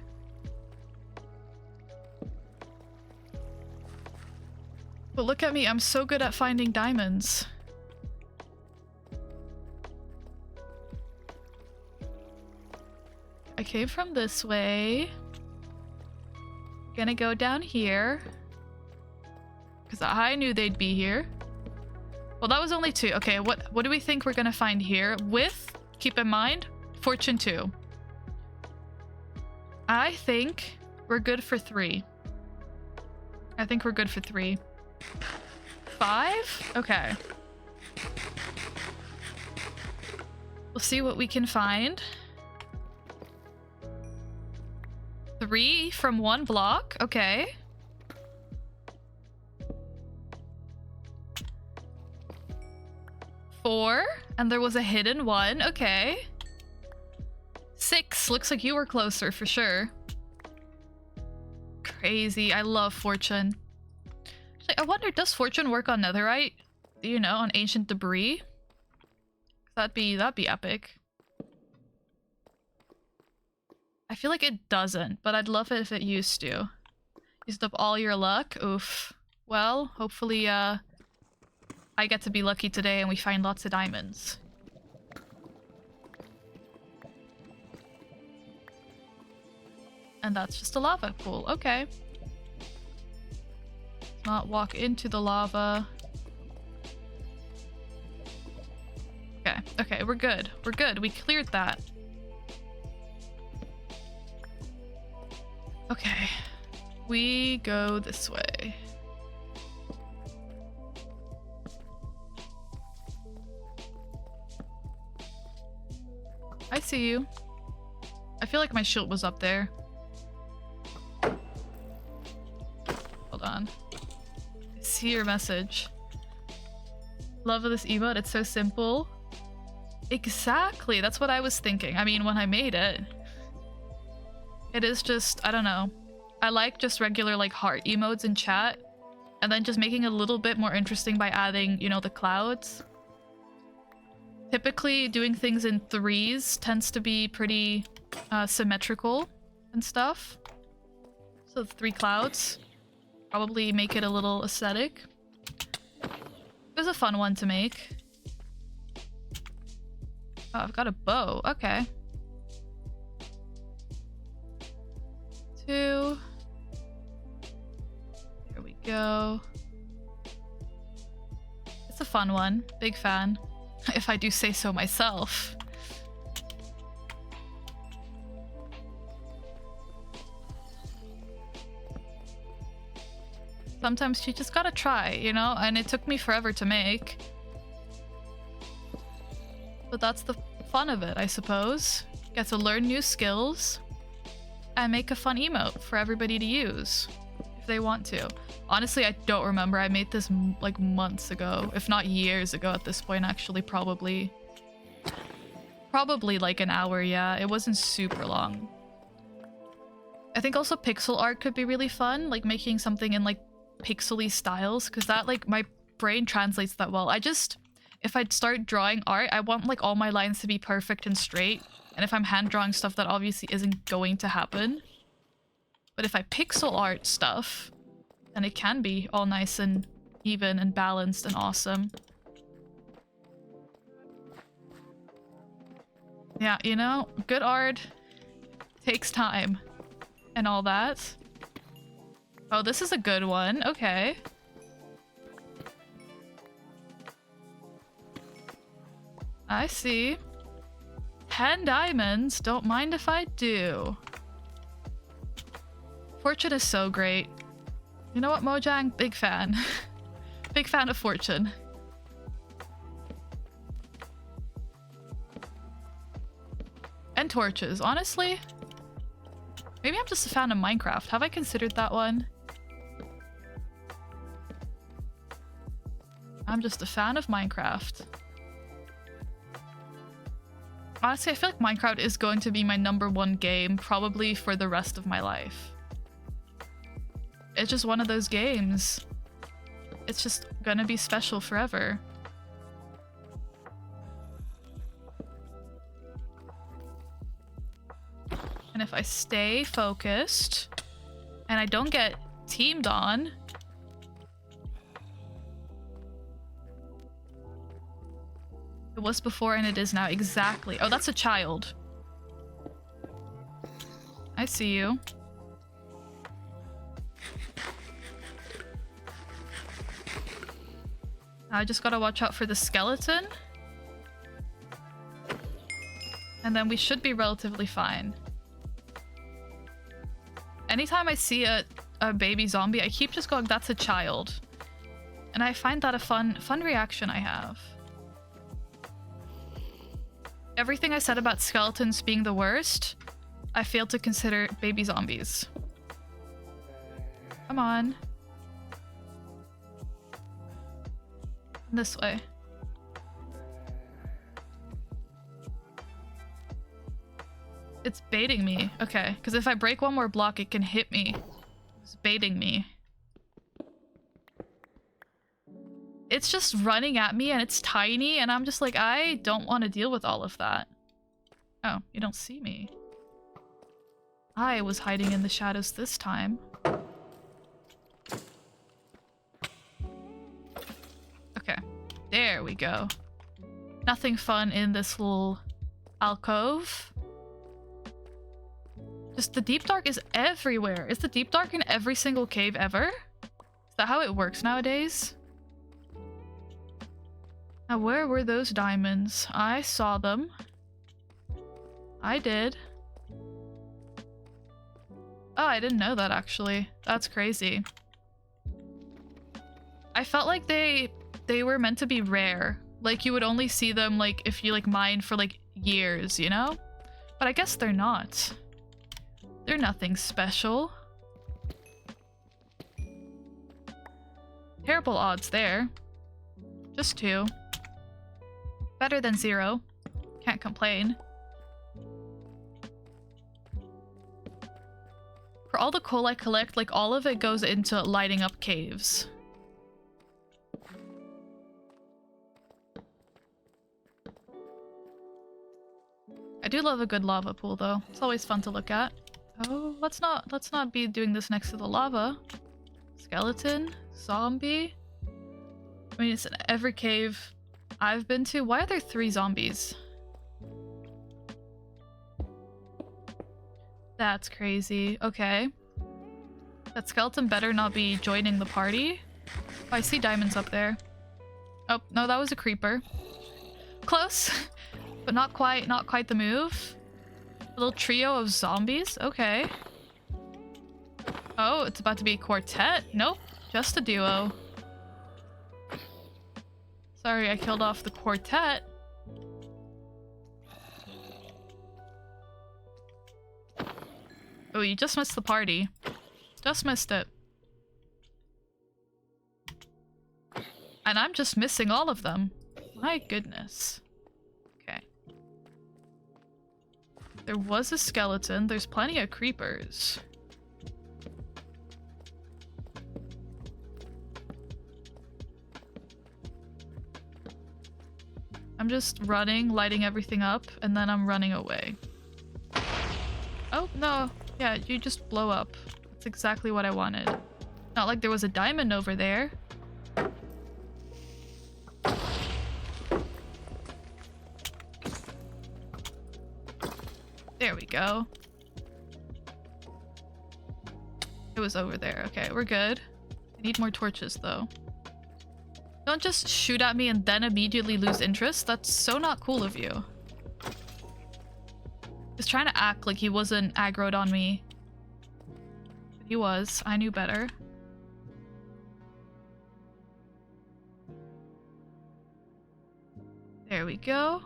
But look at me, I'm so good at finding diamonds. I came from this way. Gonna go down here. Because I knew they'd be here. Well, that was only 2. Okay, what do we think we're gonna find here? With, keep in mind, fortune 2. I think we're good for 3. I think we're good for 3. 5? Okay. We'll see what we can find. 3 from 1 block. Okay. 4, and there was a hidden 1. Okay. 6. Looks like you were closer for sure. Crazy. I love fortune. Actually, I wonder, does fortune work on netherite? You know, on ancient debris? That'd be epic. I feel like it doesn't, but I'd love it if it used to. Used up all your luck? Oof. Well, hopefully, I get to be lucky today and we find lots of diamonds. And that's just a lava pool. Okay. Let's not walk into the lava. Okay, okay, we're good. We're good. We cleared that. Okay. We go this way. I see you. I feel like my shield was up there. Hold on. I see your message. Love this emote, it's so simple. Exactly, that's what I was thinking. I mean, when I made it, it is just, I don't know. I like just regular like heart emotes in chat, and then just making it a little bit more interesting by adding, you know, the clouds. Typically, doing things in 3s tends to be pretty symmetrical and stuff. So the 3 clouds probably make it a little aesthetic. It was a fun one to make. Oh, I've got a bow. Okay. 2. There we go. It's a fun one. Big fan. If I do say so myself. Sometimes you just gotta try, you know? And it took me forever to make. But that's the fun of it, I suppose. Get to learn new skills and make a fun emote for everybody to use if they want to. Honestly, I don't remember. I made this like months ago, if not years ago at this point, actually, probably like an hour, yeah. It wasn't super long. I think also pixel art could be really fun, like making something in like pixely styles, because that, like, my brain translates that well. If I'd start drawing art, I want like all my lines to be perfect and straight, and if I'm hand drawing stuff, that obviously isn't going to happen. But if I pixel art stuff, then it can be all nice and even and balanced and awesome. Yeah, you know, good art takes time and all that. Oh, this is a good one. Okay. I see. 10 diamonds. Don't mind if I do. Fortune is so great. You know what, Mojang? Big fan. Big fan of Fortune. And torches, honestly. Maybe I'm just a fan of Minecraft. Have I considered that one? I'm just a fan of Minecraft. Honestly, I feel like Minecraft is going to be my #1 game probably for the rest of my life. It's just one of those games. It's just gonna be special forever. And if I stay focused and I don't get teamed on, it was before and it is now. Exactly. Oh, that's a child. I see you. I just gotta watch out for the skeleton. And then we should be relatively fine. Anytime I see a baby zombie, I keep just going, that's a child. And I find that a fun reaction I have. Everything I said about skeletons being the worst, I failed to consider baby zombies. Come on. This way. It's baiting me. Okay, because if I break one more block, it can hit me. It's baiting me. It's just running at me and it's tiny and I'm just like, I don't want to deal with all of that. Oh, you don't see me. I was hiding in the shadows this time. Okay, there we go. Nothing fun in this little alcove. Just the deep dark is everywhere. Is the deep dark in every single cave ever? Is that how it works nowadays? Now, where were those diamonds? I saw them. I did. Oh, I didn't know that actually. That's crazy. I felt like they were meant to be rare. Like you would only see them like if you like mine for like years, you know? But I guess they're not. They're nothing special. Terrible odds there. Just 2. Better than 0. Can't complain. For all the coal I collect, like all of it goes into lighting up caves. I do love a good lava pool though. It's always fun to look at. Oh, let's not be doing this next to the lava. Skeleton, zombie. I mean, it's in every cave I've been to. Why are there 3 zombies? That's crazy. Okay. That skeleton better not be joining the party. Oh, I see diamonds up there. Oh, no, that was a creeper. Close, but not quite the move. A little trio of zombies? Okay. Oh, it's about to be a quartet? Nope, just a duo. Sorry, I killed off the quartet. Oh, you just missed the party. Just missed it. And I'm just missing all of them. My goodness. Okay. There was a skeleton. There's plenty of creepers. I'm just running, lighting everything up, and then I'm running away. Oh, no. Yeah, you just blow up. That's exactly what I wanted. Not like there was a diamond over there. There we go. It was over there. Okay, we're good. I need more torches, though. Don't just shoot at me and then immediately lose interest. That's so not cool of you. He's trying to act like he wasn't aggroed on me. But he was. I knew better. There we go.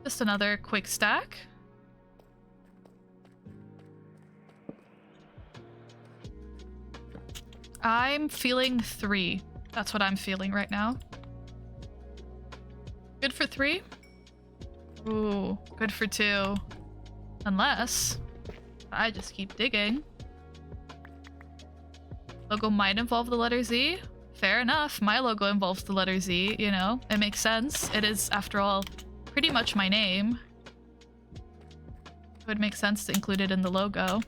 Just another quick stack. I'm feeling 3. That's what I'm feeling right now. Good for 3? Ooh, good for 2. Unless I just keep digging. Logo might involve the letter Z. Fair enough. My logo involves the letter Z, you know. It makes sense. It is, after all, pretty much my name. It would make sense to include it in the logo.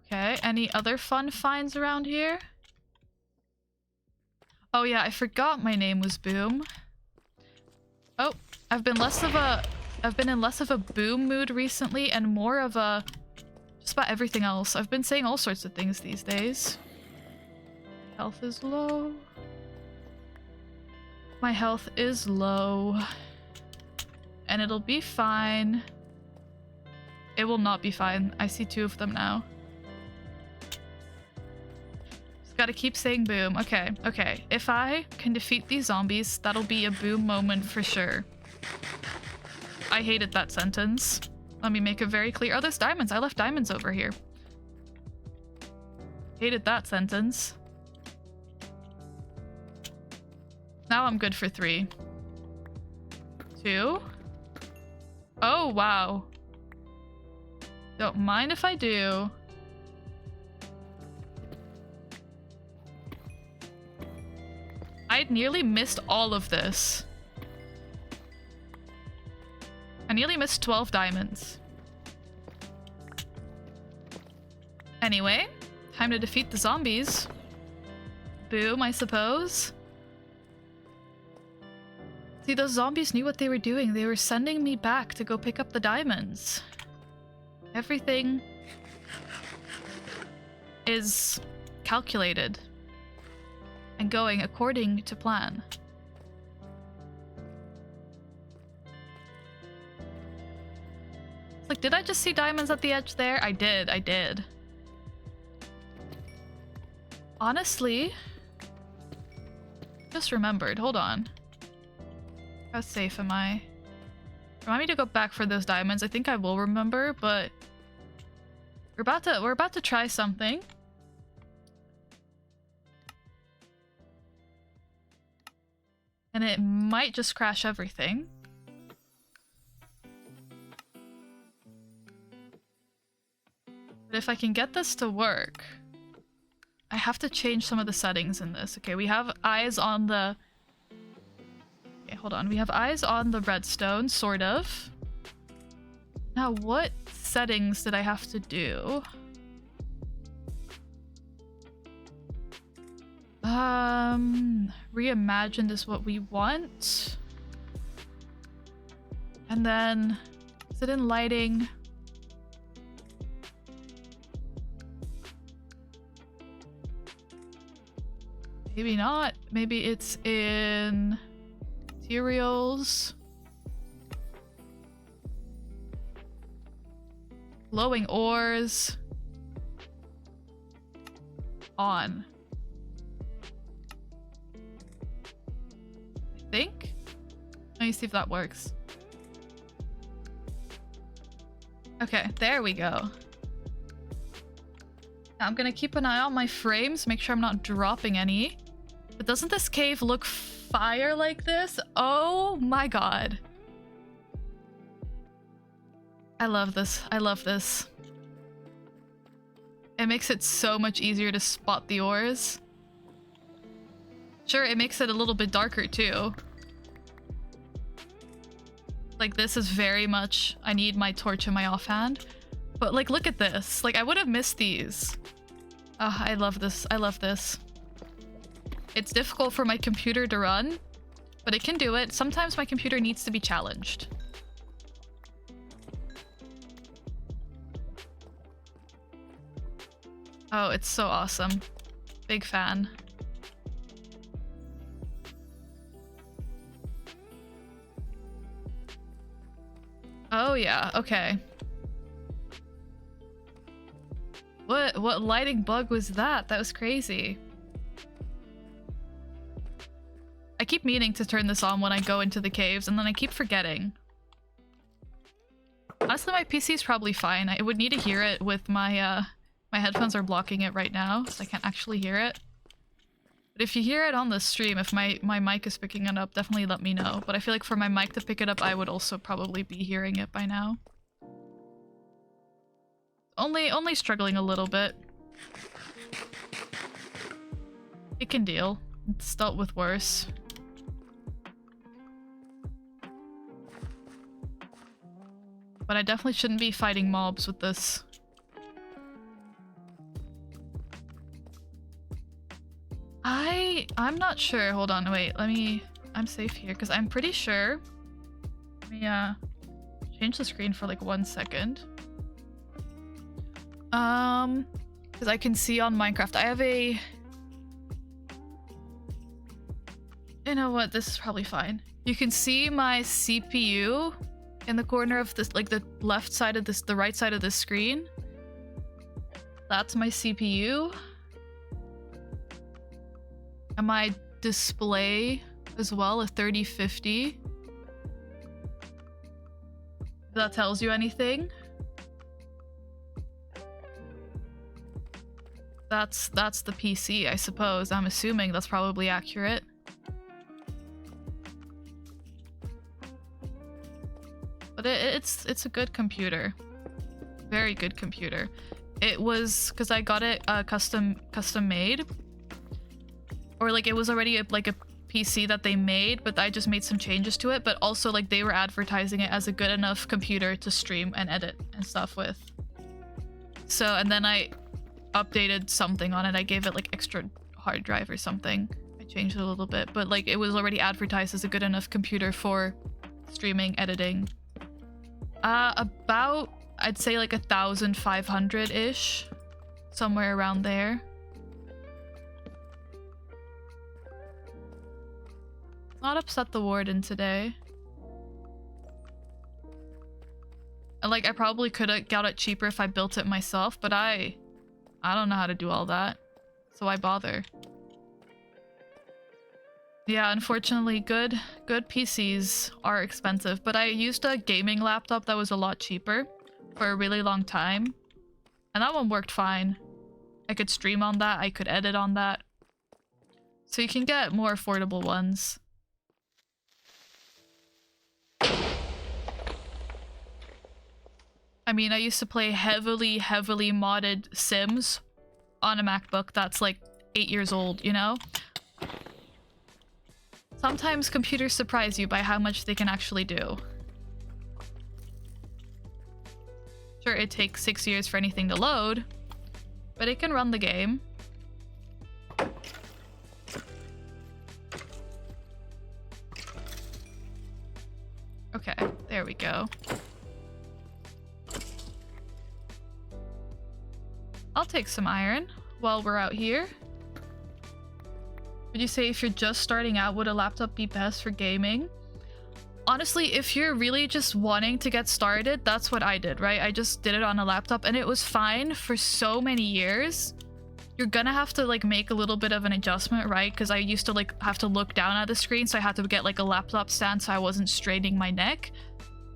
Okay, any other fun finds around here? Oh yeah, I forgot my name was Boom. Oh, I've been in less of a boom mood recently and more of a just about everything else. I've been saying all sorts of things these days. Health is low. My health is low. And it'll be fine. It will not be fine. I see 2 of them now. Just gotta keep saying boom. Okay, okay. If I can defeat these zombies, that'll be a boom moment for sure. I hated that sentence. Let me make it very clear. Oh, there's diamonds. I left diamonds over here. Hated that sentence. Now I'm good for 3. 2. Oh, wow. Don't mind if I do. I'd nearly missed all of this. I nearly missed 12 diamonds. Anyway, time to defeat the zombies. Boom, I suppose. See, those zombies knew what they were doing. They were sending me back to go pick up the diamonds. Everything is calculated and going according to plan. Like, did I just see diamonds at the edge there? I did. Honestly, just remembered. Hold on. How safe am I? Remind me to go back for those diamonds. I think I will remember, but we're about to try something. And it might just crash everything. But if I can get this to work, I have to change some of the settings in this. Okay, we have eyes on the... Okay, hold on. We have eyes on the redstone, sort of. Now, what settings did I have to do? Reimagined is what we want. And then, is it in lighting? Maybe not. Maybe it's in materials. Glowing ores. On. I think. Let me see if that works. Okay, there we go. Now I'm gonna keep an eye on my frames, make sure I'm not dropping any. But doesn't this cave look fire like this? Oh my god. I love this. I love this. It makes it so much easier to spot the ores. Sure, it makes it a little bit darker too. Like, this is very much... I need my torch in my offhand. But, like, look at this. Like, I would have missed these. Oh, I love this. I love this. It's difficult for my computer to run, but it can do it. Sometimes my computer needs to be challenged. Oh, it's so awesome. Big fan. Oh yeah, okay. What lighting bug was that? That was crazy. I keep meaning to turn this on when I go into the caves, and then I keep forgetting. Honestly, my PC's probably fine. I would need to hear it with my, my headphones are blocking it right now, so I can't actually hear it. But if you hear it on the stream, if my mic is picking it up, definitely let me know. But I feel like for my mic to pick it up, I would also probably be hearing it by now. Only struggling a little bit. It can deal. It's dealt with worse. But I definitely shouldn't be fighting mobs with this. I'm not sure. Hold on, wait. I'm safe here because I'm pretty sure. Let me change the screen for like 1 second. Because I can see on Minecraft. I have a... You know what? This is probably fine. You can see my CPU in the corner of this, like the left side of this, the right side of the screen. That's my CPU. And my display as well, a 3050. If that tells you anything. That's the PC, I suppose. I'm assuming that's probably accurate. But it's a good computer. Very good computer. It was because I got it custom made. Or like it was already like a PC that they made, but I just made some changes to it. But also like they were advertising it as a good enough computer to stream and edit and stuff with. So, and then I updated something on it. I gave it like extra hard drive or something. I changed it a little bit, but like it was already advertised as a good enough computer for streaming, editing. About, I'd say like 1,500-ish. Somewhere around there. Not upset the warden today. And like I probably could have got it cheaper if I built it myself, but I don't know how to do all that. So why bother? Yeah, unfortunately good PCs are expensive, but I used a gaming laptop that was a lot cheaper for a really long time. And that one worked fine. I could stream on that, I could edit on that. So you can get more affordable ones. I mean, I used to play heavily modded Sims on a MacBook that's like 8 years old, you know? Sometimes computers surprise you by how much they can actually do. Sure, it takes 6 years for anything to load, but it can run the game. Okay, there we go. I'll take some iron while we're out here. Would you say if you're just starting out, would a laptop be best for gaming? Honestly, if you're really just wanting to get started, that's what I did, right? I just did it on a laptop and it was fine for so many years. You're gonna have to like make a little bit of an adjustment, right? Because I used to like have to look down at the screen, so I had to get like a laptop stand so I wasn't straining my neck.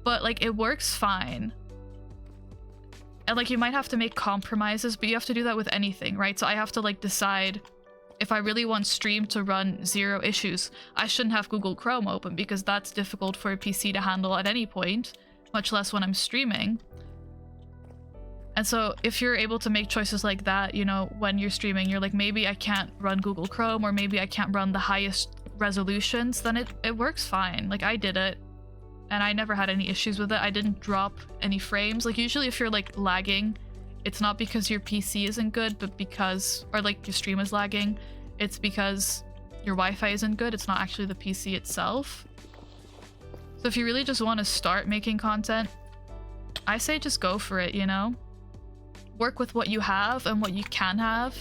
But like it works fine. And like you might have to make compromises, but you have to do that with anything, right? So I have to like decide if I really want stream to run 0 issues. I shouldn't have Google Chrome open because that's difficult for a PC to handle at any point, much less when I'm streaming. And so if you're able to make choices like that, you know, when you're streaming, you're like, maybe I can't run Google Chrome or maybe I can't run the highest resolutions, then it works fine. Like I did it. And I never had any issues with it. I didn't drop any frames. Like usually if you're like lagging, it's not because your PC isn't good, but because, or like your stream is lagging, it's because your Wi-Fi isn't good. It's not actually the PC itself. So if you really just want to start making content, I say just go for it, you know? work with what you have and what you can have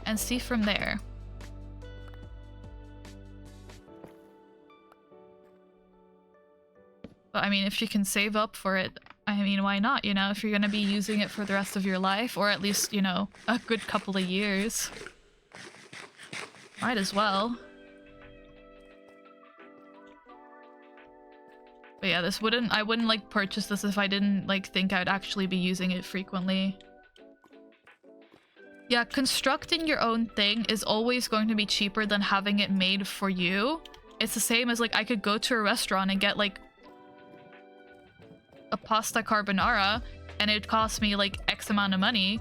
and see from there. But I mean, if you can save up for it, I mean, why not, you know? If you're gonna be using it for the rest of your life, or at least, you know, a good couple of years. Might as well. But yeah, I wouldn't like purchase this if I didn't like think I'd actually be using it frequently. Yeah, constructing your own thing is always going to be cheaper than having it made for you. It's the same as like I could go to a restaurant and get like a pasta carbonara and it'd cost me like X amount of money.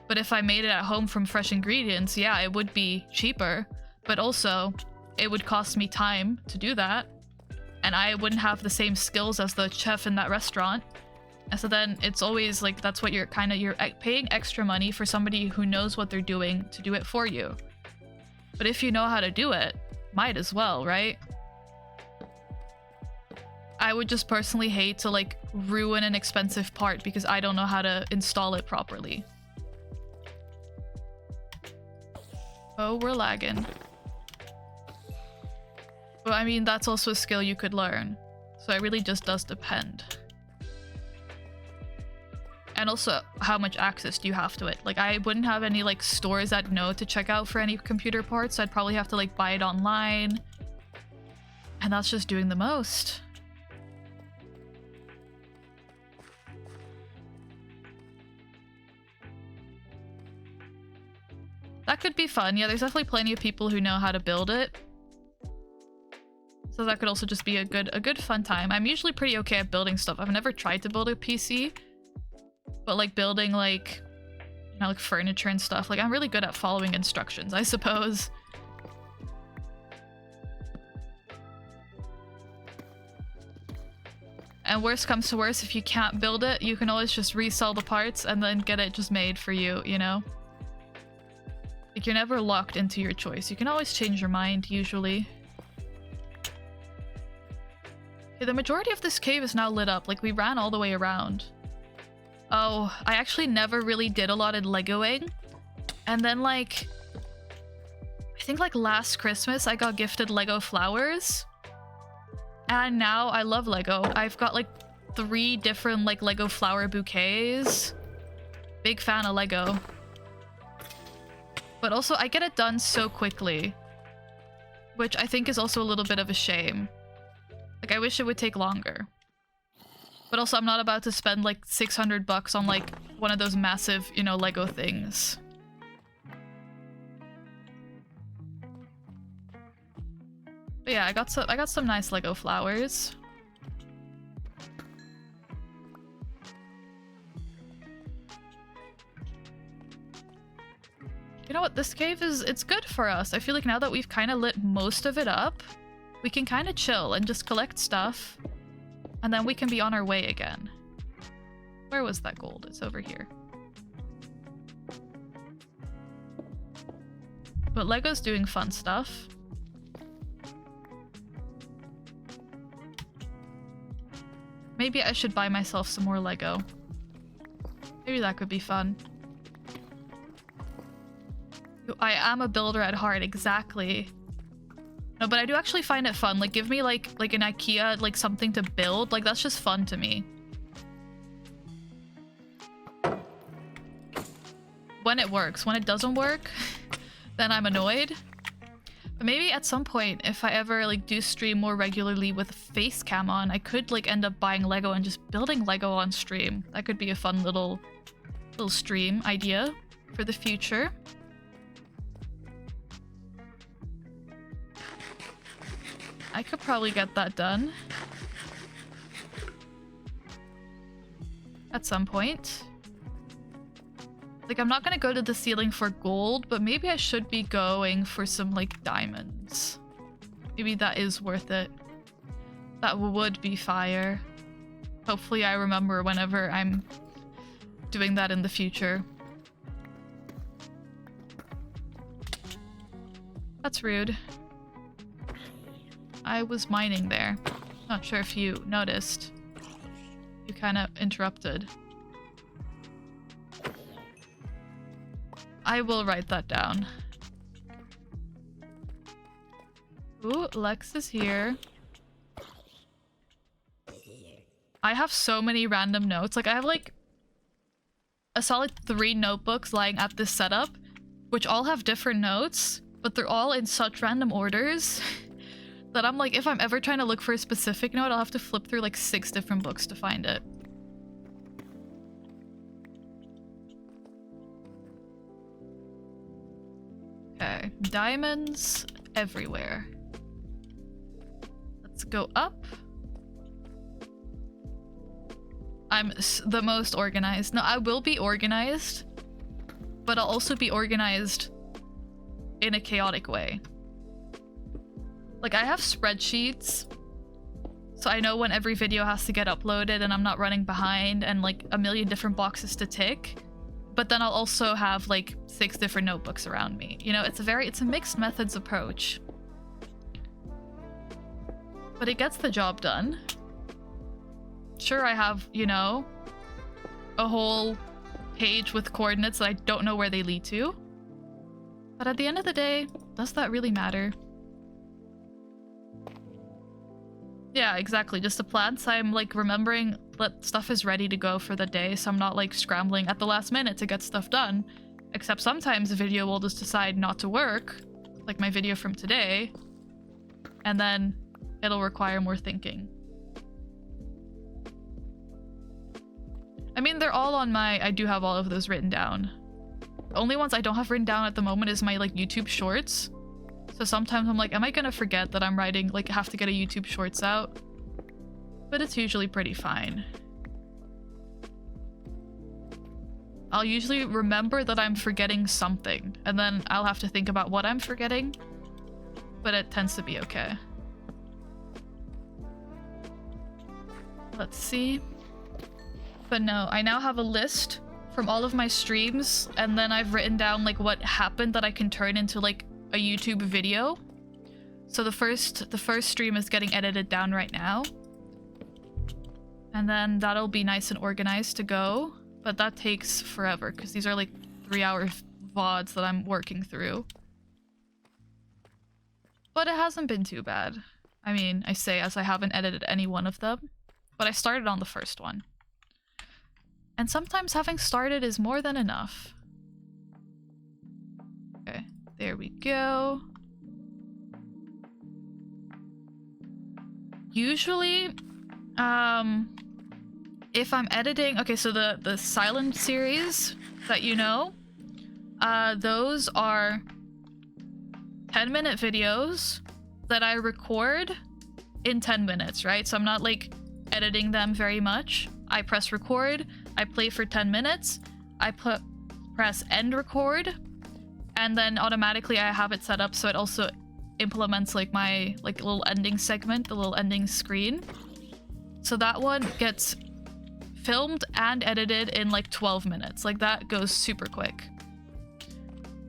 But if I made it at home from fresh ingredients, yeah, it would be cheaper. But also, it would cost me time to do that. And I wouldn't have the same skills as the chef in that restaurant. And so then it's always like, that's what you're paying extra money for somebody who knows what they're doing to do it for you. But if you know how to do it, might as well, right? I would just personally hate to like ruin an expensive part because I don't know how to install it properly. Oh, we're lagging. But I mean, that's also a skill you could learn. So it really just does depend. And also, how much access do you have to it? Like, I wouldn't have any like stores I'd know to check out for any computer parts. So I'd probably have to like buy it online. And that's just doing the most. That could be fun. Yeah, there's definitely plenty of people who know how to build it. So that could also just be a good fun time. I'm usually pretty okay at building stuff. I've never tried to build a PC. But like building like, you know, like furniture and stuff. Like I'm really good at following instructions, I suppose. And worst comes to worst, if you can't build it, you can always just resell the parts and then get it just made for you, you know? Like you're never locked into your choice. You can always change your mind, usually. Okay, the majority of this cave is now lit up. Like we ran all the way around. Oh, I actually never really did a lot of Legoing. And then like, I think like last Christmas I got gifted Lego flowers. And now I love Lego. I've got like 3 different like Lego flower bouquets. Big fan of Lego. But also I get it done so quickly. Which I think is also a little bit of a shame. Like I wish it would take longer. But also I'm not about to spend like 600 bucks on like one of those massive, you know, Lego things. But yeah, I got some nice Lego flowers. You know what? This cave it's good for us. I feel like now that we've kind of lit most of it up, we can kind of chill and just collect stuff. And then we can be on our way again. Where was that gold? It's over here. But Lego's doing fun stuff. Maybe I should buy myself some more Lego. Maybe that could be fun. I am a builder at heart, exactly. No, but I do actually find it fun. Like, give me like an IKEA, like something to build. Like, that's just fun to me. When it works. When it doesn't work, then I'm annoyed. But maybe at some point, if I ever like do stream more regularly with a face cam on, I could like end up buying Lego and just building Lego on stream. That could be a fun little stream idea for the future. I could probably get that done. At some point. Like, I'm not gonna go to the ceiling for gold, but maybe I should be going for some, like, diamonds. Maybe that is worth it. That would be fire. Hopefully I remember whenever I'm doing that in the future. That's rude. I was mining there. Not sure if you noticed. You kind of interrupted. I will write that down. Ooh, Lex is here. I have so many random notes. Like, I have like a solid 3 notebooks lying at this setup, which all have different notes, but they're all in such random orders that I'm like, if I'm ever trying to look for a specific note, I'll have to flip through like 6 different books to find it. Okay, diamonds everywhere. Let's go up. I'm the most organized. No, I will be organized, but I'll also be organized in a chaotic way. Like, I have spreadsheets, so I know when every video has to get uploaded and I'm not running behind, and like a million different boxes to tick. But then I'll also have like 6 different notebooks around me. You know, it's a mixed methods approach. But it gets the job done. Sure, I have, you know, a whole page with coordinates that I don't know where they lead to. But at the end of the day, does that really matter? Yeah, exactly. Just the plans. I'm like remembering that stuff is ready to go for the day, so I'm not like scrambling at the last minute to get stuff done. Except sometimes a video will just decide not to work, like my video from today, and then it'll require more thinking. I mean, they're all on my... I do have all of those written down. The only ones I don't have written down at the moment is my like YouTube shorts. So sometimes I'm like, am I gonna forget that I'm writing, like, have to get a YouTube shorts out? But it's usually pretty fine. I'll usually remember that I'm forgetting something, and then I'll have to think about what I'm forgetting. But it tends to be okay. Let's see. But no, I now have a list from all of my streams, and then I've written down like what happened that I can turn into like a YouTube video. So the first stream is getting edited down right now. And then that'll be nice and organized to go. But that takes forever because these are like 3-hour VODs that I'm working through. But it hasn't been too bad. I mean, I say as I haven't edited any one of them, but I started on the first one. And sometimes having started is more than enough. Okay, there we go. Usually, if I'm editing... Okay, so the silent series that you know, those are 10-minute videos that I record in 10 minutes, right? So I'm not like editing them very much. I press record, I play for 10 minutes, I press end record, and then automatically I have it set up so it also implements like my like little ending segment, the little ending screen. So that one gets filmed and edited in like 12 minutes. Like that goes super quick.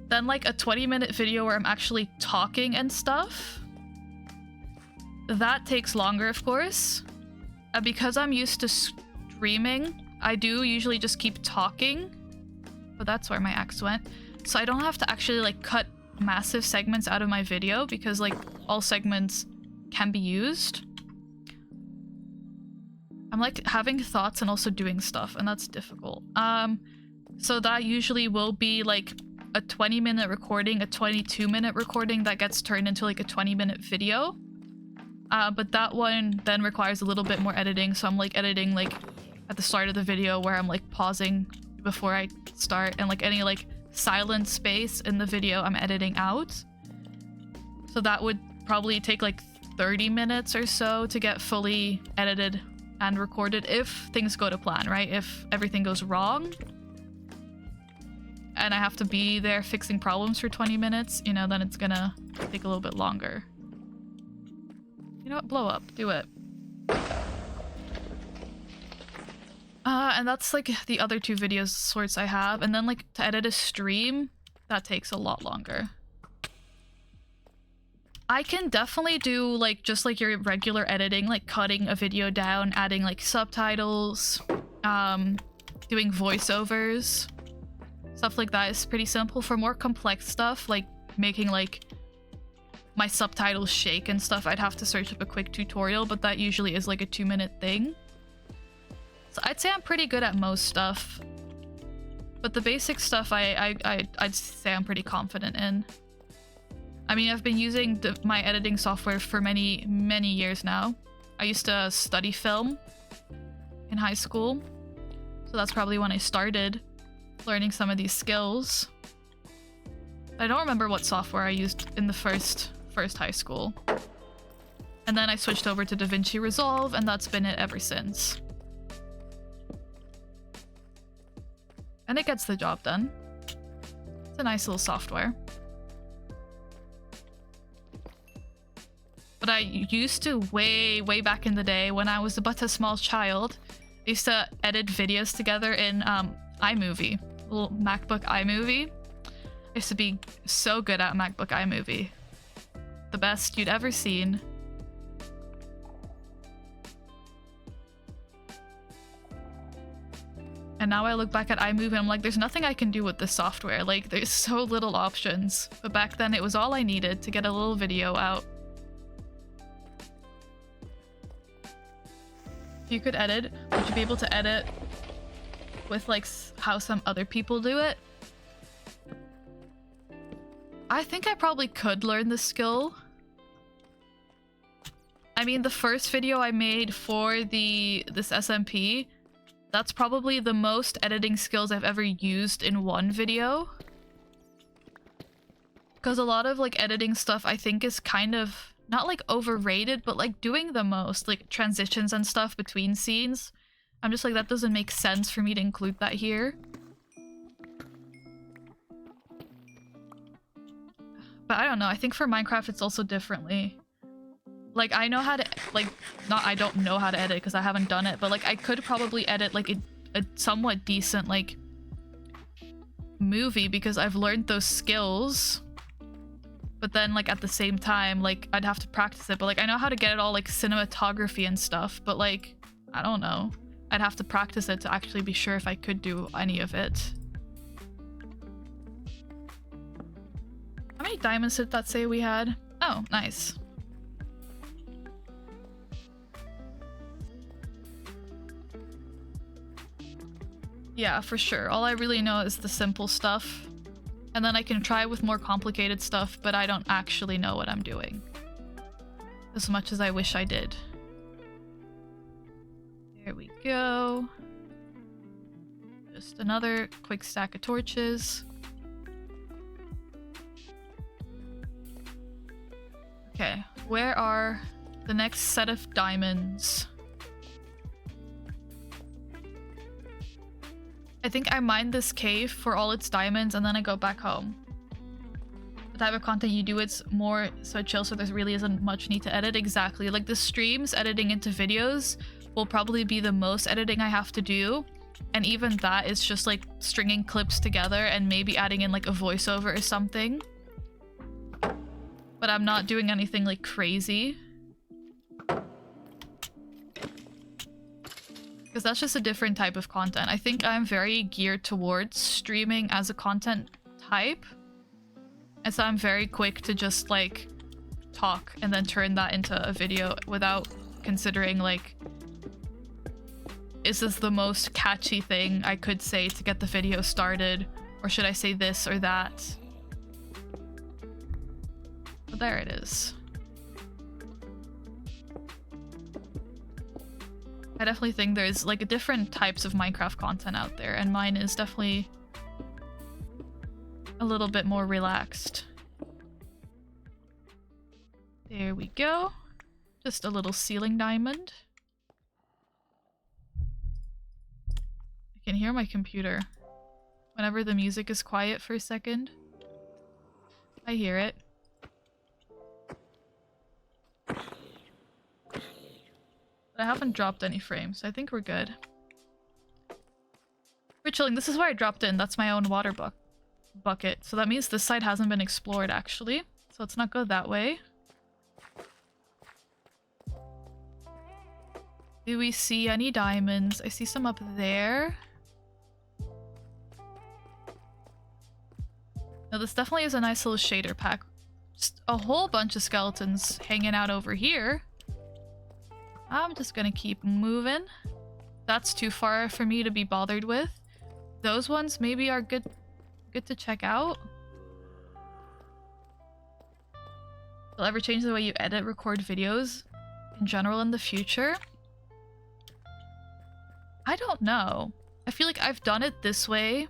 Then like a 20-minute video where I'm actually talking and stuff, that takes longer, of course. Because I'm used to streaming, I do usually just keep talking. But that's where my axe went. So I don't have to actually like cut massive segments out of my video because like all segments can be used. I'm like having thoughts and also doing stuff, and that's difficult. So that usually will be like a 20-minute recording, a 22-minute recording that gets turned into like a 20-minute video. But that one then requires a little bit more editing, so I'm like editing like at the start of the video where I'm like pausing before I start, and like any like silent space in the video I'm editing out. So that would probably take like 30 minutes or so to get fully edited and recorded if things go to plan, right? If everything goes wrong and I have to be there fixing problems for 20 minutes, you know, then it's gonna take a little bit longer. You know what? Blow up. Do it. And that's like the other 2 videos sorts I have. And then like to edit a stream, that takes a lot longer. I can definitely do like just like your regular editing, like cutting a video down, adding like subtitles, doing voiceovers. stuff like that is pretty simple. For more complex stuff, like making like my subtitles shake and stuff, I'd have to search up a quick tutorial, but that usually is like a 2-minute thing. So I'd say I'm pretty good at most stuff. But the basic stuff I'd say I'm pretty confident in. I mean, I've been using my editing software for many years now. I used to study film in high school, so that's probably when I started learning some of these skills. I don't remember what software I used in the first high school. And then I switched over to DaVinci Resolve, and that's been it ever since. And it gets the job done. It's a nice little software. But I used to way back in the day when I was but a small child, I used to edit videos together in iMovie, little MacBook iMovie. I used to be so good at MacBook iMovie. The best you'd ever seen. And now I look back at iMovie and I'm like, there's nothing I can do with this software. Like, there's so little options. But back then it was all I needed to get a little video out. If you could edit, would you be able to edit with like how some other people do it? I think I probably could learn the skill. I mean, the first video I made for this SMP, that's probably the most editing skills I've ever used in one video. Because a lot of like editing stuff I think is kind of not like overrated, but like doing the most, like transitions and stuff between scenes. I'm just like, that doesn't make sense for me to include that here. But I don't know, I think for Minecraft it's also differently. Like, I know how to, like, not I don't know how to edit because I haven't done it, but like I could probably edit like a somewhat decent like movie because I've learned those skills. But then like at the same time, like I'd have to practice it. But like I know how to get it all like cinematography and stuff, but like, I don't know. I'd have to practice it to actually be sure if I could do any of it. How many diamonds did that say we had? Oh, nice. Yeah, for sure. All I really know is the simple stuff. And then I can try with more complicated stuff, but I don't actually know what I'm doing. As much as I wish I did. There we go. Just another quick stack of torches. Okay, where are the next set of diamonds? I think I mined this cave for all its diamonds and then I go back home. The type of content you do, it's more so chill, so there really isn't much need to edit. Exactly. Like the streams editing into videos will probably be the most editing I have to do. And even that is just like stringing clips together and maybe adding in like a voiceover or something. But I'm not doing anything like crazy. Because that's just a different type of content. I think I'm very geared towards streaming as a content type. And so I'm very quick to just like talk and then turn that into a video without considering like, is this the most catchy thing I could say to get the video started? Or should I say this or that? But there it is. I definitely think there's like different types of Minecraft content out there, and mine is definitely a little bit more relaxed. There we go. Just a little ceiling diamond. I can hear my computer. Whenever the music is quiet for a second, I hear it. But I haven't dropped any frames, so I think we're good. We're chilling. This is where I dropped in. That's my own water bucket. So that means this side hasn't been explored, actually. So let's not go that way. Do we see any diamonds? I see some up there. Now this definitely is a nice little shader pack. Just a whole bunch of skeletons hanging out over here. I'm just gonna keep moving. That's too far for me to be bothered with. Those ones maybe are good to check out. Will ever change the way you edit, record videos in general in the future? I don't know. I feel like I've done it this way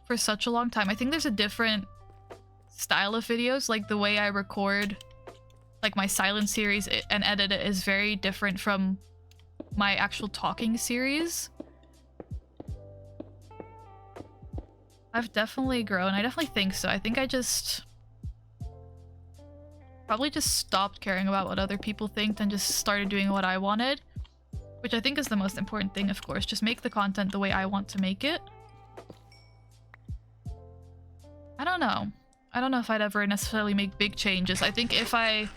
for such a long time. I think there's a different style of videos, like the way I record like my silent series and edit it is very different from my actual talking series. I've definitely grown. I definitely think so. I think I just probably just stopped caring about what other people think and just started doing what I wanted, which I think is the most important thing, of course. Just make the content the way I want to make it. I don't know. I don't know if I'd ever necessarily make big changes. I think if I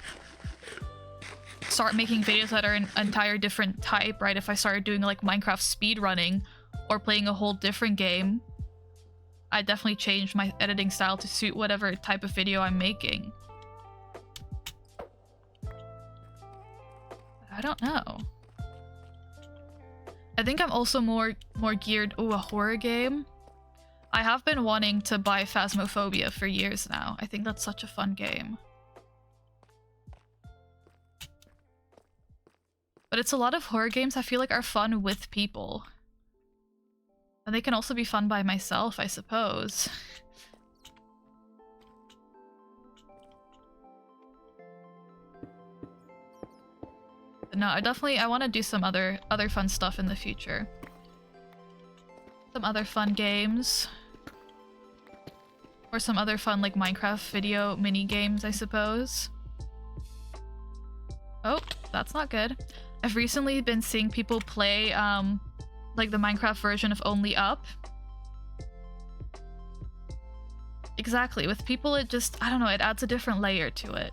start making videos that are an entire different type, right? If I started doing like Minecraft speedrunning or playing a whole different game, I'd definitely change my editing style to suit whatever type of video I'm making. I don't know. I think I'm also more geared... Ooh, a horror game. I have been wanting to buy Phasmophobia for years now. I think that's such a fun game. But it's a lot of horror games I feel like are fun with people. And they can also be fun by myself, I suppose. But no, I want to do some other fun stuff in the future. Some other fun games. Or some other fun like Minecraft video mini games, I suppose. Oh, that's not good. I've recently been seeing people play like the Minecraft version of Only Up. Exactly, with people it just, I don't know, it adds a different layer to it.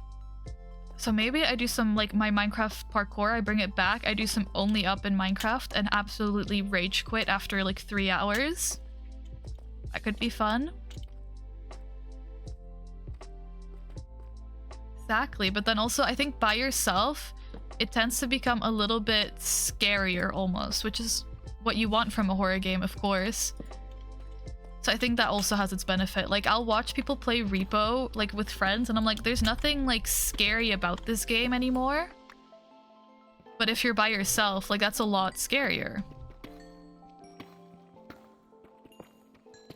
So maybe I do some like my Minecraft parkour, I bring it back, I do some Only Up in Minecraft and absolutely rage quit after like 3 hours. That could be fun. Exactly, but then also I think by yourself, it tends to become a little bit scarier almost, which is what you want from a horror game, of course. So I think that also has its benefit. Like, I'll watch people play Repo, like, with friends, and I'm like, there's nothing, like, scary about this game anymore. But if you're by yourself, like, that's a lot scarier.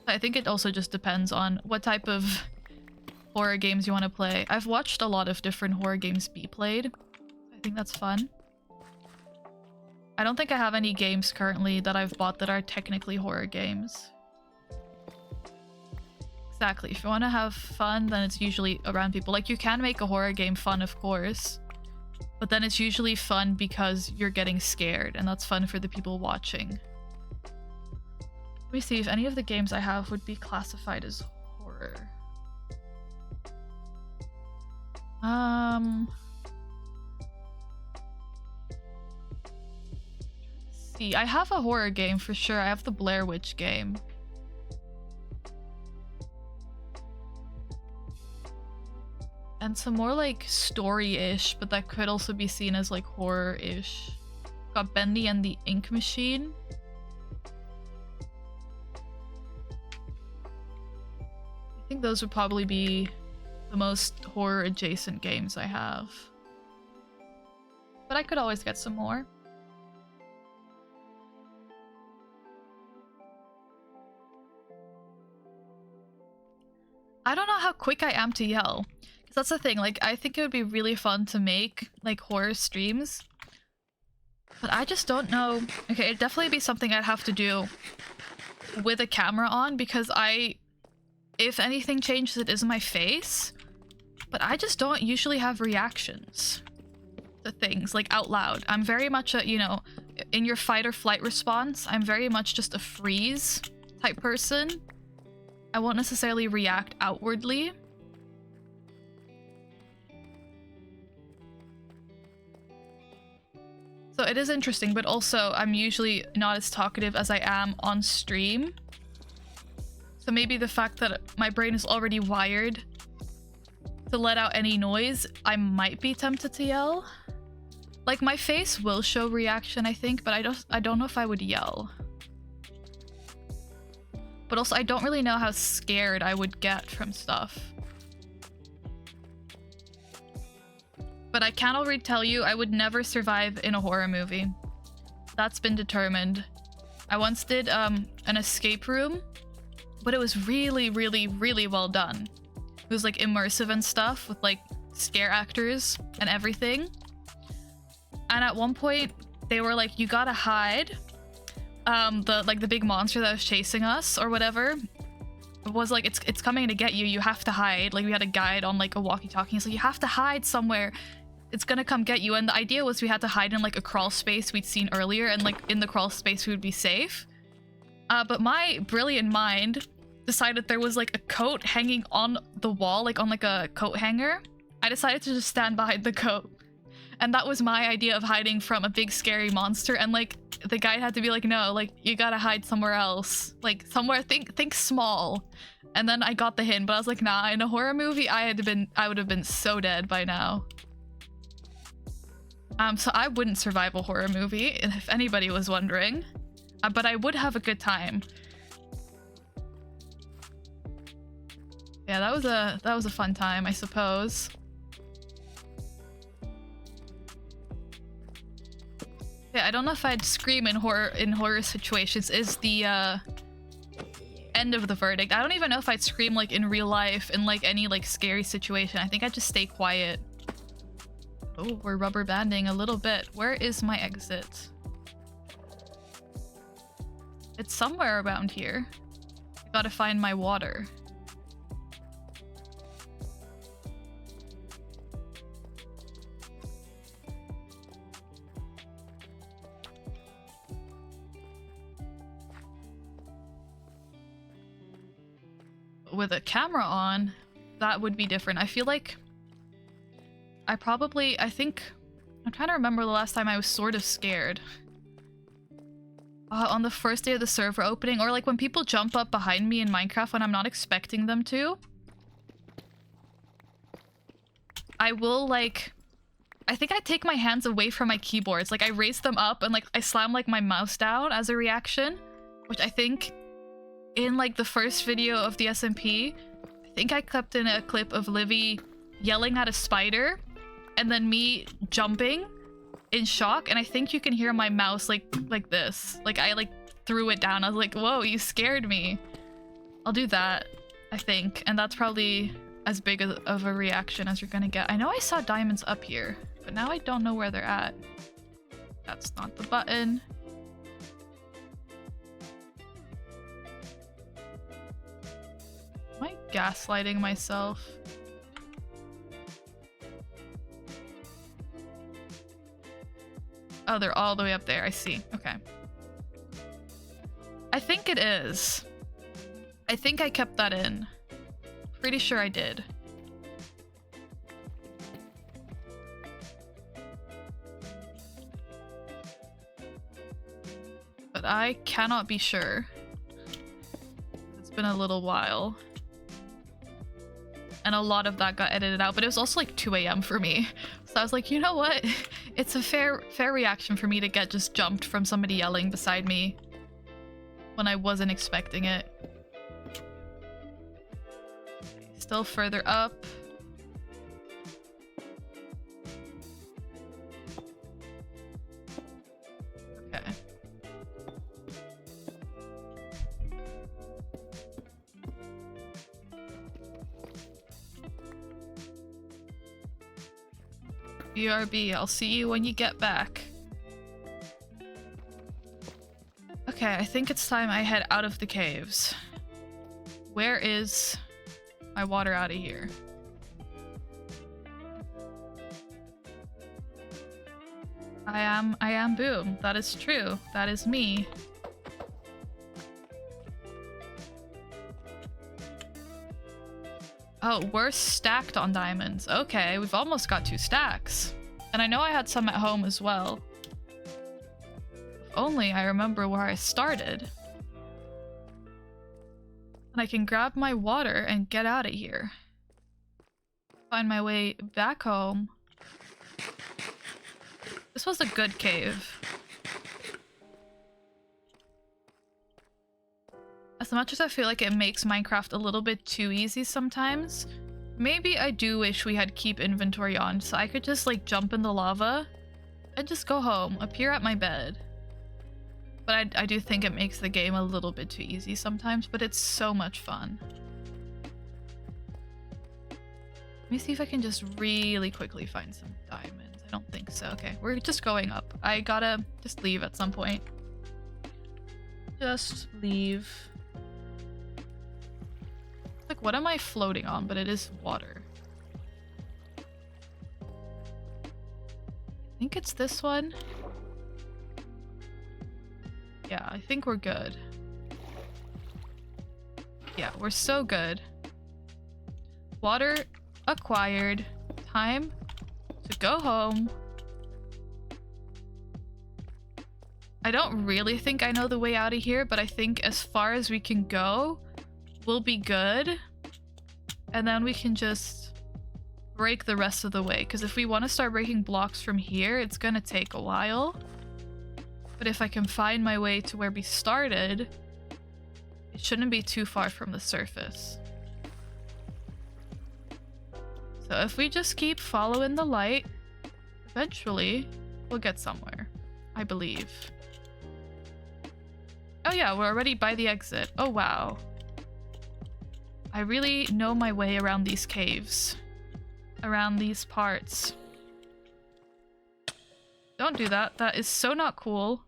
I think it also just depends on what type of horror games you want to play. I've watched a lot of different horror games be played. I think that's fun. I don't think I have any games currently that I've bought that are technically horror games. Exactly. If you want to have fun, then it's usually around people. Like, you can make a horror game fun, of course. But then it's usually fun because you're getting scared, and that's fun for the people watching. Let me see if any of the games I have would be classified as horror. See, I have a horror game for sure. I have the Blair Witch game. And some more like story-ish, but that could also be seen as like horror-ish. Got Bendy and the Ink Machine. I think those would probably be the most horror-adjacent games I have. But I could always get some more. I don't know how quick I am to yell. Because that's the thing, like, I think it would be really fun to make, like, horror streams. But I just don't know. Okay, it'd definitely be something I'd have to do with a camera on, because if anything changes, it is my face. But I just don't usually have reactions to things, like, out loud. I'm very much a, you know, in your fight or flight response, I'm very much just a freeze type person. I won't necessarily react outwardly. So it is interesting, but also I'm usually not as talkative as I am on stream. So maybe the fact that my brain is already wired to let out any noise, I might be tempted to yell. Like, my face will show reaction, I think, but I don't know if I would yell. But also, I don't really know how scared I would get from stuff. But I can already tell you, I would never survive in a horror movie. That's been determined. I once did an escape room, but it was really, really, really well done. It was like immersive and stuff with like scare actors and everything. And at one point, they were like, you gotta hide. The big monster that was chasing us or whatever was like, it's coming to get you. You have to hide. Like, we had a guide on like a walkie-talkie. So you have to hide somewhere. It's gonna come get you. And the idea was we had to hide in like a crawl space we'd seen earlier, and like in the crawl space we would be safe. But my brilliant mind decided there was like a coat hanging on the wall, like on like a coat hanger. I decided to just stand behind the coat. And that was my idea of hiding from a big scary monster. And like the guide had to be like, no, like you gotta hide somewhere else. Like somewhere, think small. And then I got the hint, but I was like, nah, in a horror movie, I would have been so dead by now. So I wouldn't survive a horror movie, if anybody was wondering. But I would have a good time. Yeah, that was a fun time, I suppose. Yeah, I don't know if I'd scream in horror situations is the end of the verdict. I don't even know if I'd scream like in real life in like any like scary situation. I think I'd just stay quiet. Oh, we're rubber banding a little bit. Where is my exit? It's somewhere around here. I gotta find my water. With a camera on, that would be different. I feel like I'm trying to remember the last time I was sort of scared. On the first day of the server opening, or like when people jump up behind me in Minecraft when I'm not expecting them to. I will like, I think I take my hands away from my keyboards. Like I raise them up and like I slam like my mouse down as a reaction, which I think in like the first video of the SMP, I think I clipped in a clip of Livy yelling at a spider and then me jumping in shock, and I think you can hear my mouse like this. Like I like threw it down. I was like, whoa, you scared me. I'll do that, I think, and that's probably as big of a reaction as you're gonna get. I know I saw diamonds up here, but now I don't know where they're at. That's not the button. Am I gaslighting myself? Oh, they're all the way up there. I see. Okay. I think it is. I think I kept that in. Pretty sure I did. But I cannot be sure. It's been a little while. And a lot of that got edited out, but it was also like 2 AM for me. So I was like, you know what? It's a fair reaction for me to get just jumped from somebody yelling beside me when I wasn't expecting it. Still further up. Okay. BRB, I'll see you when you get back. Okay, I think it's time I head out of the caves. Where is my water out of here? I am Boom. That is true. That is me. Oh, we're stacked on diamonds. Okay, we've almost got 2 stacks. And I know I had some at home as well. If only I remember where I started. And I can grab my water and get out of here. Find my way back home. This was a good cave. As much as I feel like it makes Minecraft a little bit too easy sometimes, maybe I do wish we had keep inventory on so I could just like jump in the lava and just go home, appear at my bed. But I do think it makes the game a little bit too easy sometimes, but it's so much fun. Let me see if I can just really quickly find some diamonds. I don't think so. Okay, we're just going up. I gotta just leave at some point. Just leave. Like, what am I floating on? But it is water. I think it's this one. Yeah, I think we're good. Yeah, we're so good. Water acquired. Time to go home. I don't really think I know the way out of here, but I think as far as we can go, we'll be good. And then we can just break the rest of the way. Because if we want to start breaking blocks from here, it's going to take a while. But if I can find my way to where we started, it shouldn't be too far from the surface. So if we just keep following the light, eventually we'll get somewhere, I believe. Oh yeah, we're already by the exit. Oh wow. I really know my way around these caves. Around these parts. Don't do that. That is so not cool.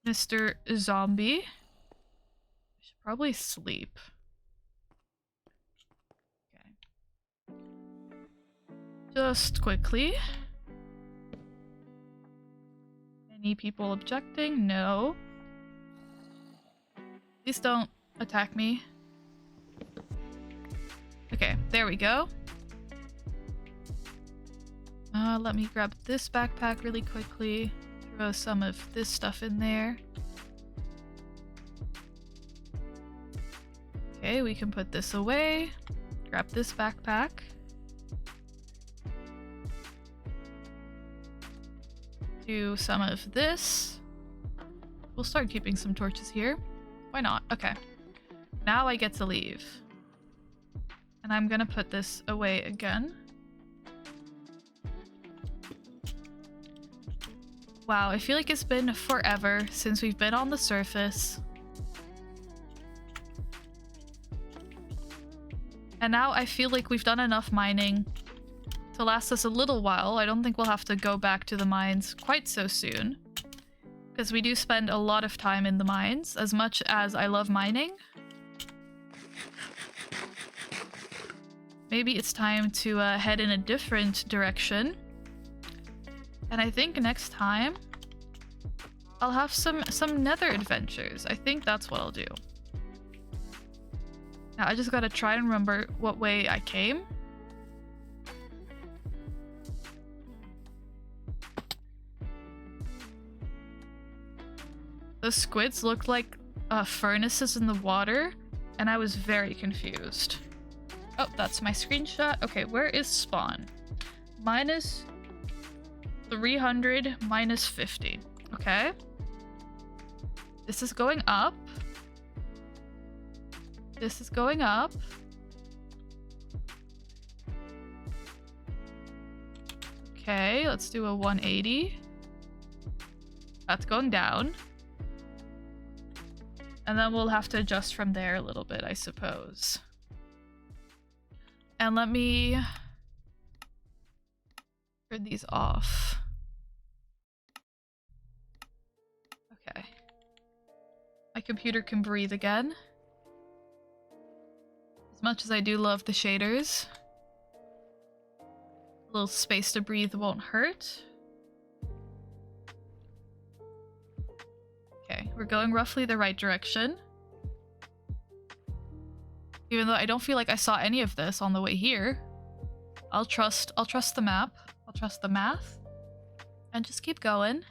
Mr. Zombie. I should probably sleep. Okay. Just quickly. Any people objecting? No. Please don't attack me. Okay, there we go. Let me grab this backpack really quickly. Throw some of this stuff in there. Okay, we can put this away. Grab this backpack. Do some of this. We'll start keeping some torches here. Why not? Okay. Now I get to leave. And I'm gonna put this away again. Wow, I feel like it's been forever since we've been on the surface. And now I feel like we've done enough mining to last us a little while. I don't think we'll have to go back to the mines quite so soon. Because we do spend a lot of time in the mines, as much as I love mining. Maybe it's time to head in a different direction. And I think next time I'll have some nether adventures. I think that's what I'll do. Now I just gotta try and remember what way I came. The squids looked like furnaces in the water, and I was very confused. Oh, that's my screenshot. Okay, where is spawn? Minus 300, minus 50. Okay. This is going up. This is going up. Okay, let's do a 180. That's going down. And then we'll have to adjust from there a little bit, I suppose. And let me turn these off. Okay. My computer can breathe again. As much as I do love the shaders, a little space to breathe won't hurt. Okay, we're going roughly the right direction. Even though I don't feel like I saw any of this on the way here. I'll trust the map. I'll trust the math. And just keep going.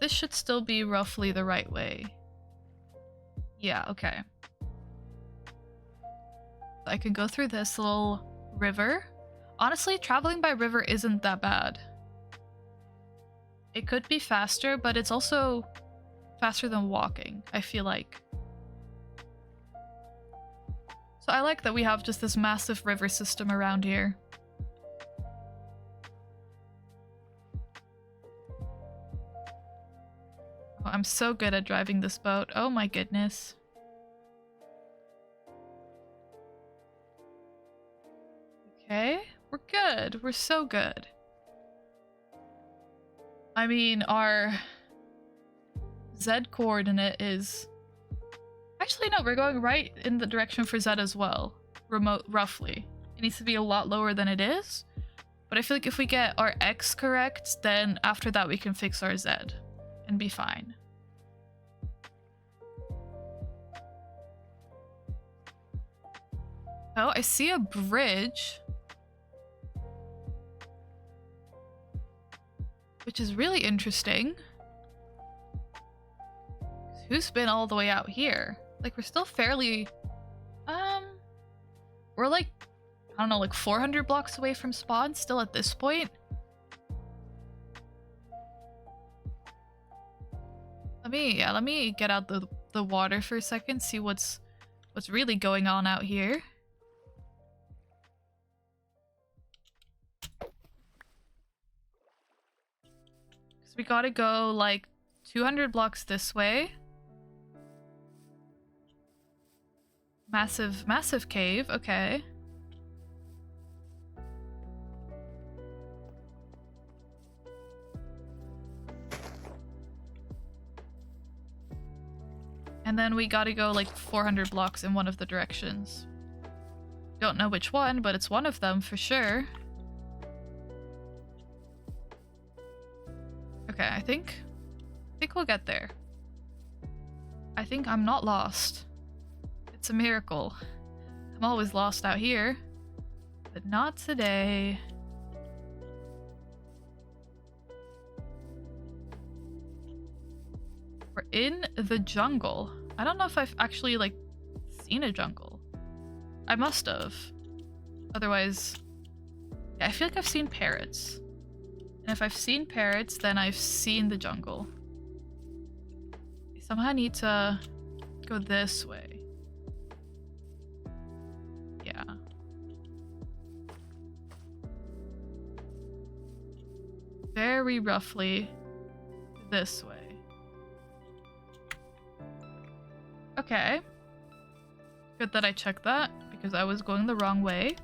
This should still be roughly the right way. Yeah, okay. I can go through this little river. Honestly, traveling by river isn't that bad. It could be faster, but it's also faster than walking, I feel like. So I like that we have just this massive river system around here. Oh, I'm so good at driving this boat. Oh my goodness. Okay, we're good. We're so good. I mean, our Z coordinate is... Actually, no, we're going right in the direction for Z as well. Roughly. It needs to be a lot lower than it is. But I feel like if we get our X correct, then after that we can fix our Z and be fine. Oh, I see a bridge. Which is really interesting. Who's been all the way out here? Like, we're still fairly... We're like, I don't know, like 400 blocks away from spawn still at this point. Let me get out the water for a second, see what's really going on out here. So we gotta go like 200 blocks this way. Massive cave, okay. And then we gotta go like 400 blocks in one of the directions. Don't know which one, but it's one of them for sure. Okay, I think we'll get there. I think I'm not lost. It's a miracle. I'm always lost out here, but not today. We're in the jungle. I don't know if I've actually like seen a jungle. I must have. Otherwise, yeah, I feel like I've seen parrots. And if I've seen parrots, then I've seen the jungle. Somehow I need to go this way. Yeah. Very roughly this way. Okay. Good that I checked that, because I was going the wrong way.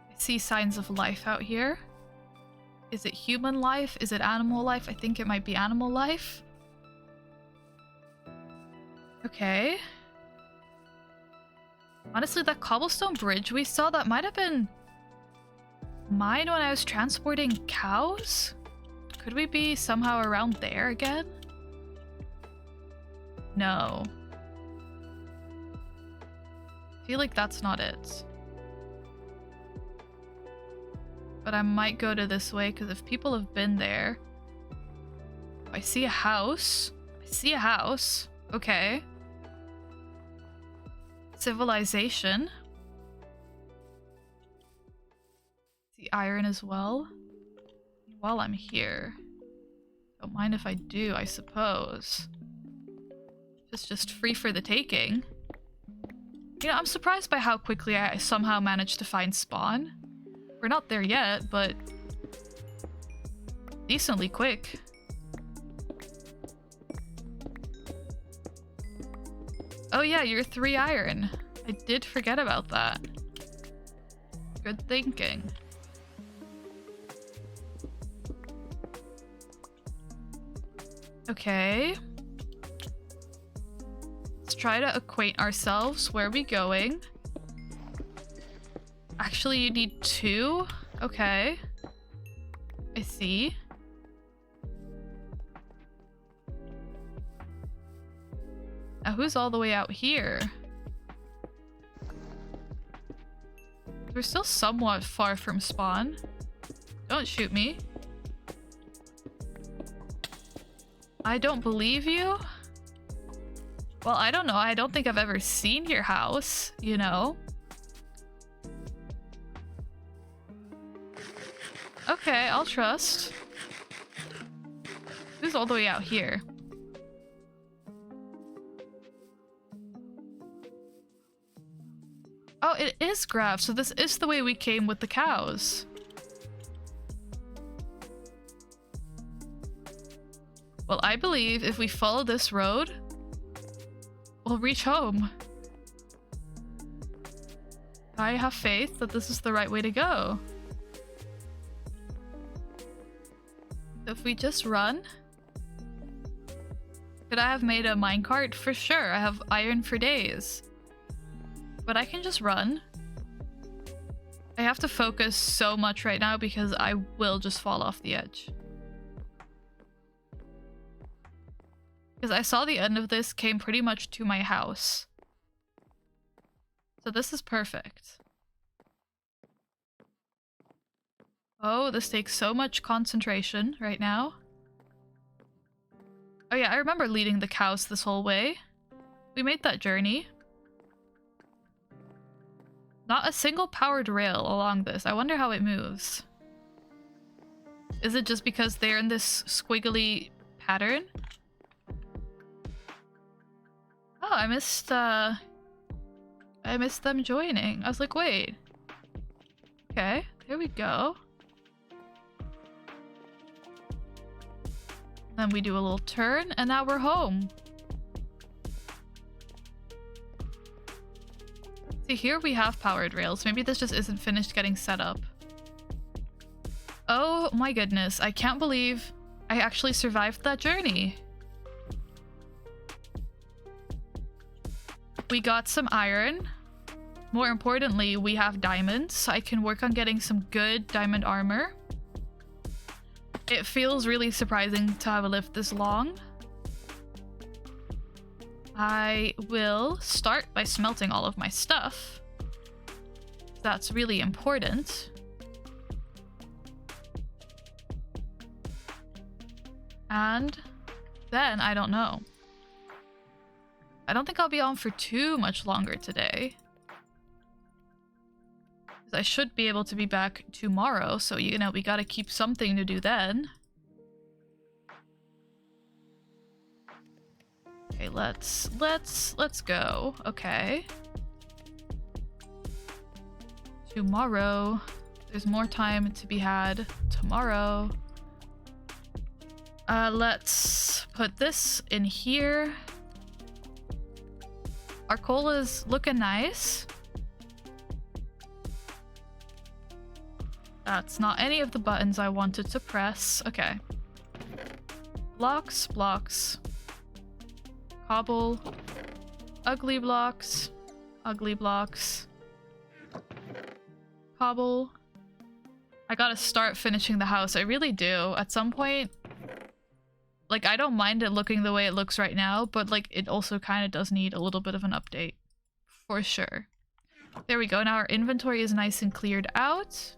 I see signs of life out here. Is it human life? Is it animal life? I think it might be animal life. Okay. Honestly, that cobblestone bridge we saw, that might have been mine when I was transporting cows? Could we be somehow around there again? No. I feel like that's not it. But I might go to this way, because if people have been there... I see a house. I see a house. Okay. Civilization. See iron as well. While I'm here. Don't mind if I do, I suppose. It's just free for the taking. You know, I'm surprised by how quickly I somehow managed to find spawn. We're not there yet, but decently quick. Oh yeah, you're 3 iron. I did forget about that. Good thinking. Okay. Let's try to acquaint ourselves. Where are we going? Actually, you need 2? Okay. I see. Now, who's all the way out here? We're still somewhat far from spawn. Don't shoot me. I don't believe you? Well, I don't know. I don't think I've ever seen your house, you know? Okay, I'll trust. Who's all the way out here? Oh, it is grav, so this is the way we came with the cows. Well, I believe if we follow this road, we'll reach home. I have faith that this is the right way to go. If we just run... Could I have made a minecart? For sure, I have iron for days. But I can just run. I have to focus so much right now because I will just fall off the edge. Because I saw the end of this came pretty much to my house. So this is perfect. Oh, this takes so much concentration right now. Oh yeah, I remember leading the cows this whole way. We made that journey. Not a single powered rail along this. I wonder how it moves. Is it just because they're in this squiggly pattern? Oh, I missed them joining. I was like, wait. Okay, there we go. Then we do a little turn, and now we're home. See, here we have powered rails. Maybe this just isn't finished getting set up. Oh my goodness, I can't believe I actually survived that journey. We got some iron. More importantly, we have diamonds, so I can work on getting some good diamond armor. It feels really surprising to have lived this long. I will start by smelting all of my stuff. That's really important. And then, I don't know. I don't think I'll be on for too much longer today. I should be able to be back tomorrow, so you know, we gotta keep something to do then. Okay, let's go. Okay. Tomorrow. There's more time to be had tomorrow. Let's put this in here. Our coal is looking nice. That's not any of the buttons I wanted to press. Okay. Blocks, blocks. Cobble. Ugly blocks. Ugly blocks. Cobble. I gotta start finishing the house. I really do. At some point, like, I don't mind it looking the way it looks right now, but like, it also kind of does need a little bit of an update. For sure. There we go. Now our inventory is nice and cleared out.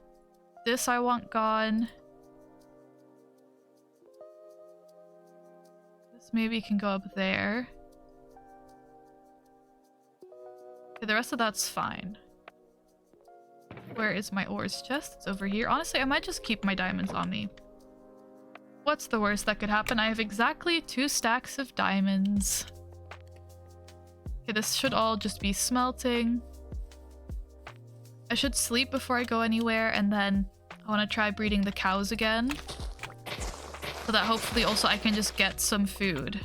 This I want gone. This maybe can go up there. Okay, the rest of that's fine. Where is my ores chest? It's over here. Honestly, I might just keep my diamonds on me. What's the worst that could happen? I have exactly 2 stacks of diamonds. Okay, this should all just be smelting. I should sleep before I go anywhere, and then I want to try breeding the cows again. So that hopefully also I can just get some food.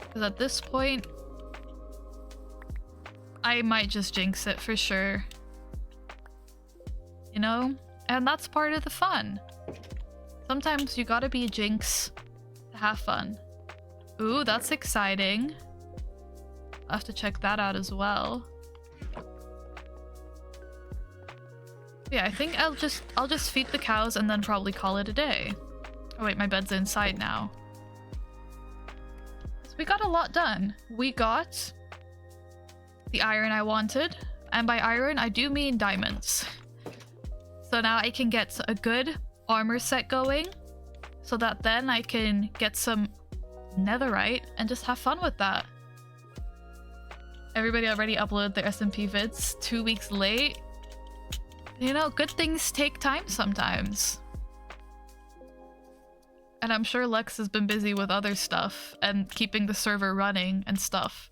Because at this point, I might just jinx it for sure. You know? And that's part of the fun. Sometimes you gotta be a jinx to have fun. Ooh, that's exciting. I'll have to check that out as well. Yeah, I think I'll just feed the cows and then probably call it a day. Oh wait, my bed's inside now. So we got a lot done. We got the iron I wanted, and by iron I do mean diamonds. So now I can get a good armor set going, so that then I can get some netherite and just have fun with that. Everybody already uploaded their SMP vids 2 weeks late. You know, good things take time sometimes. And I'm sure Lex has been busy with other stuff and keeping the server running and stuff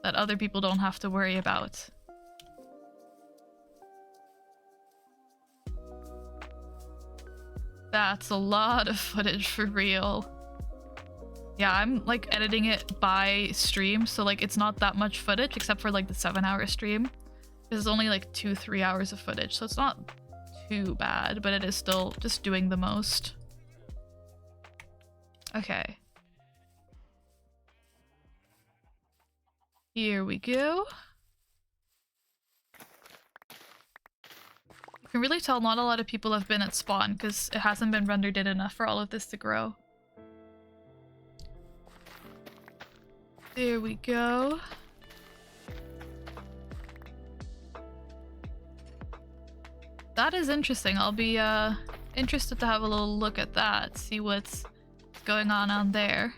that other people don't have to worry about. That's a lot of footage for real. Yeah, I'm like editing it by stream, so like it's not that much footage except for like the 7-hour stream. It's only like 2-3 hours of footage, so it's not too bad, but it is still just doing the most. Okay. Here we go. You can really tell not a lot of people have been at spawn because it hasn't been rendered in enough for all of this to grow. There we go. That is interesting. I'll be interested to have a little look at that, see what's going on there.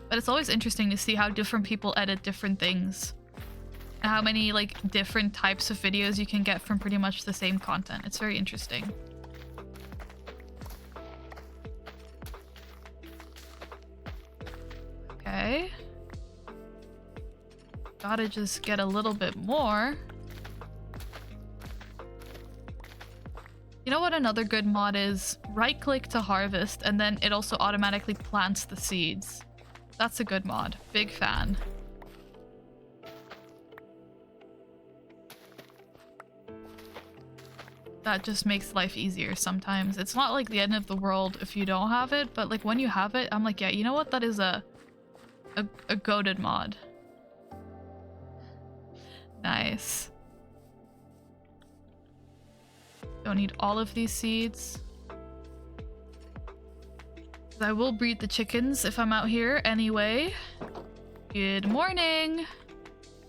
But it's always interesting to see how different people edit different things. And how many like different types of videos you can get from pretty much the same content. It's very interesting. Okay. Gotta just get a little bit more. You know what another good mod is? Right click to harvest and then it also automatically plants the seeds. That's a good mod. Big fan. That just makes life easier sometimes. It's not like the end of the world if you don't have it, but like when you have it, I'm like, yeah, you know what? That is a goated mod. Nice. Don't need all of these seeds. I will breed the chickens if I'm out here anyway. Good morning.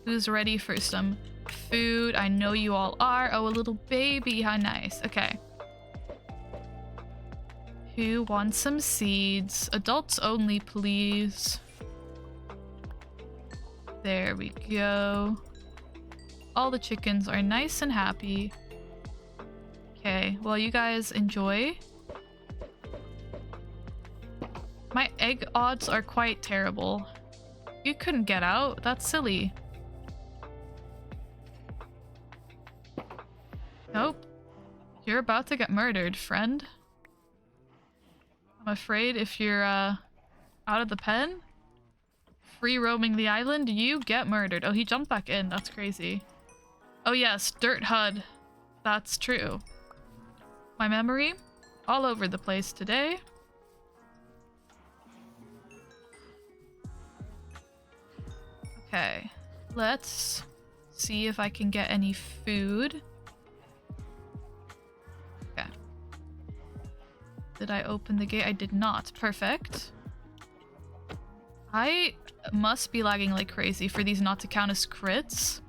Who's ready for some food? I know you all are. Oh, a little baby. How nice. Okay. Who wants some seeds? Adults only, please. There we go. All the chickens are nice and happy. Okay, well, you guys enjoy. My egg odds are quite terrible. You couldn't get out? That's silly. Nope. You're about to get murdered, friend. I'm afraid if you're out of the pen, free roaming the island, you get murdered. Oh, he jumped back in. That's crazy. Oh yes, dirt HUD. That's true. My memory all over the place today. Okay, let's see if I can get any food. Okay. Did I open the gate? I did not. Perfect. I must be lagging like crazy for these not to count as crits.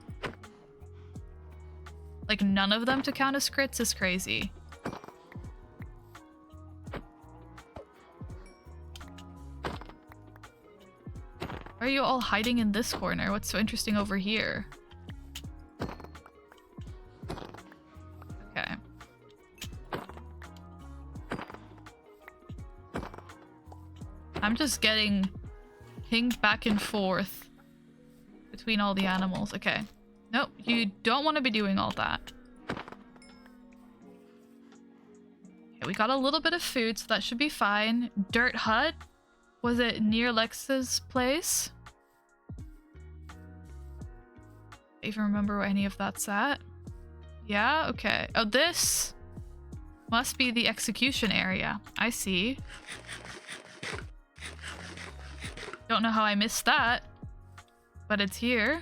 Like none of them to count as crits is crazy. Why are you all hiding in this corner? What's so interesting over here? Okay. I'm just getting pinged back and forth between all the animals. Okay. Nope, you don't want to be doing all that. Okay, we got a little bit of food, so that should be fine. Dirt hut? Was it near Lex's place? I even remember where any of that's at. Yeah, okay. Oh, this must be the execution area. I see. Don't know how I missed that, but it's here.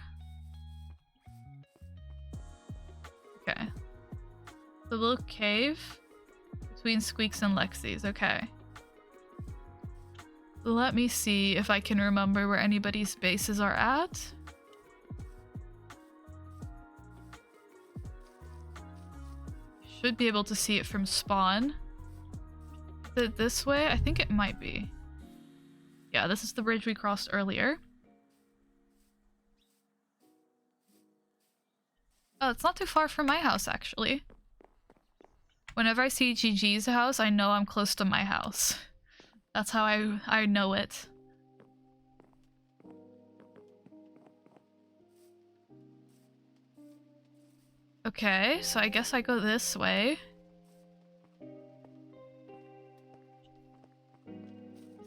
Okay. The little cave between Squeaks and Lexi's. Okay. Let me see if I can remember where anybody's bases are at. should be able to see it from spawn. Is it this way? I think it might be. Yeah, this is the bridge we crossed earlier. Oh, it's not too far from my house, actually. Whenever I see GG's house, I know I'm close to my house. That's how I know it. Okay, so I guess I go this way.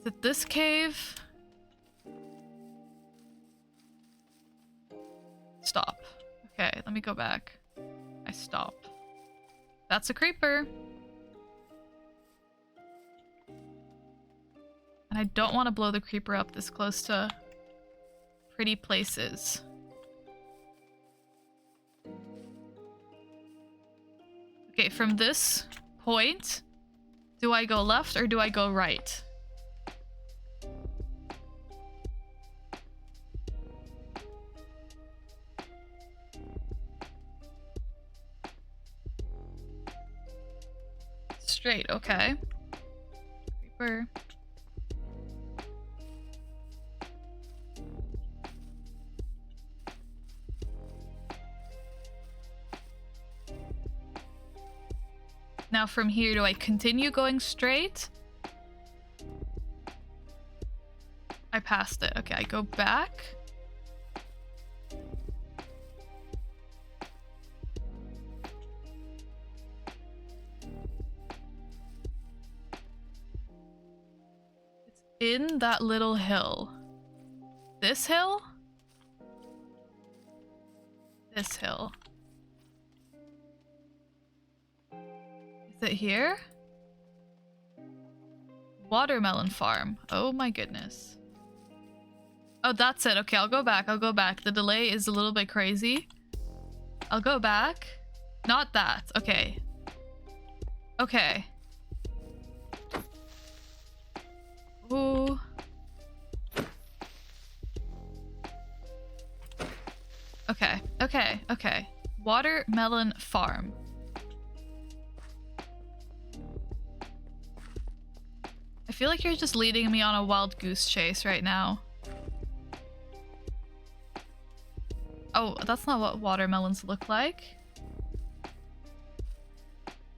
Is it this cave? Stop. Okay, let me go back. I stop. That's a creeper. And I don't want to blow the creeper up this close to pretty places. Okay, from this point, do I go left or do I go right? Straight, okay. Creeper. Now from here, do I continue going straight? I passed it. Okay, I go back. It's in that little hill. This hill? This hill. Is it here? Watermelon farm. Oh my goodness. Oh, that's it. Okay, I'll go back. I'll go back. The delay is a little bit crazy. I'll go back. Not that. Okay. Okay. Ooh. Okay. Okay. Okay. Watermelon farm. I feel like you're just leading me on a wild goose chase right now. Oh, that's not what watermelons look like.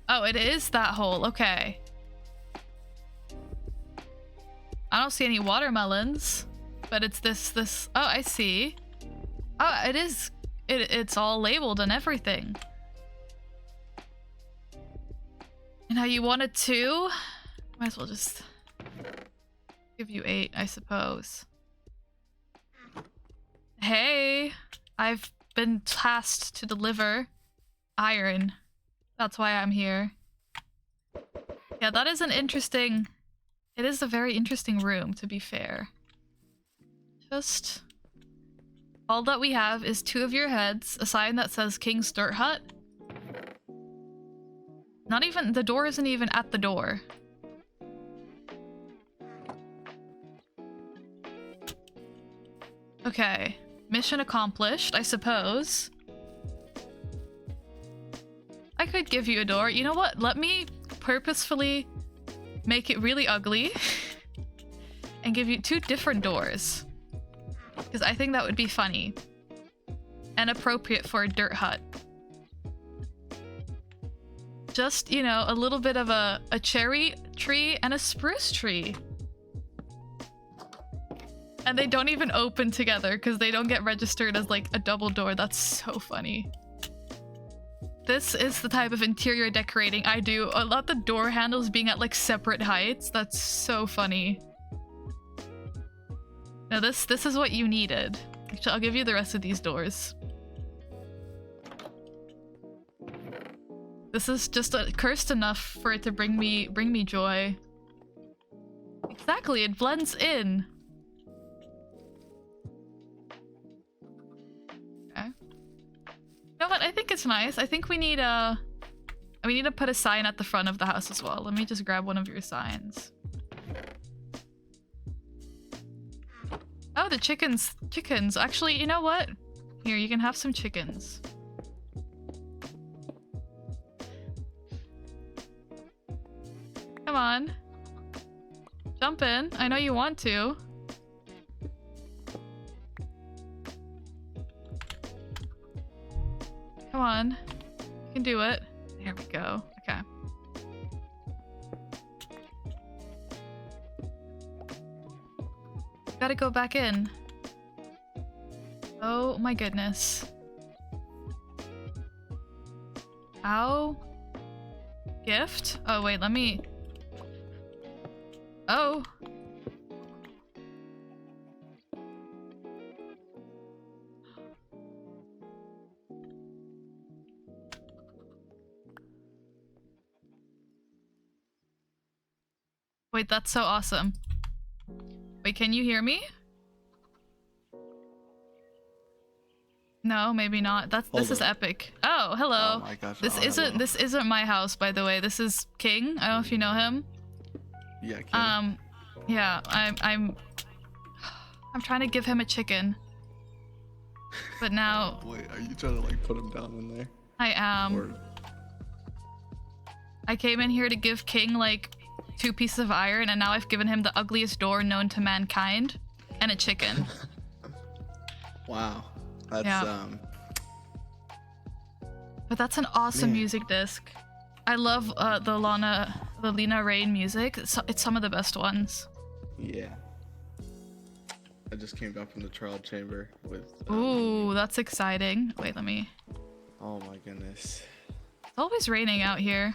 Oh, it is that hole. Okay. I don't see any watermelons, but it's this. Oh, I see. Oh, it is. It's all labeled and everything. And how you wanted to? Might as well just give you 8, I suppose. Hey, I've been tasked to deliver iron. That's why I'm here. Yeah, that is an interesting... It is a very interesting room, to be fair. Just... all that we have is 2 of your heads, a sign that says King's Dirt Hut. Not even... the door isn't even at the door. Okay. Mission accomplished, I suppose. I could give you a door. You know what? Let me purposefully make it really ugly and give you 2 different doors. Because I think that would be funny. And appropriate for a dirt hut. Just, you know, a little bit of a cherry tree and a spruce tree. And they don't even open together because they don't get registered as like a double door. That's so funny. This is the type of interior decorating I do. I love the door handles being at like separate heights. That's so funny. Now this is what you needed. Actually, I'll give you the rest of these doors. This is just cursed enough for it to bring me joy. Exactly, it blends in. Okay. You know what? I think it's nice. I think we need to put a sign at the front of the house as well. Let me just grab one of your signs. Oh, the chickens. Chickens. Actually, you know what? Here, you can have some chickens. Come on. Jump in. I know you want to. Come on. You can do it. There we go. Okay. Gotta go back in. Oh my goodness. Ow. Gift? Oh wait, let me... Oh. Wait, that's so awesome. Wait, can you hear me? No, maybe not. This is epic. Oh, hello. Oh my gosh. This isn't my house, by the way. This is King. I don't know if you know him. Yeah, King. Yeah, I'm trying to give him a chicken. But now Wait, are you trying to like put him down in there? I am. Or... I came in here to give King like 2 pieces of iron, and now I've given him the ugliest door known to mankind and a chicken. Wow. That's yeah. But that's an awesome music disc. I love the Lena Rain music. It's some of the best ones. Yeah. I just came back from the trial chamber with Ooh, that's exciting. Wait, let me... Oh my goodness. It's always raining out here.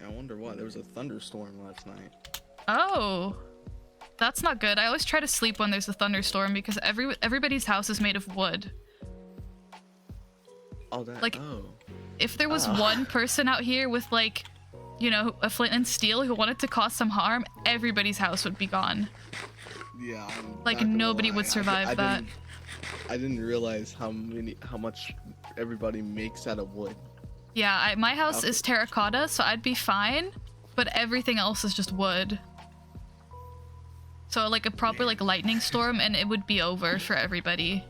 I wonder why. There was a thunderstorm last night. Oh. That's not good. I always try to sleep when there's a thunderstorm because everybody's house is made of wood. Oh, that... Like, oh. If there was one person out here with, like, you know, a flint and steel who wanted to cause some harm, everybody's house would be gone. Yeah. Like, nobody would survive that. I didn't realize how much everybody makes out of wood. Yeah, my house is terracotta, so I'd be fine, but everything else is just wood. So, like, a proper, like, lightning storm, and it would be over for everybody.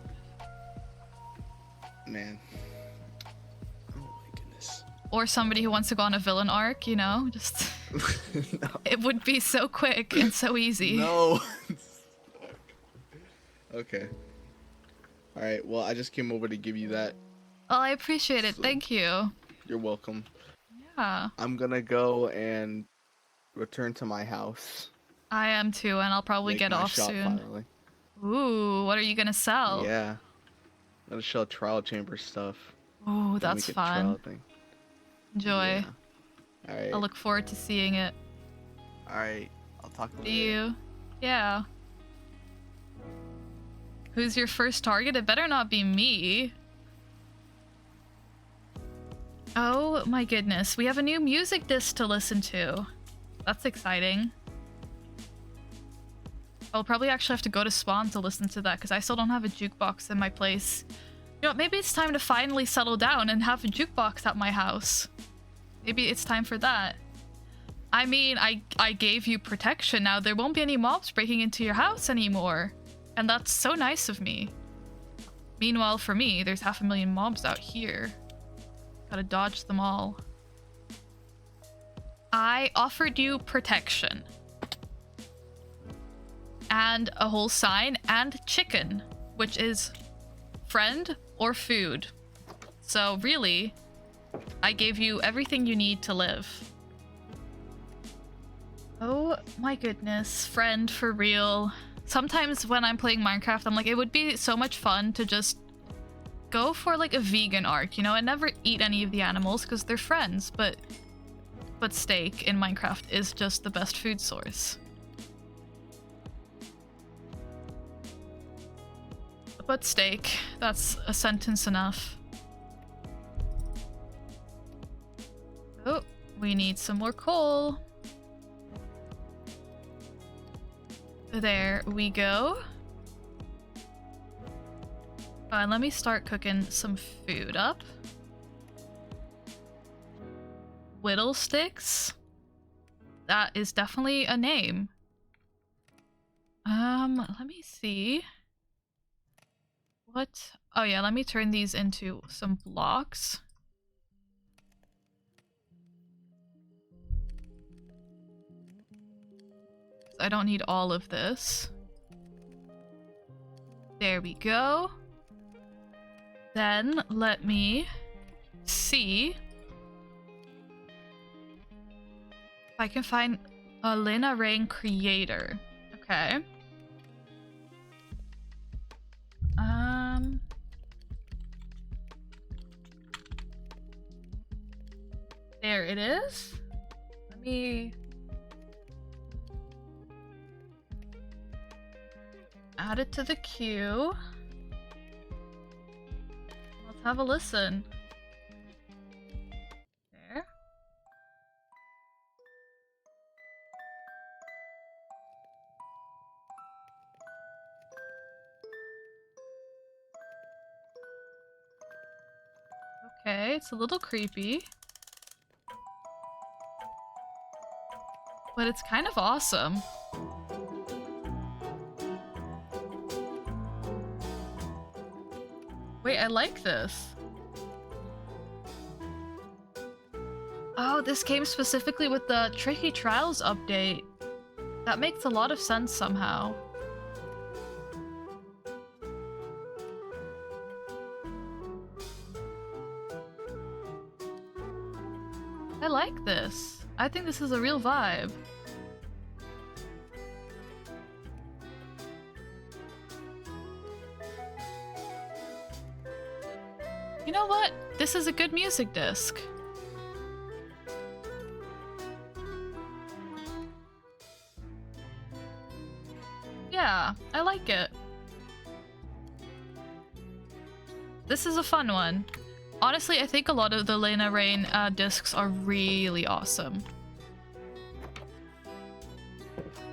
Man. Oh my goodness. Or somebody who wants to go on a villain arc, you know? Just... No. It would be so quick and so easy. No. Okay. Alright, well, I just came over to give you that. Oh, I appreciate it. Thank you. You're welcome. Yeah. I'm gonna go and return to my house. I am too, and I'll probably get off soon. Finally. Ooh, what are you gonna sell? Yeah. I'm gonna sell trial chamber stuff. Ooh, that's fun. Enjoy. Yeah. Alright. I'll look forward to seeing it. Alright. I'll talk to you. Yeah. Who's your first target? It better not be me. Oh my goodness, we have a new music disc to listen to. That's exciting. I'll probably actually have to go to Spawn to listen to that because I still don't have a jukebox in my place. You know, maybe it's time to finally settle down and have a jukebox at my house. Maybe it's time for that. I mean, I gave you protection now. There won't be any mobs breaking into your house anymore. And that's so nice of me. Meanwhile, for me, there's 500,000 mobs out here. Gotta dodge them all. I offered you protection. And a whole sign and chicken, which is friend or food. So really, I gave you everything you need to live. Oh my goodness, friend, for real. Sometimes when I'm playing Minecraft, I'm like, it would be so much fun to just go for like a vegan arc, you know, and never eat any of the animals because they're friends, but steak in Minecraft is just the best food source. But steak, that's a sentence enough. Oh, we need some more coal. There we go. Let me start cooking some food up. Whittle sticks? That is definitely a name. Let me see. What? Oh yeah, let me turn these into some blocks. I don't need all of this. There we go. Then let me see if I can find a Lena Rain creator. Okay. There it is. Let me add it to the queue. Let's have a listen. There. Okay, it's a little creepy. But it's kind of awesome. Wait, I like this. Oh, this came specifically with the Tricky Trials update. That makes a lot of sense somehow. I like this. I think this is a real vibe. You know what? This is a good music disc. Yeah, I like it. This is a fun one. Honestly, I think a lot of the Lena Rain discs are really awesome.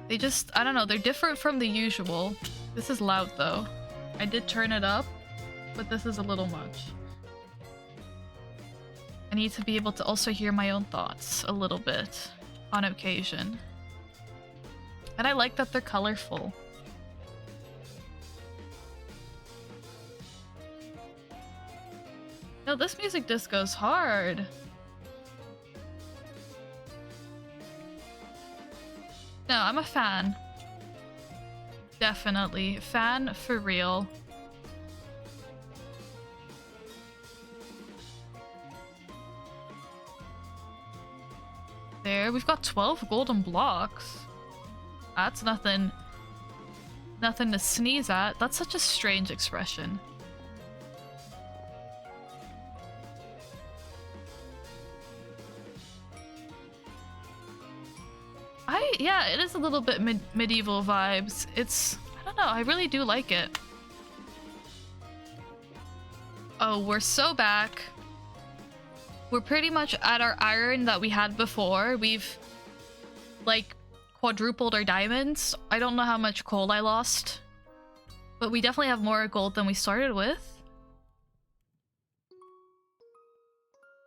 They just, I don't know, they're different from the usual. This is loud though. I did turn it up, but this is a little much. I need to be able to also hear my own thoughts a little bit on occasion. And I like that they're colorful. No, this music disc goes hard. No, I'm a fan. Definitely. Fan for real. There, we've got 12 golden blocks. That's nothing to sneeze at. That's such a strange expression. Yeah, it is a little bit medieval vibes. It's, I don't know, I really do like it. Oh, we're so back. We're pretty much at our iron that we had before. We've, like, quadrupled our diamonds. I don't know how much coal I lost, but we definitely have more gold than we started with.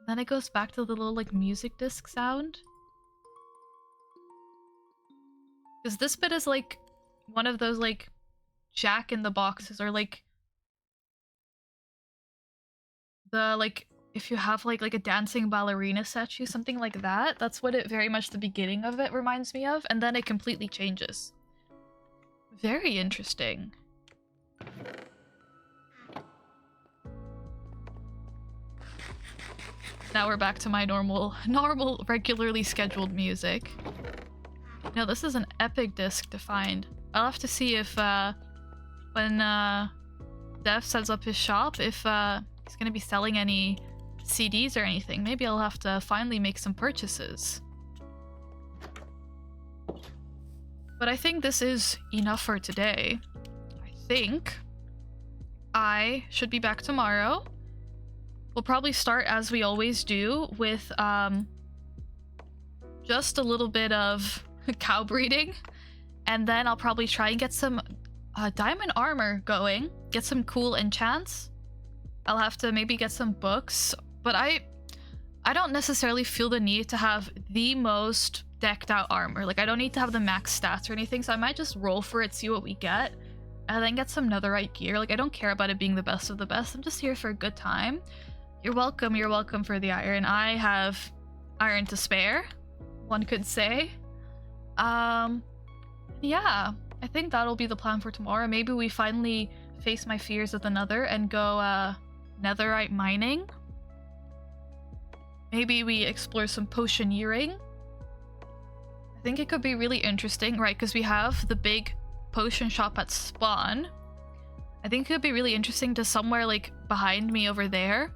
Then it goes back to the little, like, music disc sound. Because this bit is like one of those like Jack in the Boxes, or like the like if you have like a dancing ballerina statue, something like that. That's what it very much the beginning of it reminds me of, and then it completely changes. Very interesting. Now we're back to my normal regularly scheduled music. No, this is an epic disc to find. I'll have to see if, when, Dev sets up his shop, if, he's gonna be selling any CDs or anything. Maybe I'll have to finally make some purchases. But I think this is enough for today. I think I should be back tomorrow. We'll probably start, as we always do, with, just a little bit of cow breeding, and then I'll probably try and get some diamond armor going, get some cool enchants. I'll have to maybe get some books, but I don't necessarily feel the need to have the most decked out armor. Like, I don't need to have the max stats or anything, so I might just roll for it, see what we get, and then get some netherite gear. Like, I don't care about it being the best of the best. I'm just here for a good time. You're welcome for the iron. I have iron to spare, one could say. Yeah, I think that'll be the plan for tomorrow. Maybe we finally face my fears of the nether and go netherite mining. Maybe we explore some potioneering. I think it could be really interesting, right? Because we have the big potion shop at spawn. I think it could be really interesting to somewhere like behind me over there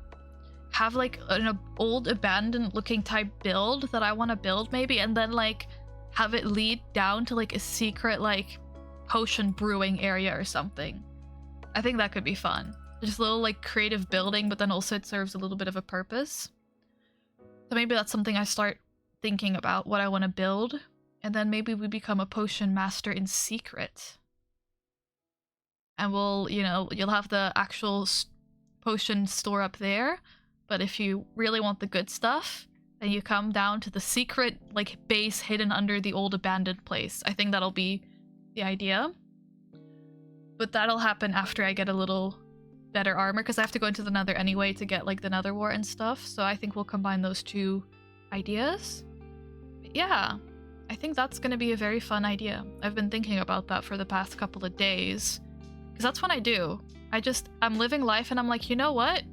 have like an old abandoned looking type build that I want to build maybe, and then like have it lead down to like a secret like potion brewing area or something. I think that could be fun. Just a little like creative building, but then also it serves a little bit of a purpose. So maybe that's something I start thinking about, what I want to build, and then maybe we become a potion master in secret. And we'll, you know, you'll have the actual potion store up there, but if you really want the good stuff, then you come down to the secret like base hidden under the old abandoned place. I think that'll be the idea. But that'll happen after I get a little better armor, because I have to go into the nether anyway to get like the nether wart and stuff. So I think we'll combine those two ideas. But yeah, I think that's gonna be a very fun idea. I've been thinking about that for the past couple of days, because that's what I do. I'm living life and I'm like, you know what?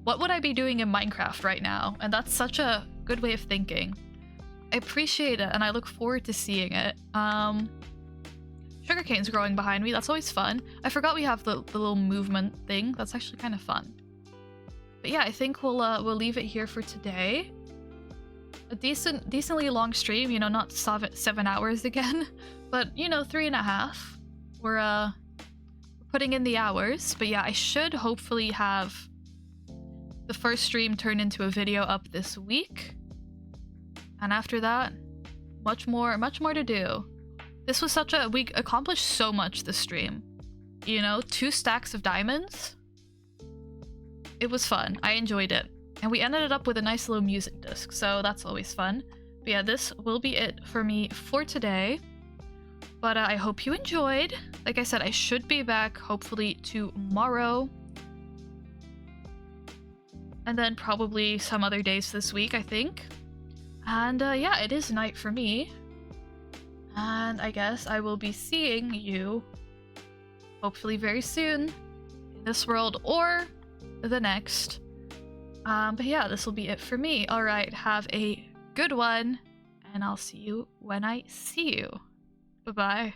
What would I be doing in Minecraft right now? And that's such a good way of thinking. I appreciate it and I look forward to seeing it. Sugarcane's growing behind me. That's always fun. I forgot we have the little movement thing. That's actually kind of fun. But yeah, I think we'll leave it here for today. A decently long stream, you know, not 7 hours again, but you know, 3.5. We're putting in the hours. But yeah, I should hopefully have the first stream turn into a video up this week. And after that, much more to do. This was we accomplished so much this stream. You know, 2 stacks of diamonds. It was fun. I enjoyed it. And we ended it up with a nice little music disc, so that's always fun. But yeah, this will be it for me for today. But I hope you enjoyed. Like I said, I should be back hopefully tomorrow. And then probably some other days this week, I think. And yeah, it is night for me. And I guess I will be seeing you hopefully very soon in this world or the next. But yeah, this will be it for me. Alright, have a good one, and I'll see you when I see you. Bye-bye.